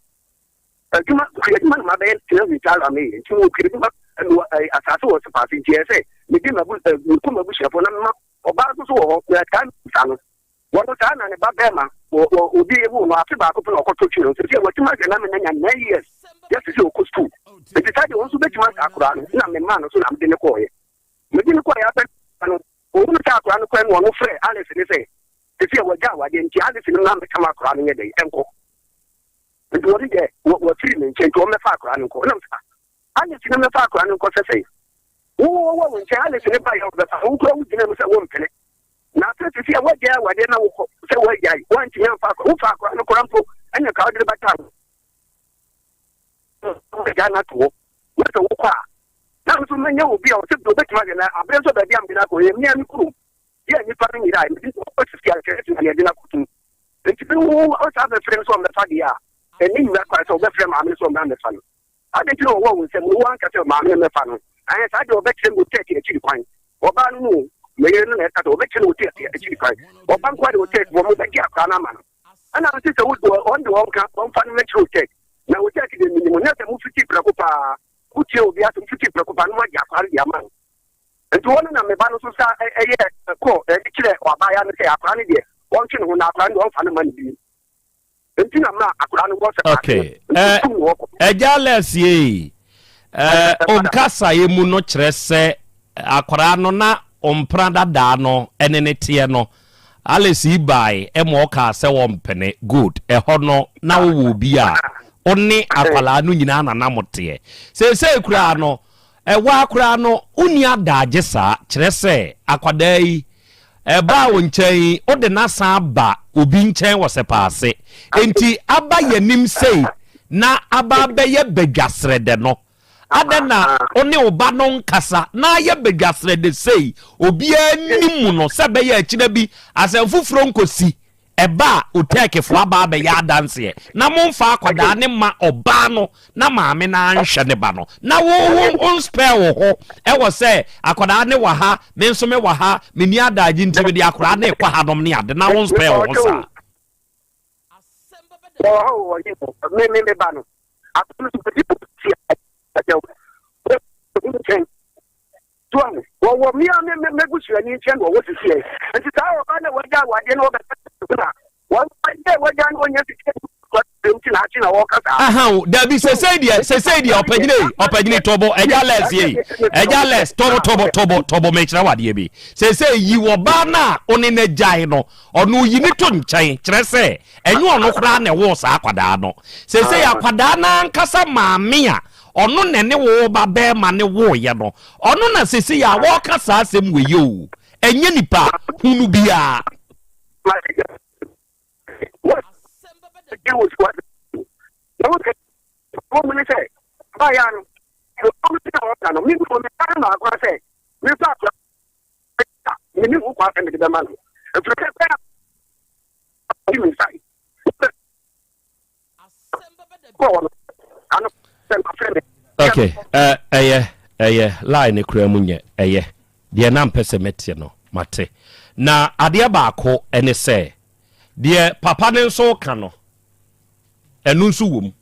kuma kuma ma ba ti no vital ame enti wo kiri ma asase wo se pa fi ti ese me di ma bu ko ma bu sia fo na ma oba so wo ya kan sa no wo ta na ne ba be ma obi ebu no afi ba ko na okoto chiro so se wo ti ma ga na me nya 9 years yes se o ko school e ti tadi won so be ti ma akura no na me ma no so na me de ne ko ye me di ne ko ya ba no o no ta akura no ko no no frɛ Alex ne se se wo ja wa de nti Alex ne na me kama akura no ye de enko nti wo de wo tri ne nche nti wo me fa akura no ko na me fa Alex ne me fa akura no ko se wo nche Alex ne ba ya wo fa wo ko wo dine me se wo mpene na se se wo ja wa de na wo ko se wo ja wo nche ya fa wo fa akura no ko rampo anya ka wo de ba ta wo ja na to wo se wo kwa na so me nya obi a wo se do be tuma na abre so da bi am bi na ko ye mi am kuru ye ni fa ni dai mi ko ko se ya ke na ye na kutu nti bi wo o sa be frem so me fa dia eni na kwa so be frem am so me fa no ade ti no wo wo se mo wan ka se ma me fa no aye sa de o be frem go take e chiri kwan oba no me ye no na ka to o be frem go take e chiri kwan oba kwa de o take wo mo be kia kwa na ma no ana se se wo do on de wo ka on fa no me chiri take na o take de minimum na se mo fiti preocupa uche obi atum fiti preocupa no ma ja kwa ya ma nti wona na me ba no so sa eye ko e kire wa ba ya no se akwa ne de won chi no na akwa ne won fa no ma ne bi nti na ma akwa no go se okay ejales ye omkasa ye mu no kire se akwa no na ompra dada no enene tie no Alice bai e mo ka se won pene good e ho no na wo bi a oni akwala no nyina na namote se kura no wa kura no uni adaje sa kire se akwada yi eba wo nkyɛn o de na san ba obi nkyɛn wɔ sɛ paase enti aba yanim sei na aba bɛyɛ badwasrede no ada na one oba no nkasa na ye badwasrede sei obi animu no sɛ bɛyɛ akyina bi asɛm foforo nkosi eba OTECFM aba bɛyɛ adanse na momfa akwada ne ma oba no na maame na nhwɛ ne ba no na wo spare wo ho ɛwɔ sɛ akwada ne wa ha me nso me wa ha me ni adaji ntimi de akwada ne kwa hanom ne ade na wo spare wo ho sa me ba no atunu supeti tia ajo tuan wo mi a me gusuani nchen wo wo sisi e nti ta wo ba na waja wade no be na wo ba waja no nya sisi nti na achi na wo kasa aha Dabi sesei dia opagine tobo eja less ye eja less tobo me kira wade bi sesei yi wo ba na oni na jai no ono yi ni to nchen kire se enyu ono kra na wo sa akwada no sesei akwada na nkasa maame a ono nene wo ba be ma ne wo ye no ono na sesi ya wo kasa asem we yo enye nipa hunu bia Okay, line kura munye de na mpese mete no mate na ade baako ene se de papa ne nso ka no enu nso wom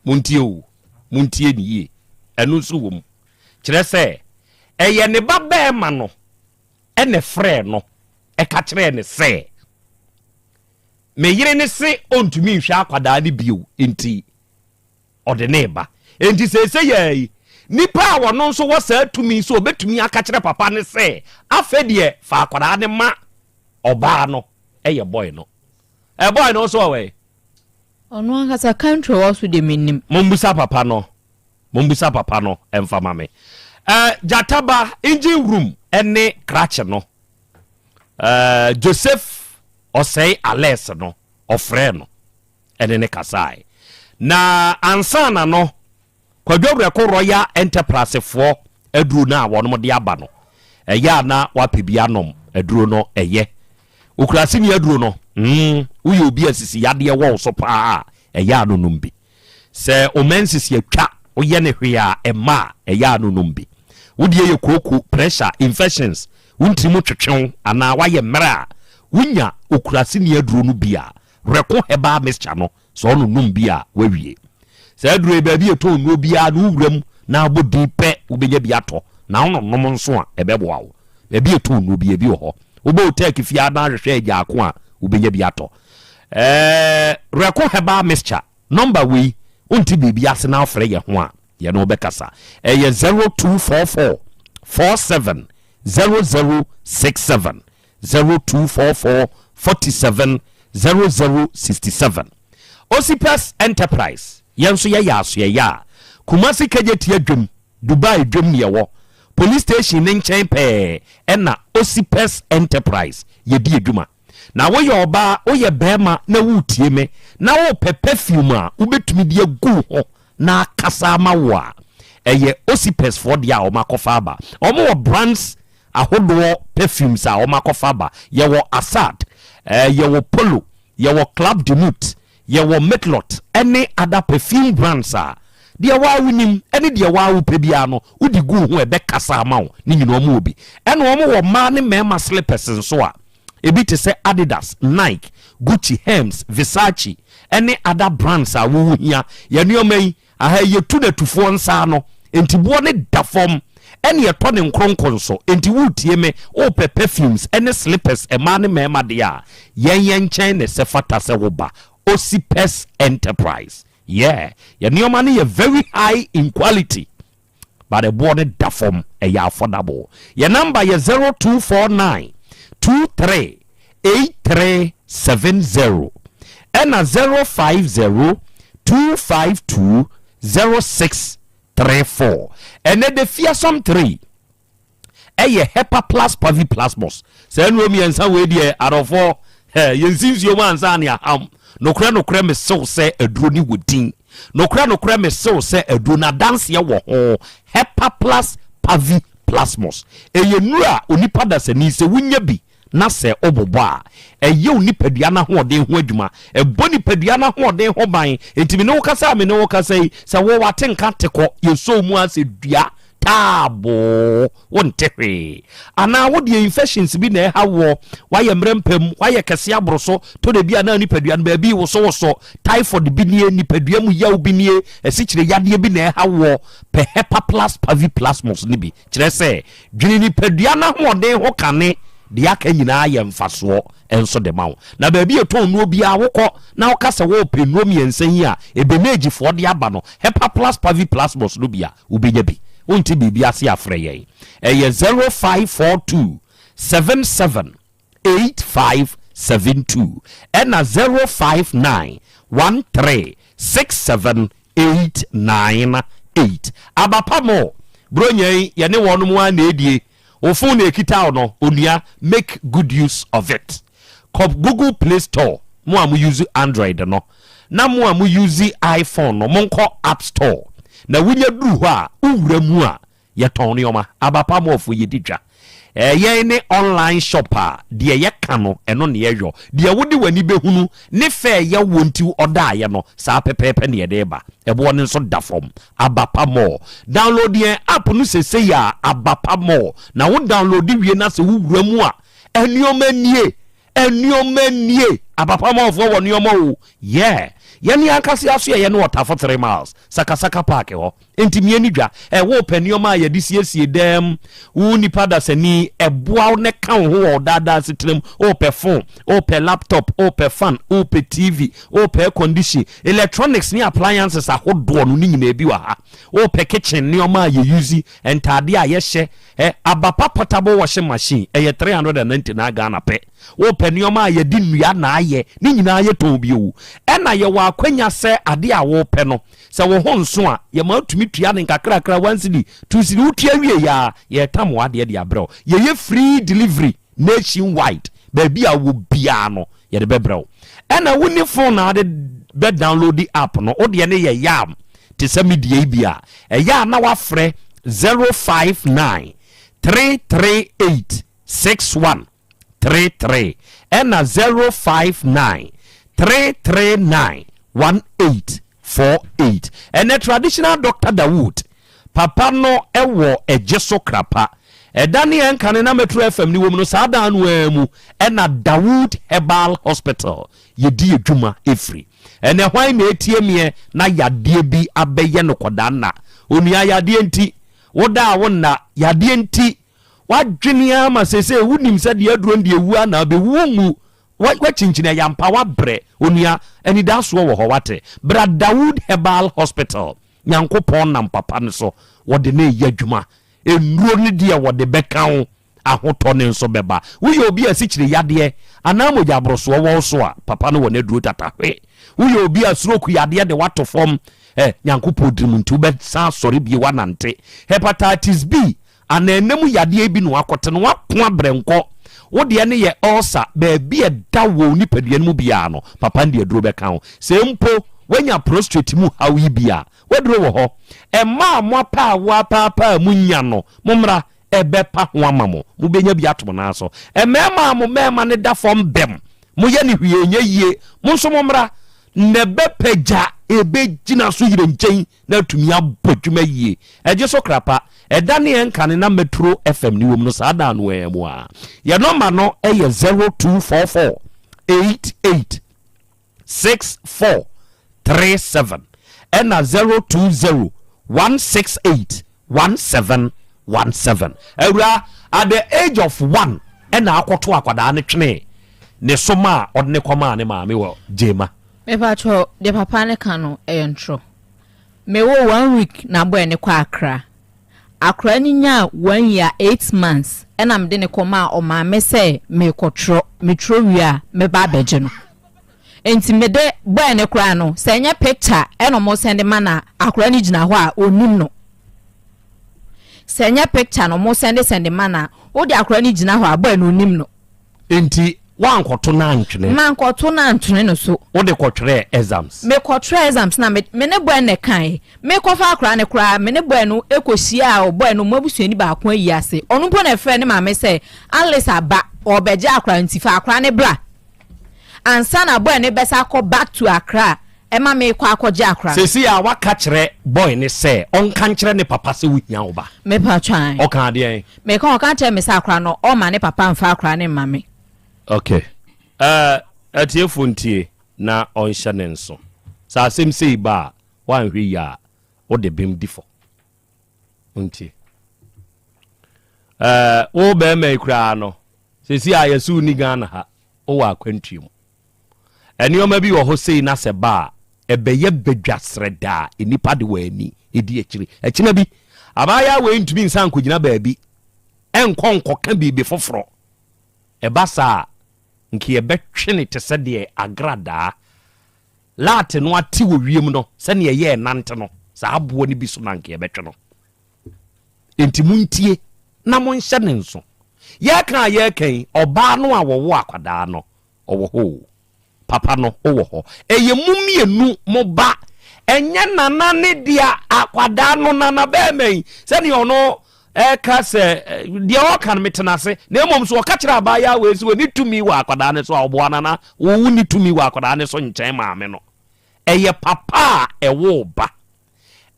muntie niye enu nso wom kire se ne baba ma no ene frɛ no ka kire ne se me yire ne se ontumi hwa akwada ne bio enti ode ne ba enti sese yai nipa wono nso wo saa tumi so obetumi aka kire papa ne se afa de fa akwada ne ma oba no eye boy no boy no so we ono akasa country also de minim mombusa papa no emfa mame jataba engine room ene crash no Joseph osei Ales no ofre no ene ne kasai na ansana no kwadwure ko Royal Enterprise fo aduru na wono de aba no eya na wapebia nom aduru no eye okurasi ni aduru no uye obi asisi yade wo so pa eya no numbi se omensisi atwa oye ne hwea ema eya no numbi wodie ye koku pressure infections wuntimu twetwen ana waye mra wunya okurasi ni aduru no bia reko heba mixture no so no numbi a wawie se aduru e ba bi eto no bia no wuram na abodi pe ubenya bia to na wono nom nso a ebeboa wo e bi eto no bia bi ho obo OTEC fia na hwehwe agya ko a ubenya bia to reko heba mixture number we unti bibia se na ofre ye ho a ye no bekasa ye 0244 47 0067 0244 47 0067 Osipes Enterprise yenso ye yaso ye ya Kumasi kejeti adwum Dubai dwum ye wo police station ne nchen pe na Osipes Enterprise ye di adwuma na wo ye oba wo ye bema na wo tie me na wo perfume a wo betumi de agu ho na kasa ma wo a eye Osipes for dia o makofa aba omo wo brands ahodo perfumes a o makofa aba ye wo Asante ye wo Polo ye wo Club de Nuit ye wo Metlot any other perfume brands a dia wa winim any dia wa wo pebia no udi gu ho e be kasa ma wo ni nyino mo obi ene omo wo ma ne mema slippers nso a ebi te se Adidas, Nike, Gucci, Hermes, Versace any other brands a wo hia ye nuomai aha ye tu na tufo nsa no enti bo ne da fom ene ye to ne nkronkon so enti wo tie me o perfumes any slippers e ma ne mema de a yen nchen ne se fata se wo ba Osipes Enterprise yeah ye nuoma ne ye very high in quality but the born da form e ya affordable your number ye 0249 23 8370 and a 050 252 0634 and then the fearsome 3 ɛyɛ hepa plus pavi plasmos sɛ nnuro mmiɛnsa wei deɛ arɔfo yɛnsinsuo mu ansa ne aham nokora me sew sɛ aduro ne wodin nokora me sew sɛ aduro na danseɛ wɔ ho hepa plus pavi plasmos ɛyɛ nnuro a onipa da sani sɛ wonya bi na sɛ obobɔ a ɛyɛ onipadua na hoɔden ho adwuma ɛbɔ nipadua na hoɔden ho ban ntimi ne wo kasa me ne wo kasa yi sɛ wo wate nka tekɔ yɛsɔ mu asɛ dua taabo wonte hwee anaa wode infections bi na ɛha wɔ wayɛ mmerɛmpam wayɛ kɛse aboro so to de bi a na nipadua no baabi woso typhoid bi nie nipadua mu yaw bi nie ɛsikyire yadeɛ bi na ɛha wɔ pɛ hepa plus pavi plasmos ne bi kyerɛ sɛ dwene nipadua na hoɔden ho kane de aka nyinaa yɛ mfasoɔ ɛnso de ma wo na baabi ɛtɔn nuo biara wokɔ na woka sɛ wɔɔpɛ nuo mmiɛnsa yi a ɛbɛmɛgyifoɔ de aba no hepa plus pavi plasmos no bi a wobɛnya bi wonti biribi ase afrɛ yɛn ɛyɛ 0542 77 8572 ɛna 059 13 67 898 abapa mo bronyɛn yɛne wɔn mu a na ɛdie ofun na ekita no onua make good use of it Google Play Store mo am use Android no na mo am use iPhone no mo nkɔ App Store na wunya duru hɔ a uwura mu a yɛtɔn ne ɔma abapa mo ofo yedidwa yɛn ne online shopper deɛ yɛka no ɛno ne yɛyɔ deɛ wode wani behunu ne fɛ yɛ wonti ɔda yɛ no saa pɛpɛpɛ ne yɛde ba ɛboɔ ne nso da fam abapa mo download yɛn app no sese ya abapa mo na wo download wie na sɛ wura mu a ɛniɔma nie abapa mo fo wɔ niɔma o yeah yɛne ankase aso yɛ no wɔta for 3 miles sakasaka park hɔ ntimi ani dwa wo panioma a yɛde siesie dɛm wo nipa da sani ɛboa ne ka wo ho wɔ dada setrem o pɛ phone o pɛ laptop o pɛ fan o pɛ tv o pɛ condition electronics ne appliances ahodoɔ no ne nyina bi wɔ ha o pɛ kitchen neoma a yɛ use entade a yɛhyɛ abapa portable washing machine ɛyɛ 399 Ghana pɛ o pɛ neoma a yɛde nnua na ayɛ ne nyina yɛ tɔn bio ɛna yɛwɔ akwanya sɛ ade a wo pɛ no sɛ wo ho nso a yɛ ma tumi tua ne kakrakra 1 cedi 2 cedi wotua wie ya yɛ tam wa de abrɛ yɛ free delivery nationwide baabi a wo bia no yɛ de bɛbrɛ ɛna woni phone na de be download the app no o de ne yɛ yam te sɛ media bia ɛya na wafrɛ 059 338 6133 ɛna 059 339 1848 ɛnɛ traditional doctor Dawood papa no ɛwɔ ɛgye so krapa ɛdane ɛnkane na Metro FM ni wɔ mu no saa dan no mu ɛna Dawood Herbal Hospital yɛdi adwuma efiri ɛnɛ hwan na etie mie na yadeɛ bi abɛyɛ no kɔda na onua yadeɛ nti woda wonna yadeɛ nti wadwene ama sese wunim sɛ deɛ aduro ndie wu ana bɛwu mu wachinchina yampa wabrɛ onua ani da so wɔ hɔ wate bra Dawood Herbal Hospital nyankopɔn nam papa ne so wɔde ne yɛ adwuma enuro ne deɛ wɔde bɛka ho ahotɔ ne nso bɛba woyɛ obi a sikyire yadeɛ anamo jabroso wɔ so a papa no wɔ ne duro tatahwe woyɛ obi a stroke yadeɛ de wato fam nyankopɔn drimuntu bɛ sa sɔre bi wanante hepatitis B anenemu yadeɛ bi no akote no wapoa brɛnkɔ wo de ne ye ulcer baabi ɛda wo nipadua mu bia no papa ndi aduro bɛka ho sɛ mpo wanya prostate mu hawi bia waduro wo ho ɛma mo pa wa papa mu nya no momra ɛbɛpa ho ama mo mu benya bi atom na so ɛmɛma mo mɛma ne da fam bem mo ye ne hwie nya yie mo nso momra ne bɛpagya ɛbɛgyina so yire nkyɛn na tumi abɔdwuma yie ɛgye so krapa ɛdane ɛnkane na Metro FM ni wom no saa da no mu a yɛ number no ɛyɛ 0244 88 6437 ɛna 020 168 1717 awura at the age of 1 ɛna akoto akwada ne twene ne soma a ɔde ne kɔma ne maame wɔ jema mepacho de papa ne kano entro me wo 1 week na boy ne kwa akra ni nya 1 year 8 months ena mde ne koma o ma me se me kotro metro wi a me ba beje no enti me de boy ne kra no se nya picture eno mo send ma na akra ni gina ho a onim no senya picture no mo send mana wo de akra ni gina ho aba no nim no enti wankoto na antwene mankoto na antwene no so wo de kotwere exams me kotwere exams na me ne boy ne kan me kofa akra ne kra me ne boy no ekosia o boy no mabusuani ba ko ayi ase onu bo na fe ne ma me say Alice aba obeje akra ntifa akra ne bra ansa na boy ne besa ko back to Accra ema me kwa akọje akra sesi a waka kire boy ne say on kan kire ne papa se wuhia wo ba me pa twan o kan de me kan o kan kire me sa akra no o ma ne papa mfa akra ne mame okay atie fontie na on shanenso sa asem sei ba wan hwe ya o de bem difo ontie o be me kra no sesi a yesu ni Ghana ha o wa kwantri mu eni o ma bi wo ho sei na se ba ebeye bedwasre da enipa de wani edi akiri akina bi abaya we ntumi nsan kogina baabi enkonko ka bibi foforo ebasa nki ebetwe te se de agrada late no ati wo wiem no se ne ye nante no sa abo ni bi so na nki ebetwe no enti muntie na monhye ne nso ye kan oba no a wo akwada no owo ho papa no owo ho eye mumienu mo ba enye nana ne dia akwada no nana be men se ne ono ka se dia o kan metenase na emom so ka kira ba ya we so ni tumi wa akwada ne so obo anana wo ni tumi wa akwada ne so nchen maame no eye papa ewo ba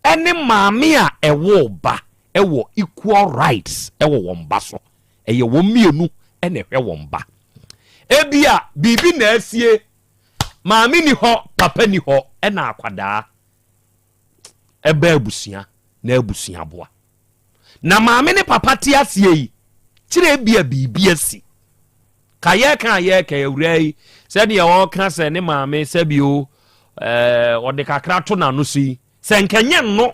ene maame a ewo ba ewo equal rights ewo womba so eye wo mienu ene hwe womba ebia bibi na asie maame ni ho papa ni ho ena akwada ebe abusia na abusia boa na maame ni papa ti asie yi kire bia bibi asi kaye kan ye ka ewrai se de wo kan se ne maame se bio ode kakra to na no si se nkenye no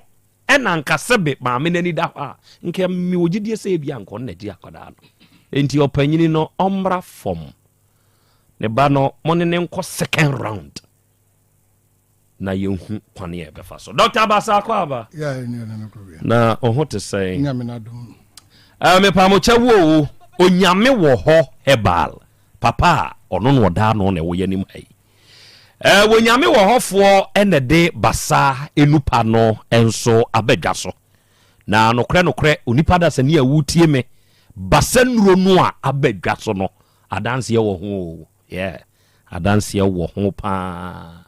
ena nkasebe maame nani da ha nke mi wogidie se bia nko na di akwada no enti opanyini no omra fom ne ba no monene nko second round na yehu kwane e befa so Dr. Basa Kwaba na oho te say nyame na dum me pa mo chawo onyame wo ho hebal papa ono no da no na wo yanim hai wonyame wo hofo ene de basa enupa no enso abedwa so na nokre onipa da sani awutie me basa nuro no a abedwa so no adanse ye wo ho adanse ye wo ho pa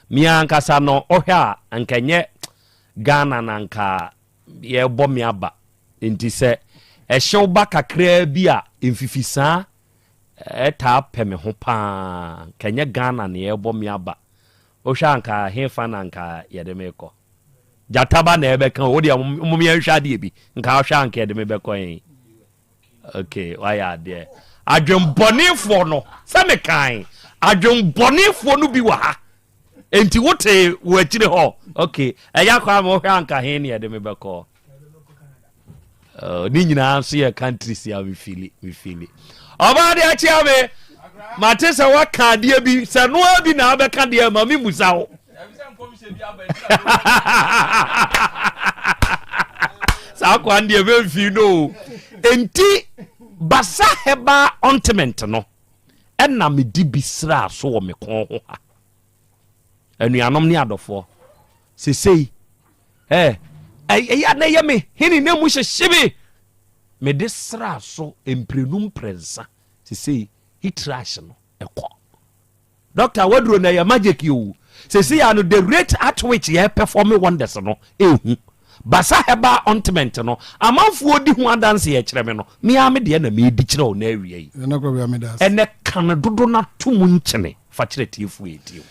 mia nkasa no ohwa ankenye Ghana na nka ye bo mi aba enti se ehyew ba kakra bi a emfifisa eta peme ho pa kenye Ghana na ye bo mi aba ohwa nka hefa na nka ye de meko jataba na ebe kan odi mummi ahwa de bi nka ohwa nka ye de mebeko yin okay why are there adwembonefo no se me kan adwembonefo no bi wa ha enti wote wo akire ho okay eya kwa mo hwa nka he ne ye de mebeko ni nyina so ye countries ya we feel oba de achia me matesa wa ka de bi se no abi na abeka de ma mi musa wo sa kwa de be fi no enti basa heba ointment no enna me di bisra so wo me kon ho ha anuanom ne adofo sesei ya na ye me hini na mu hyehye me de sra so emprenum prensa sesei hitrash no ekọ Dr. Wadro na ya magic you sesei ya no the rate at which ye perform wonders no ehu basa heba ointment no amanfo di ho adanse ye kire me no me ya me de na me di kire o na awie yi na Krobea me das ene kan dodo na tumu nkyene fa kire tiefu etio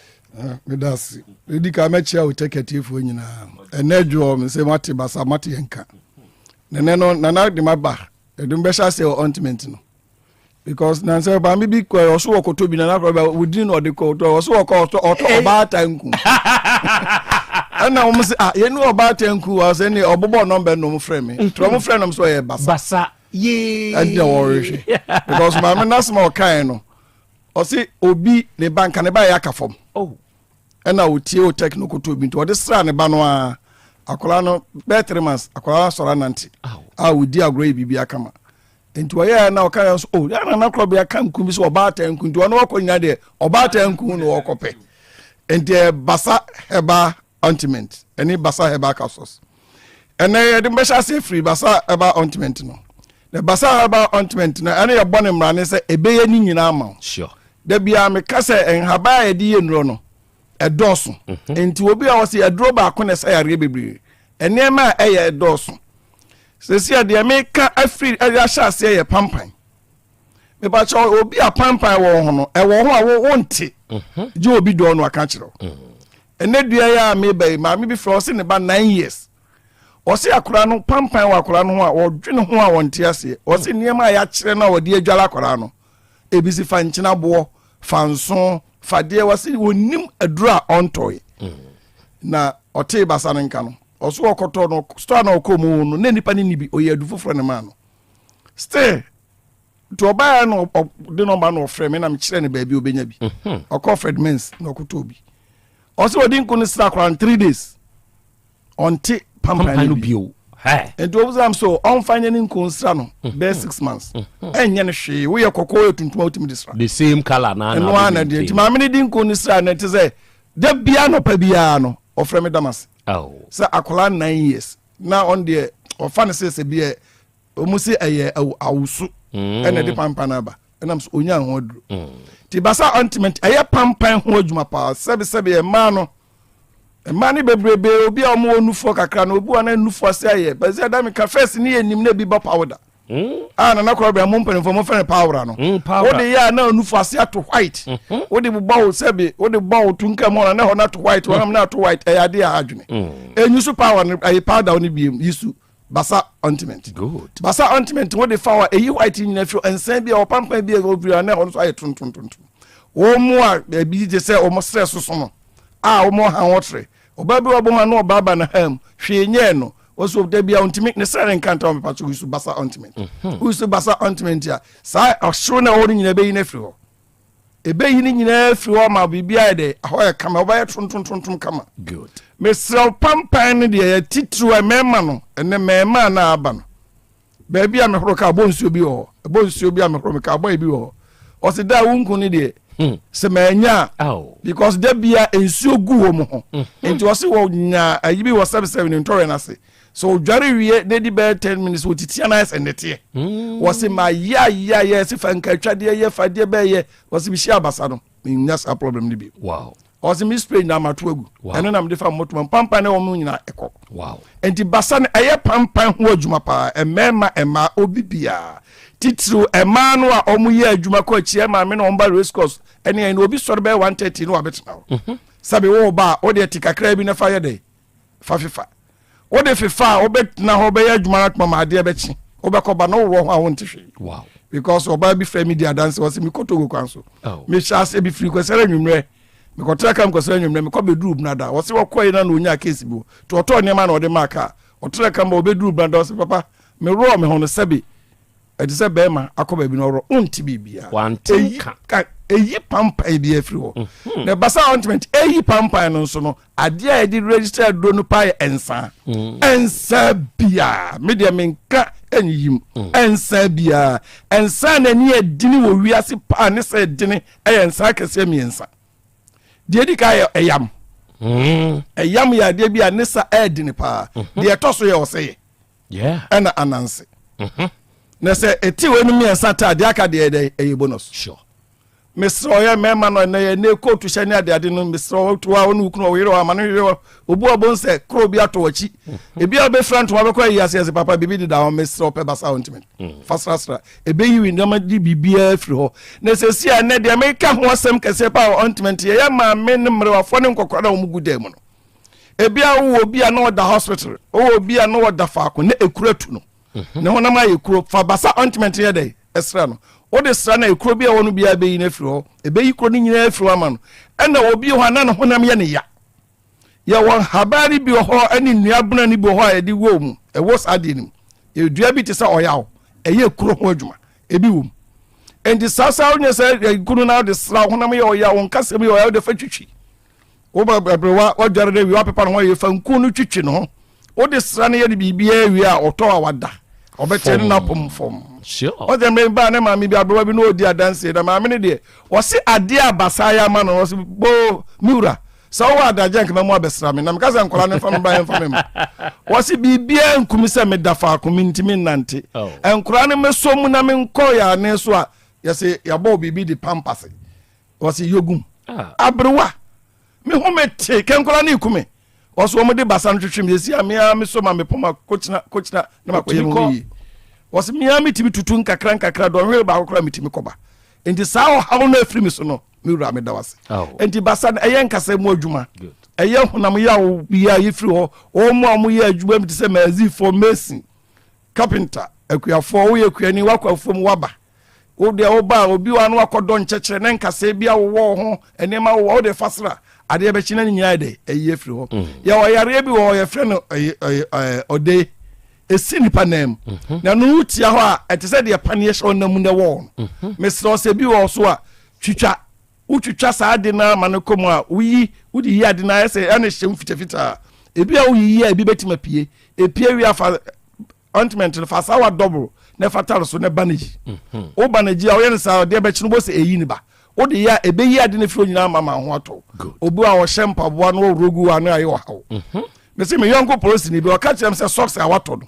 me das edi ka me chia OTECFM nyina enedwo me se mate basa mate yenka nene no nana de maba edum be sha say ointment no because na say ba mi bi ko oso okoto bi na Krobea wudi no de ko oso okoto oba tanku ana o mse ye no oba tanku wa say ni obobo number no frame me tro mo frame no so ye basa ye and the worry because my na small kind no o say obi ne banka ne ba ya ka fom ena otie Otec no koto bi nto de sra ne ba no a akola no be 3 months akola sora nanti a wodi agro bibi akama enti wɔyɛ na ɔka yɛ so oh ya na Krobea kam kum bi so ɔba atanku nti ɔno ɔkɔnya de ɔba atanku no ɔkɔpɛ enti basa heba ointment any basa heba capsules and the mesha say free basa heba ointment no the basa heba ointment no any your born mrane say ebeye ni nyina ma sure da bia me kase en haba e di enro no edoso enti obi a wo say edro ba ko na say yare bebre enema eye edoso se sia de me ka afri ya sha say ye pampan me ba cho obi a pampan wo ho no e wo ho a wo wonte je obi do no aka kiro ene dua ya me bai ma me bi fro se ne ba 9 years o se akora no pampan wa akora no a odwene ho a wonte ase o se niema ya kire na wode adwala akora no ebisi fa nkyina bo fanso fade wa se wonim adura ontoy na ote basa no nka no o so okoto no store na okomu no na nipa ni bi oye adu foforo ne ma no stay to oba no de no ba no frame na me kire ne ba bi obenya bi okọ Fred Mens na okoto bi o se odin ko ni stra kran 3 days onti pampan no bio and obuzam so on finding constra no be 6 months enye ne hwe we ye kokko ye tuntum otim disra the same color na no na de ti ma me din ko ni stra na te say de bia no pa bia no o frame damas oh say akola 9 years na on the o fan say bia o musi eye awusu ene de pampan aba enam so onya ho aduru ti basa ointment eye pampan ho adwuma pa sebe e ma no mani bebrebe obi a mo onufo kakra na obi ana nufo ase aye bese da me ka first ni enim na bi ba powder na Krobea mo mpanfo mo fere powder no wo de ya na onufo ase ato white wo de bo wo sebe wo de bo tunka mo na ho na to white wo na to white e ade a adwene enyusu power aye powder oni bi yisu basa ointment good basa ointment wo de fa eyi white nyina fi ensan bi o pampan bi obi na ho so aye tonton wo mo a bi je se o mo stress so no o mo han wotre oba bi obo ma no oba na ham hwe nye no oso da bia ontimi ne sere nkanta me pacho usu basa ontiment usu basa ontiment ya sa ohro na woni nyina be yi na firi ho ebe yi ni nyina firi ho ma bibia de ahoye kama oba ye tonton kama good me sre pampan ne de ya titru e mema no ene mema na aba no ba bia me horo ka bonsuo bi ho bonsuo bi a me horo me ka boy bi ho o se da wunku ni de se manya because there be a ensuo gu wo mo ho enti wo se wo nya ayibi wo 77 intolerance ase so dware wie dey di be 10 minutes wo titia na ese nete wo se ma ya se fa nka twade ye fa de be ye wo se bi shia basa no nya sa problem ni bi wow wo se mi spray na mato agu eno na me de fa moto pampan na wo mo nyina ekọ wow enti basa na eye pampan ho adwuma pa ema obibia titru emanu a omuye adwuma ko achie ma me no omba race course ene en obi soro be 130 no abetna sabe wo ba o de tikakra bi na fa ye de fa fifa o de fifa o betna ho be adwuma atma ma de be chi o be ko ba no wo ho a wonte hwe wow because oba bi fa media dance was mi kotogo kwanso me sha se bi free ko sere nwumre me ko tra kam ko sere nwumre me ko be duru brada wo se wo ko ina na onya case bi to to ne ma na o de maka o tra kam o be duru brada o se papa me ro me hono sabe edi se bema akoba bi no ro unti bibia eyi pampa bi afri ho na basa ointment eyi pampa no so no ade a edi registered do no pa ensa bia media menka enyim ensa bia ensa na ni edini wo wiase pa ne se edini ensa kese miensa de edi ka eyam ya de bia ne sa edini pa de etoso ye oseye ana ananse na se eti wenu miensa ta de aka de eyi bonus sure Mr. Oya mema no na ye ne ko tu shani ade no Mr. Otuwa onu kunu oyire wa manu yire obu obon se Krobea to wachi ebi obe front wa be ko yi ase papa bibi di da Mr. Ope basa ointment fastra ebe yi wi ndoma di bibia afri ho na se sia na de America ho asem kese pa ointment ye ma men mre wa fo ne nkokora da omugu dem no ebi a wo obi a no da hospital o obi a no da fa ko na ekuratu no ne ho na ma ekuro fa basa ointment ye dey esra no o de sra na Krobea wonu bia be yi na afri ho ebe yi kro ni nyina afri ho ama no ena obi ho na no honam ye ne ya won habari bi ho ani nuabuna ni bi ho a edi wo mu e wo sade nim e dua bi te sa oyawo eye kro ho adwuma ebi wo endi sasa onye se kunu na de sra honam ye oyawo nkase bi oyawo de fa twitwi wo ba brewa wo dware de wi wa pepa no ho ye fa nkunu twitwi no o de sra na ye de bibia wi a oto a wada obetene na pom fom sure o dem ba na ma me bi adoba bi no odi adanse na ma me ne de wo se ade abasa ya ma no wo se bo miura so wa adaje nka ma abesra me na me ka se nkola ne fa me ba en fa me wo se bibia nkumi se me dafa community me nante enkola ne me so mu na me nko ya ne so a ya se ya bo bibi di pampase wo se yogum abrewa me ho me te kenkola ne ikume wo so mo de basa no twetwe me si me so ma me poma kochina na makoye mo yi wo se me timi tutu nkakra do hwe ba akora me timi koba enti saa o hawo na afiri me so no me wura me dawase enti basa eye nkasa mu adwuma eye honam ya wo bia yefiri ho o mo ya adwuma me se mazi for mason carpenter akuafo wo ye kuani wakwafo mu waba wo de wo ba obi wa no akodo nkyekere ne nkasa bia wo ho enema wo de fasra ade be china nyina de eye firi ho ya wo yare bi wo ye fre no ode esini panem na no utia ho a etese de panie hye onamu ne wo mesro se bi wo so a twitwa sa ade na manekom a uyi udi yi ade na ese ane hye mfitafita ebi a uyi ya ebi betima pie epie wi afa ointment fa sa wa double ne fatal so ne banaji o banaji a wo ye sa de be chino bo se eyi ni ba o de ya ebe yi ade ne firo nyina mama ho ato obu a wo shempa bo no rogu anu ayo hawo me se me yonko police ni bi o ka chem se socks a wato no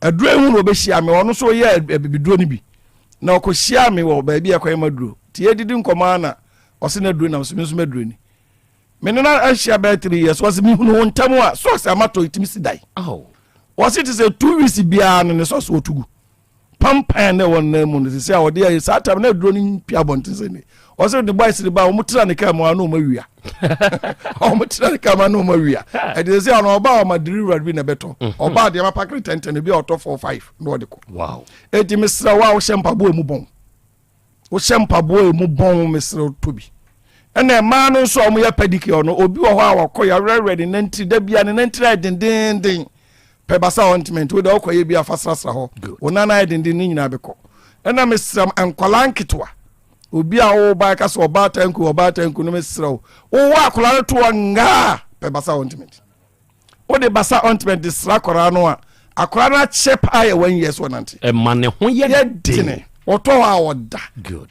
aduro hu no be hia me ono so ye bibiduro ni bi na o ko hia me wo ba bi akwai maduro tie didi nkoma na o se na duro na so me so maduro ni me na ahia ba 3 years was me hu no ntamu a socks amato itimi si dai was it is a 2 weeks bia no ne socks otugu pampan na won na mu no se a wo de sa time na duro ni pia bonten se ni o se the boys the ba o mutira ne ka mo anu ma wia o mutira ne ka ma no ma wia e de se ono oba o ma deliver bi na beto oba de ma pakri tenten bi auto 45 no de ko wow e di misra wa o shempa bo emu bon o shempa bo emu bon misra tobi ene ma no so o mo ya pedicure no obi wo ho a wo ya ready nanti da bia ne nanti den pe basa ointment we da wo koye bia fasrasra ho onana den nyina beko ena misra enkola nketwa obi a wo ba ka so oba tanku no mesrawo wo wa akola to nga pe basa ointment o de basa ointment de sra kora no a akola na chep aye 1 years wonante e mane ho ye dine o to a oda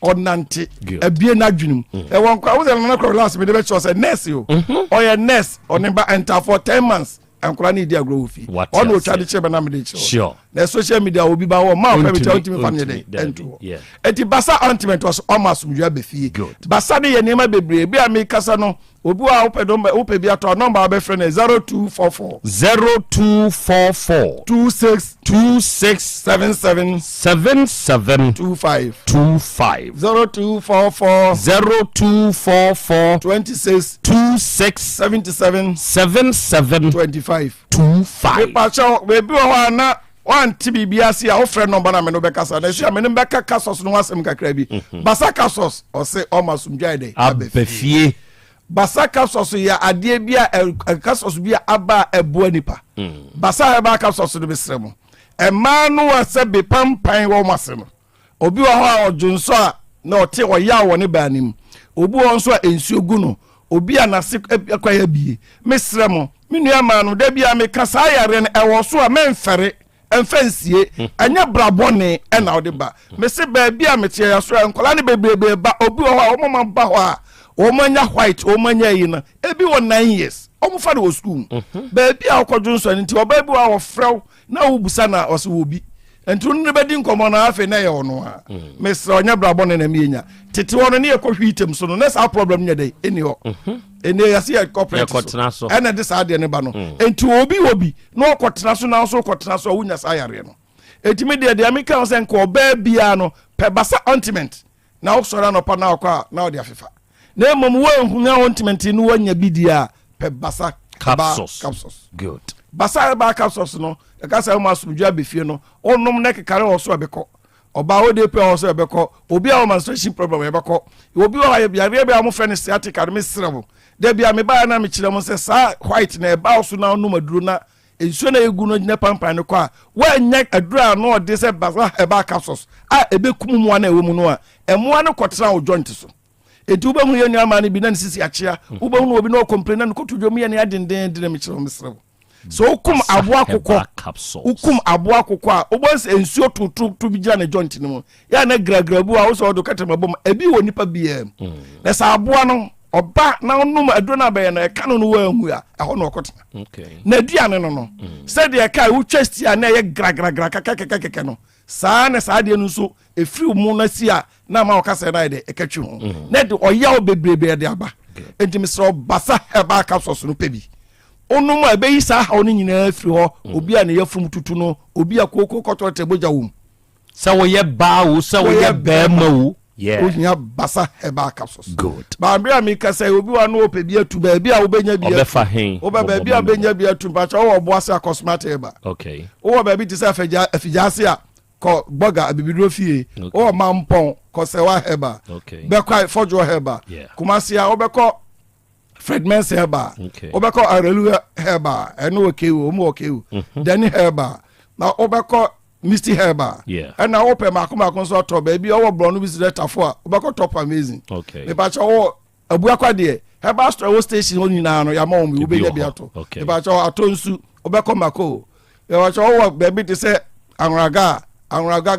onante abie na dwunum e won kwa wo na kora last me de be cho say nurse yo o ye nurse oni ba enter for 10 months ankora ni dia grow fi ono twa de chebe na me de cho sure na social media obi ba wo ma fa me tell me family de ento eti basa ointment was almost mjua be fie basa de ye nema bebre bi am kasa no obi wa ope bi ato number be friend 0244 2677 0244 26 25 pacho bebi wa na wan tibi biasi a ofre number na me no be kasa na sia me no be kasos no asem kakra bi basa kasos o se o masumdwa de abefie basa kasos ya ade bia kasos bia aba ebo anipa basa aba kasos no be sremo e ma no ase be pampan wo masem obi wo ho a ojunso a na o te o ya wo ne ba nim obi wo nso a ensuo gu no obi a na se akwaya bie mesremo minu ama no da bia me kasa yare no e wo so a memfere emfansie anya brabone e na ode ba me se ba bia me tie ya so enkola ne bebrebe ba obi wo ha o mama ba ho a o manya white o manya yi na ebi wo 9 years o mu fa de wo school ba bia okodwo nso nti o ba bi wo frew na wo busa na o se wo bi entu ne bedi nkomo na afi na ye ono a me se onya brabone na mienya tete wono ne ekohwitem so no na sa problem nya dey eni ho ene ya see corporate so ene de sa de ne ba no entu obi no okotena so na so okotena so wunya sa yare no etimi de amika o se nko ba bia no pe basa ointment na osora no pa na okwa na odi afefa na emom wo enhunya ointment no wanya bidia pe basa capsules good basa ba capsules no e ka sa ma sumdwa befie no onom na kekare o so abeko oba o de pe o so abeko obi a o menstruation problem abeko obi o ya biare bia mo fene sciatica me srebo de bia me ba na me kire mo se sa white na e ba so na no maduro na ensuo na egu no nyina pampan no kwa wa nya adura na o de se basa e ba capsules a ebekum mu na ewo mu no a emo na kotena o joint so eti uba hu yenu ama ni bi na sisi achia uba hu obi no complain na ko tudwo me ya ne adenden de me kire mo srebo so ukum aboa kokko ukum aboa kokko a obonse ensuo tutu bi gina ne joint no mo ya na gragrabu a wo so do katama bom ebi wo nipa bia na sa aboa no oba na onum aduro na be na ka no no wa hu a ho no okota na duane no said de ka wo chest ya na ye gragragra kaka no saa na saa de no so efiri mu na si a na ma okasa na de ekatwi ho na de oya obebrebe de aba enti misro basa heba capsules no pebi onum a be yi saa ha no nyina afiri ho obi a ne yafum tutu no obi a kokoko kotote boja wum sa wo ye ba wo sa wo ye ba ma wo yeah onya basa heba capsules good ba mbia mi kasa obi wa no opebi atu ba bia wo benya bia obefa hen oba bia benya bia atu pa cha wo boase cosmetic heba okay wo ba bi ti sa afijase a ko boga abibidro fie o mampon ko sewa heba be kwa fojo heba kumasi a obeko Fredmans heba obeko arelu heba eno okewu omu okewu dani heba na obeko misty heba na ope makoma so to ba bi owo bronu bi tafo a obeko top amazing me ba cha wo abu akwa de heba store station oni na no ya ma omu ube bi ato me ba cha atonsu obeko mako me ba cha wo ba bi ti se anraga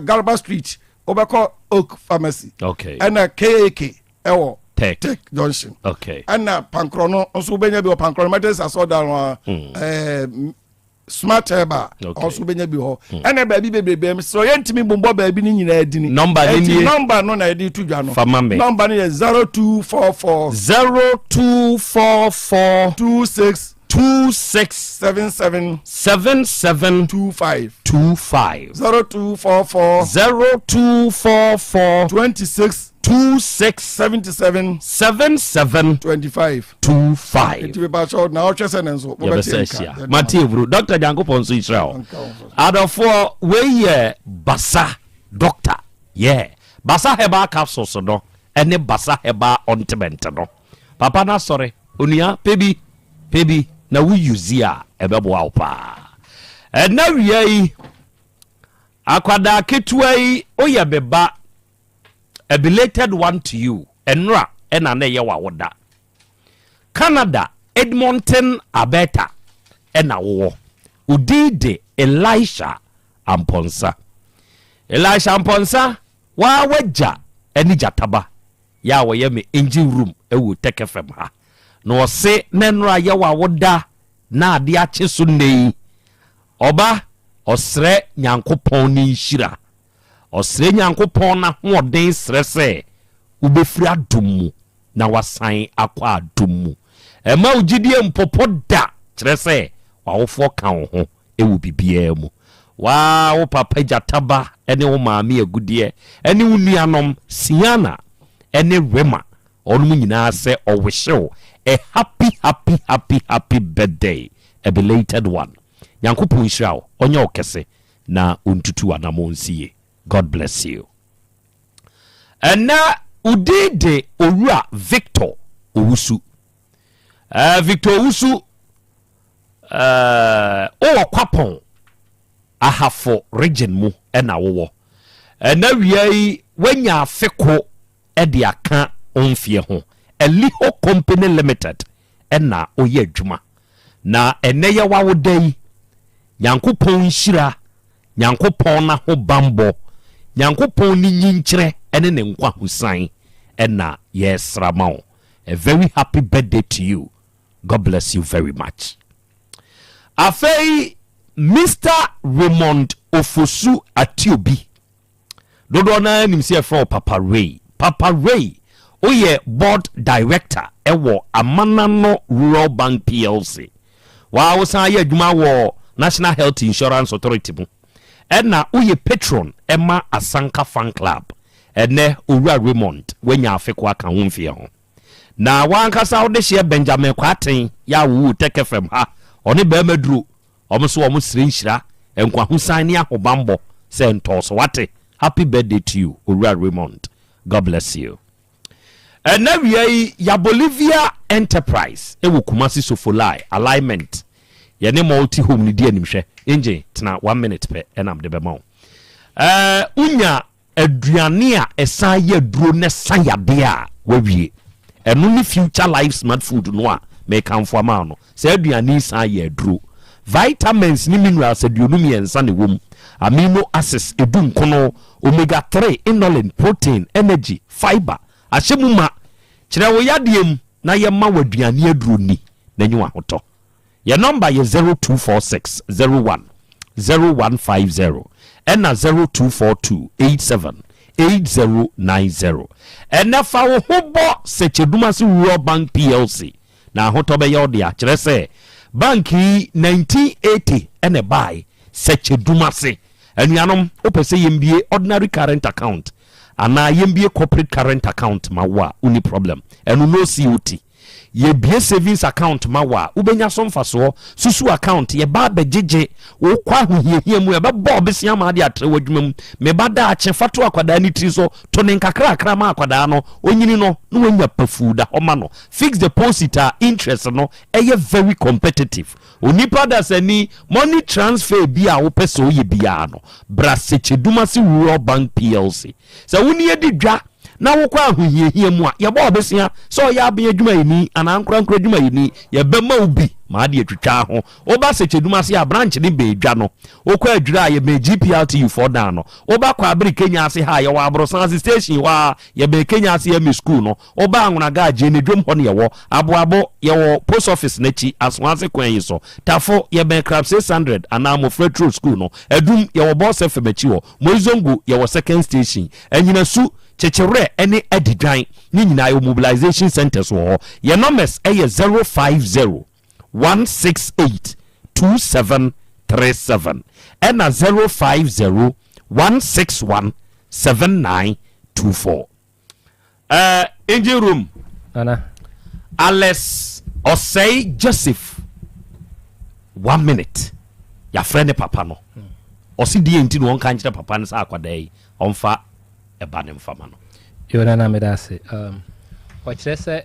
Galba Street obeko Oak Pharmacy and a KAK ewo Tech Junction and a pankrono also benya bi pankronometers aso da smart heba also benya bi ho and a baby so yentimi bombo baby ni nyina adini number no na edi tudwa no number ni 0244 2677 25 0244 26 77 25 iti ba cho na o chese nenso bo betia Matthew bro Dr. Janko Ponso Israel adofo we ye basa doctor basa heba capsules no ene basa heba ointment no papa na sorry onua pebi na we use ya ebebo wa pa na wiai akwada ketuai oya beba a belated one to you enra ena na ye wa woda Canada Edmonton Alberta ena wo udide Elisha Amponsa wa waja eni jataba ya wo ye me engine room ewu OTECFM ha no se nenra ye wa woda na ade ache so nei oba osre nyankopon ni nhira osre nyankopon na hoden sre se ubefiri adumu na wasan akwa adumu ema ugidie mpopo da kire se wawofo kan ho ewu bibia mu wa wo papa jataba ene wo maami agudie ene wo nuanom siana ene rema onum nyina se owehyew a happy birthday a belated one nyankopon hira onye okese na untutu anamonsie God bless you and na udede owura Victor Owusu Victor Owusu o kwapon ahafo region mu na wo na wiai wanya afeko e de aka onfie ho Eliho Company Limited na oye adwuma na eneye wawodai nyankopon hira nyankopon na ho bambo nyankopon ni nyinkyere ene ne nkwa husan na yesramao a very happy birthday to you. God bless you very much. Afei Mr. Raymond Ofosu Atiobi dodo na nimse for Papa Ray oye board director ewo Amanano Rural Bank PLC wa wosan ye adwuma wo National Health Insurance Authority mu na oye patron Emma Asanka Fan Club ene Owura Raymond wenya afekwa ka ho mfie ho na wankasa wo de hye Benjamin Kwaten ya wo OTECFM ha one ba maduro omso wo sire nhira enkwa husan ne ahobambo se ntoso wate. Happy birthday to you Owura Raymond. God bless you. And now we ya Bolivia Enterprise ewo Kumasi Sofolai alignment ya ne multi home ni die nimhwe enje tena 1 minute pe enam de bema unya aduane a esan ya duro ne san ya de a wawie eno ni future life smart food no a me kanfo ama no se aduane san ya duro vitamins ni minerals aduonu mmiɛnsa ne wom amino acids edum kono omega 3 inulin protein energy fiber ahyemu ma kyerɛ wo yadeem na yɛma waduane aduro ni na nyi wahoto your number is 0246 01 0150 and 0242 87 8090 and fa wo hobo Sechedumasi Rural Bank PLC na hoto be yodi a kyerɛ sɛ bank yi 1980 and a buy Sechedumasi anuanom opese yembie ordinary current account ana yembie corporate current account mawa uni problem enu no COT ye bie savings account mawa ubenya somfaso susu account ye ba bejeje wo kwa hohiehie mu ye be bo besia ma de atre wadwumam me bada ache fato akwada ni tri so to ne nkakra akra ma akwada no onyini no no wanya pafuda homa no fixed deposit interest no eye very competitive onipa da sani money transfer bi a wo peso ye bia no bra Sechedumasi Rural Bank PLC so woni edi dwa na wokwa ahohiehie mu a ye ba obesia so ya be adwuma yini ana ankra adwuma yini ye be ma obi ma de atwitwa ho oba Sechedumasi a branch ni be dwa no okwa adwura ye be GPLTU for down no oba kwa abiri Kenya ase ha ye wa Abrosansi station wa ye be Kenya ase ya mi school no oba anwona ga je ne dwom ho ne ye wo aboabo ye wo post office na chi aswanse kwan yi so tafo ye be crab 600 ana mo Fretro school no edum ye wo boss FM chi wo Moizongo ye wo second station enyina su chechere any edidwan ni nyina yo mobilization centers wo your numbers eye 050 168 2737 and 050 161 7924 engine room Nana Alex Osei Joseph 1 minute ya friend papa no osi die nti no onka nkyere papa no sa akwada yi onfa eba ne mfama no yo nana me da se o kyerɛ sɛ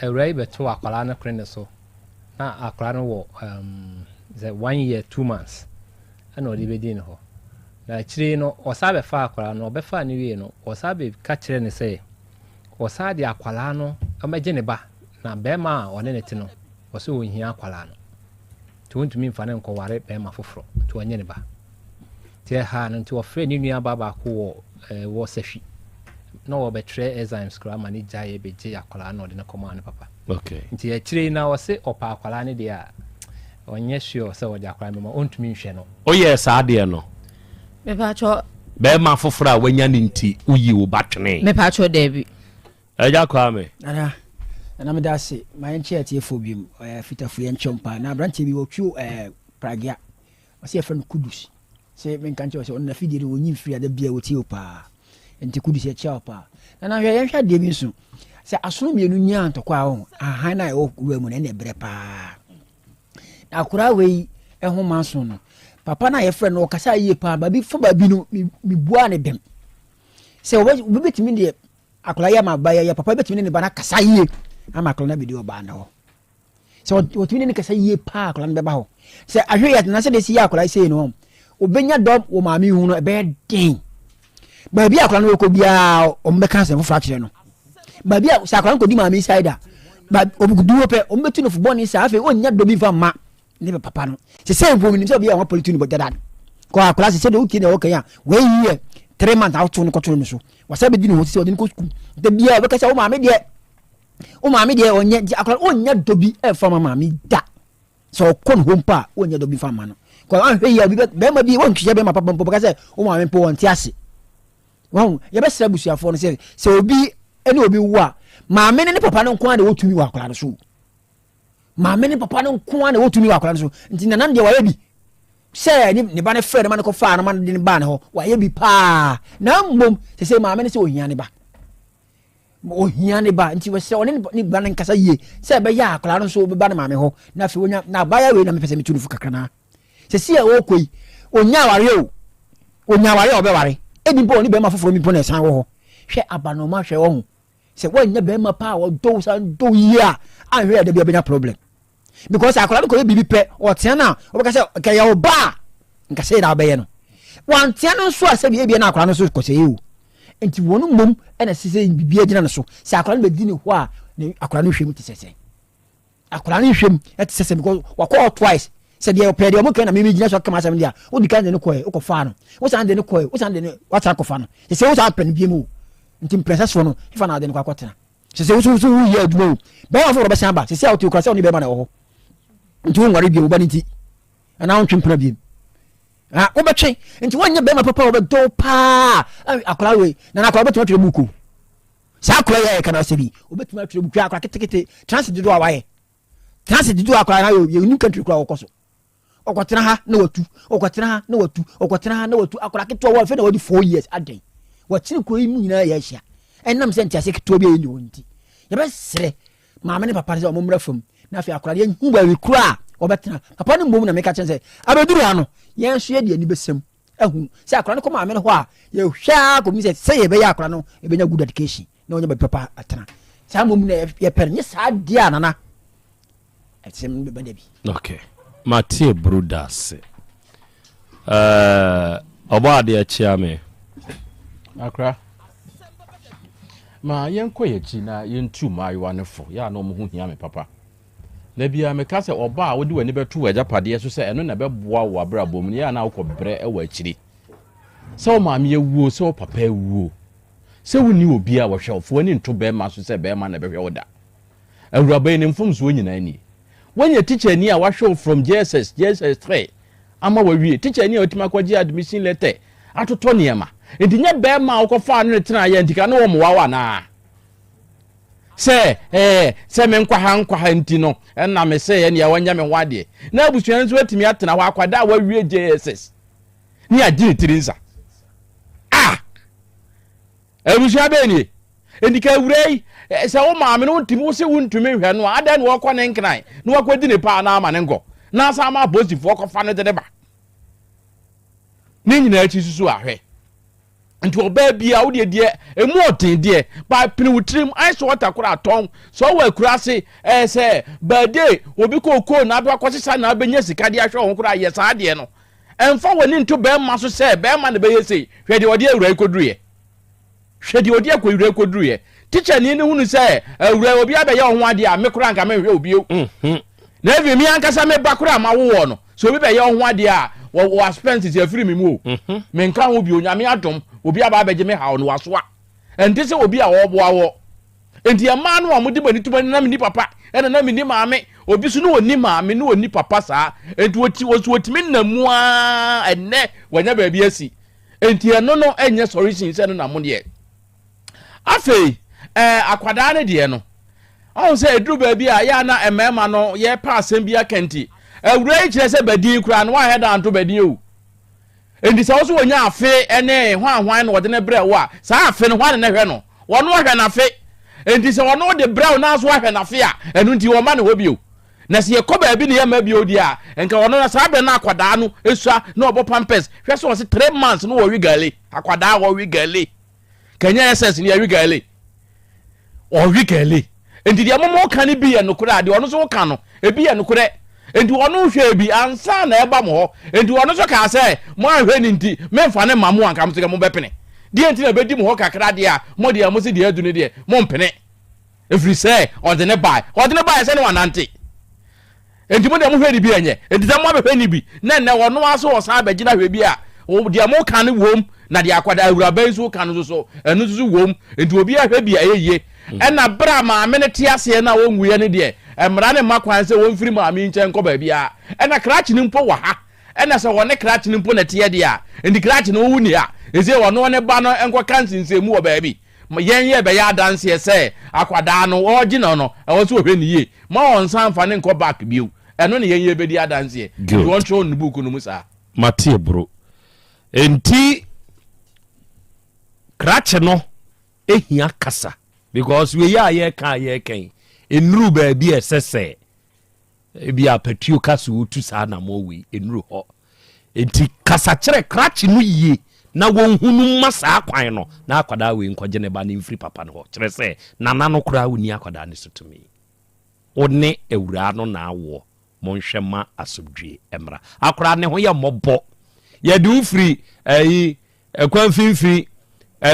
awurai beto akwala no kren so na akwala no wo the 1 year 2 months ana odi be din ho na kyire no osabe fa akwala no obefa ne wie no osabe ka kyerɛ ne sɛ osade akwala no amagye ne ba na bema a one ne te no ose ohia akwala no to ntumi mfa ne nkɔware bema foforo to onye ne ba tie ha no to ofre ne nua baba ko wo safi no wo betre enzymes kra ma ne jaye beje akwala no de ne kɔma ne papa okay nti akire na wo se opa akwala ne de a onye sure se wo de akwala me ma ontumi nhwe no oye sa de no me pa cho bema foforo a wanya ne nti uyi wo batwene me pa cho Dabi eja kwa me ana me da se ma enche atiefo biem fitafo ye nchompa na branche bi wotwu pragia wase efren kudus se men kanche wase on na fidiri wonyi firi ada bia woti opa enti kudus ye cha opa na hwe ye hwa de bi nso se asono mienu nya antokwa ho ahan na e wo mu na ne bre pa akura wei ho maso no papa na ye frɛ no kasa yie pa ba bi fo ba bi no mi bua ne dem se wo betimi de akura ya ma ba ya papa betimi ne ba na kasa yie ama akura na bi de oba na ho se wo timi ne kasa yie pa akura na be ba ho se ahwe ya na se de si ya akura sei no obenya dom wo ma mi hu no e be den ba bi akura no ko bia o mbe kan se fo fracture no ba bi se akura ko di ma mi side ba obugudu pe o metu no football ni sa afi o nya dobi fa ma ne be papa no se se bo mi se bia wa politini bo dada ko akura se de uki ne o kan ya we yi 3 months out to no ko to no so wasabe di no se o di ko school de bia be ka se o ma me de onye akura o nya dobi e fa ma mi da so kon home pa o nya dobi fa ma no ko an hwe ya be ma bi won hwe be ma papa mpo ka se o ma me mpo won ti ase won ye be sra busuafo no se obi ene obi wo a ma me ne papa no nko a de wotumi wa akura no so ma me ne papa no nko a de wotumi wa akura no so nti nanan de wa ye bi se ni ba ne frɛ ne ma ne ko fa na ma ne ba ne ho wa ye bi pa na mbom se ma me ne se ohia ne ba nti we se one ni ba ne nkasa yie se be ya akura no so be ba ne ma me ho na fe wonya na ba ya we na me pese me tunufu kakra na se si e wo koi onya ware o be ware edi bo ni be ma foforo mi po na san wo ho hwe abanoma hwe wo ho se wonya be ma pa wo do san do yia an hwe da bia benya problem because akora ko bibi pe o tiana o be ka se ka ya oba nka se da be ye no wan tiana so ase bia na akora no so ko se yu enti wonu mom ena sese bibia gina no so se akora no be di ni ho a ne akora no hwem ti sese akora no hwem et sese because wa call twice sɛ deɛ ɔpɛ deɛ ɔmo kɛ na mimi gyina so kama asɛm deɛ wodi kan de ne kɔɛ wokɔ fa no wosan de ne kɔɛ wosan de ne wata kɔfa no sɛ wosan pɛ ne bie mu nti mprɛsɛ so no ifa na de ne kɔ akɔtena sɛ wo yɛ adwuma o bɛyɛ afɔ ɔbɛsan ba sɛ wote okra sɛ ɔne bɛma na wɔ hɔ nti wo nware bie wo ba ne nti ana wo ntwe mpena bie wobɛtwe nti wanyɛ bɛma papa wobɛdɔ paa akora wei na akora wobɛtumi atwerɛ buku saa akora yɛ kana sɛ bi wobɛtumi atwerɛ buku akora ketekete transit dodo a wayɛ transit dodo akora na yɛ new country kora wɔkɔ so ɔkɔtena ha na watu ɔkɔtena ha na watu ɔkɔtena ha na watu akora ketewa wɔ afei na wɔde 4 years adan wɔkyene kɔ yi mu nyinaa yɛ ahyia ɛnam sɛ ntiase ketewa bi a yɛni wɔ nti yɛbɛserɛ maame ne papa ne sɛ ɔmommra fam na afei akora yɛ hu baabi kora ɔbɛtena papa ne mbom na meka kyɛn sɛ abɛduru ha no yɛn nso yɛ deɛ ani bɛsɛm ahu sɛ akora no kɔ maame no hɔ a yɛhwɛ akɔmi sɛ yɛbɛyɛ akora no yɛbɛnya good education na ɔnyɛ baabi papa atena saa mmom na yɛpɛ no nyɛ saa deɛ a nana ɛsɛm bɛba da bi okay Matie Brudas. Oba de achia me. Akra. Ma yenko ye chi na yentu ma yiwanefo. Ya no mo hu hia me papa. Na bia me ka se oba a wodi wani betu wajapade so se eno na beboa wo abrabom ne ya na akọ bre e wa achiri. Se o ma me ewuo se o papa ewuo. Se woni obi a wo hwe ofo ni nto be ma so se be ma na be hwe wo da. Awuraba ni mfom so nyina ni. When your teacher near was show from JSS 3, ama we teacher near Timakwaji admission letter. Ato Tonyama. It didn't bear my fan return and take no more na. Say, men quahantino, and I may say any one yaman wadi. Now we transfer to me at Nawaka where we JSS. Near Dinitrinza. Ah! I wish I be and the Kawray. Sɛ wo maame no ntimi wo se wo ntumi hwɛ no adan wo kɔ ne nkran no wakɔdi ne pa na ama ne nkɔ na sa ma bosifo kɔfa no de ba ne nyina achi susu ahwɛ nti oba bia wo de emu oten de ba pini wutrim ice water kora ton so wo akura se sɛ bade obi kɔ na do akɔsesa na abenya sika de ahwɛ ho kora yɛ saa de no ɛmfa woni nto bɛ ma so sɛ bɛ ma ne bɛ yɛ sei hwɛ de ɔde awura koduru yɛ hwɛ de ɔde akɔwura koduru yɛ teacher ni hunu say awura obi abeye ho ade a me kura nka me hwe obi na evi mi ankasa me bakura ma wo no so obi beye ho ade a wo expenses afiri mi mu me nka ho bi onyame adom obi aba abeje me ha no waso a enti se obi a wo boa wo enti ama no amudi bani tubani na me ni papa ena na me ni maame obi so no woni maame no woni papa saa enti wotimi namu a enne wanya ba bi asi enti eno no enye solution se no na mo de afei akwada ne de no on say edru ba bi a ya na emema no ye pa asem bi akenti awura yi kire se badin kura no wa head anto badin o endi sa so wonya afe ene hwan no wode ne bre wo a sa afe no hwan ne hwe no wono hwe na afe endi se wono de bre na so hwe na afe a enu nti wo ma ne ho bi o na se ye ko ba bi ne ye ma bi o di a enka wono na sa be na akwada no esua na obo pampers hwe so 3 months no wo wi gale akwada wo wi gale kanya SS ni ya wi gale o wi gale enti dia mo ka ne bi ye no kura de ono so ka no e bi ye no kura enti ono hwe bi ansa na eba mo ho enti ono so ka se mo ahwe ni nti memfa ne mamu anka mo se mo bepene de enti na bedi mo ho kakra de a mo de mo se de adu ne de mo mpene every say on the nearby se no wanante enti mo de mo hwe ni bi enye enti da mo behwe ni bi na ono aso wo sa abegina hwe bi a o de mo ka ne wom na de akwada awuraban so ka no so enu so wom enti obi ahwe bi ayeye ena bra ma amene tiase na wo nwuye ne de emra ne makwan se won firi ma ami nchen ko ba bia ena krachi ni mpo wa ha ena se wone krachi ni mpo na tie de a enti krachi no wu ni a eze wono ne ba no enko kansin mu wo ba bi yen ye be ya dance se akwada no oji no e wo so hwe ni ye ma won san fa ne nko back biu eno ne yen ye be di dance e won tro no book no musa Matie bro enti krachi no ehia kasa because we ya ye kan enuru ba bi esese bi apatuo kaso otu sa na mo we enuru ho enti kasa kire krachi no yie na won hunu masa akwan no na akwada we nkoje ne ba ne mfiri papa no ho kire se nana no kura woni akwada ne so tumi one ewura no na awo monhwema asubdwe emra akura ne ho ye mobo ye de ufiri ekwan finfiri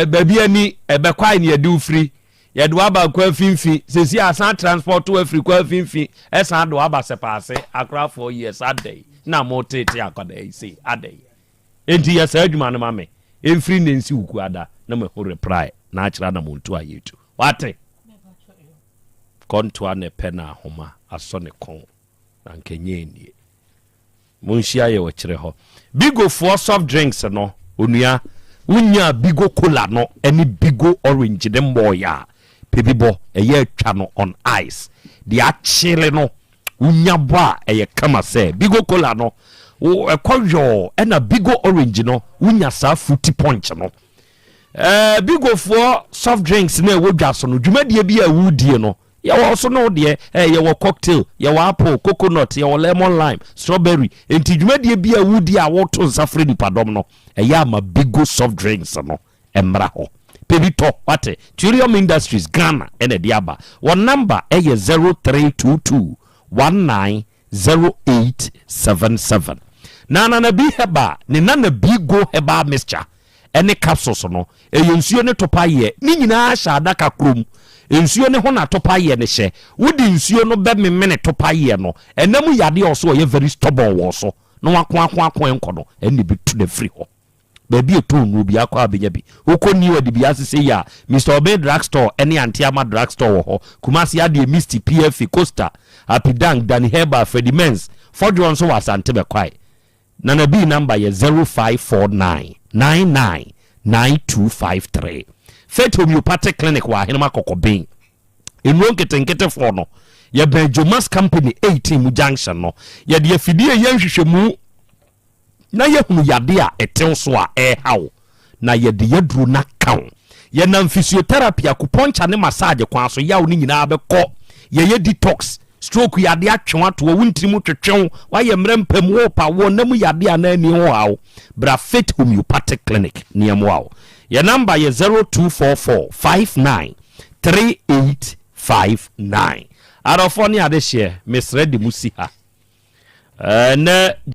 babi ani ebekwai ne ye de ufiri ye do aba kwa finfi sesi asan transport to Africa kwa finfi esa do aba sepase akra 4 years a day na mo tete akoda yi say adai enti ya sa adwuma no ma me emfiri nensi wuku ada na me ho reply na akira na mo ntu ayetu wate konto ane pena homa aso ne kon na nkenye nie monhia ye wo kire ho bigo for soft drinks no onua unya bigo cola no any bigo orange dem boy ya pebibo eye atwa no on ice the achile no unya boa eye kama say bigo cola no ekwoyo na bigo orange no unya sa fruity punch no bigo for soft drinks na wodwa so no dwumadie bi a wudie no ya wo so no de ya wo cocktail ya wo apple coconut ya wo lemon lime strawberry enti dwumadie bi a wudie a wo to nsafre nipadom no ya ma bigo soft drinks no emra ho pebito wate Turium Industries Ghana ene diaba one number 0322 190877 na bi heba ne na bigo heba mixture ene capsules no nsuo ne topa ye ni nyina sha adaka krom nsuo ne ho na topa ye ne hye wodi nsuo no be memene topa ye no enam yade oso ye very stubborn wo so no wako enkodo ene bi to the free ho baby eto nu bi akwa abenya bi okoni wadi bi asese ya Mr. Obey drugstore ene Antiama drugstore wo ho Kumasi ade Misty PF Costa Apidang Danny Heba Fredimens Fodron so Asante be kwai na bi number ye 0549999253 Faith Homeopathic Clinic wa Henema Kokobin enwo nketenkete fo no ye Benjomas Company 18 junction no ye de afidie ye hwehwemu na ye hunu yade a etew so a hawo na ye de yaduro na kan ye na physiotherapy akupuncha ne massage kwa so yawo ni nyina abekọ ye detox stroke yade atwe ato wo ntirimu twetwen wa ye mrempam wo pa wo nam yade a na ani ho hawo bra Faith Homeopathic Clinic niam wawo ye number ye 0244593859 arofo ni ade hye Miss Ready Musiha na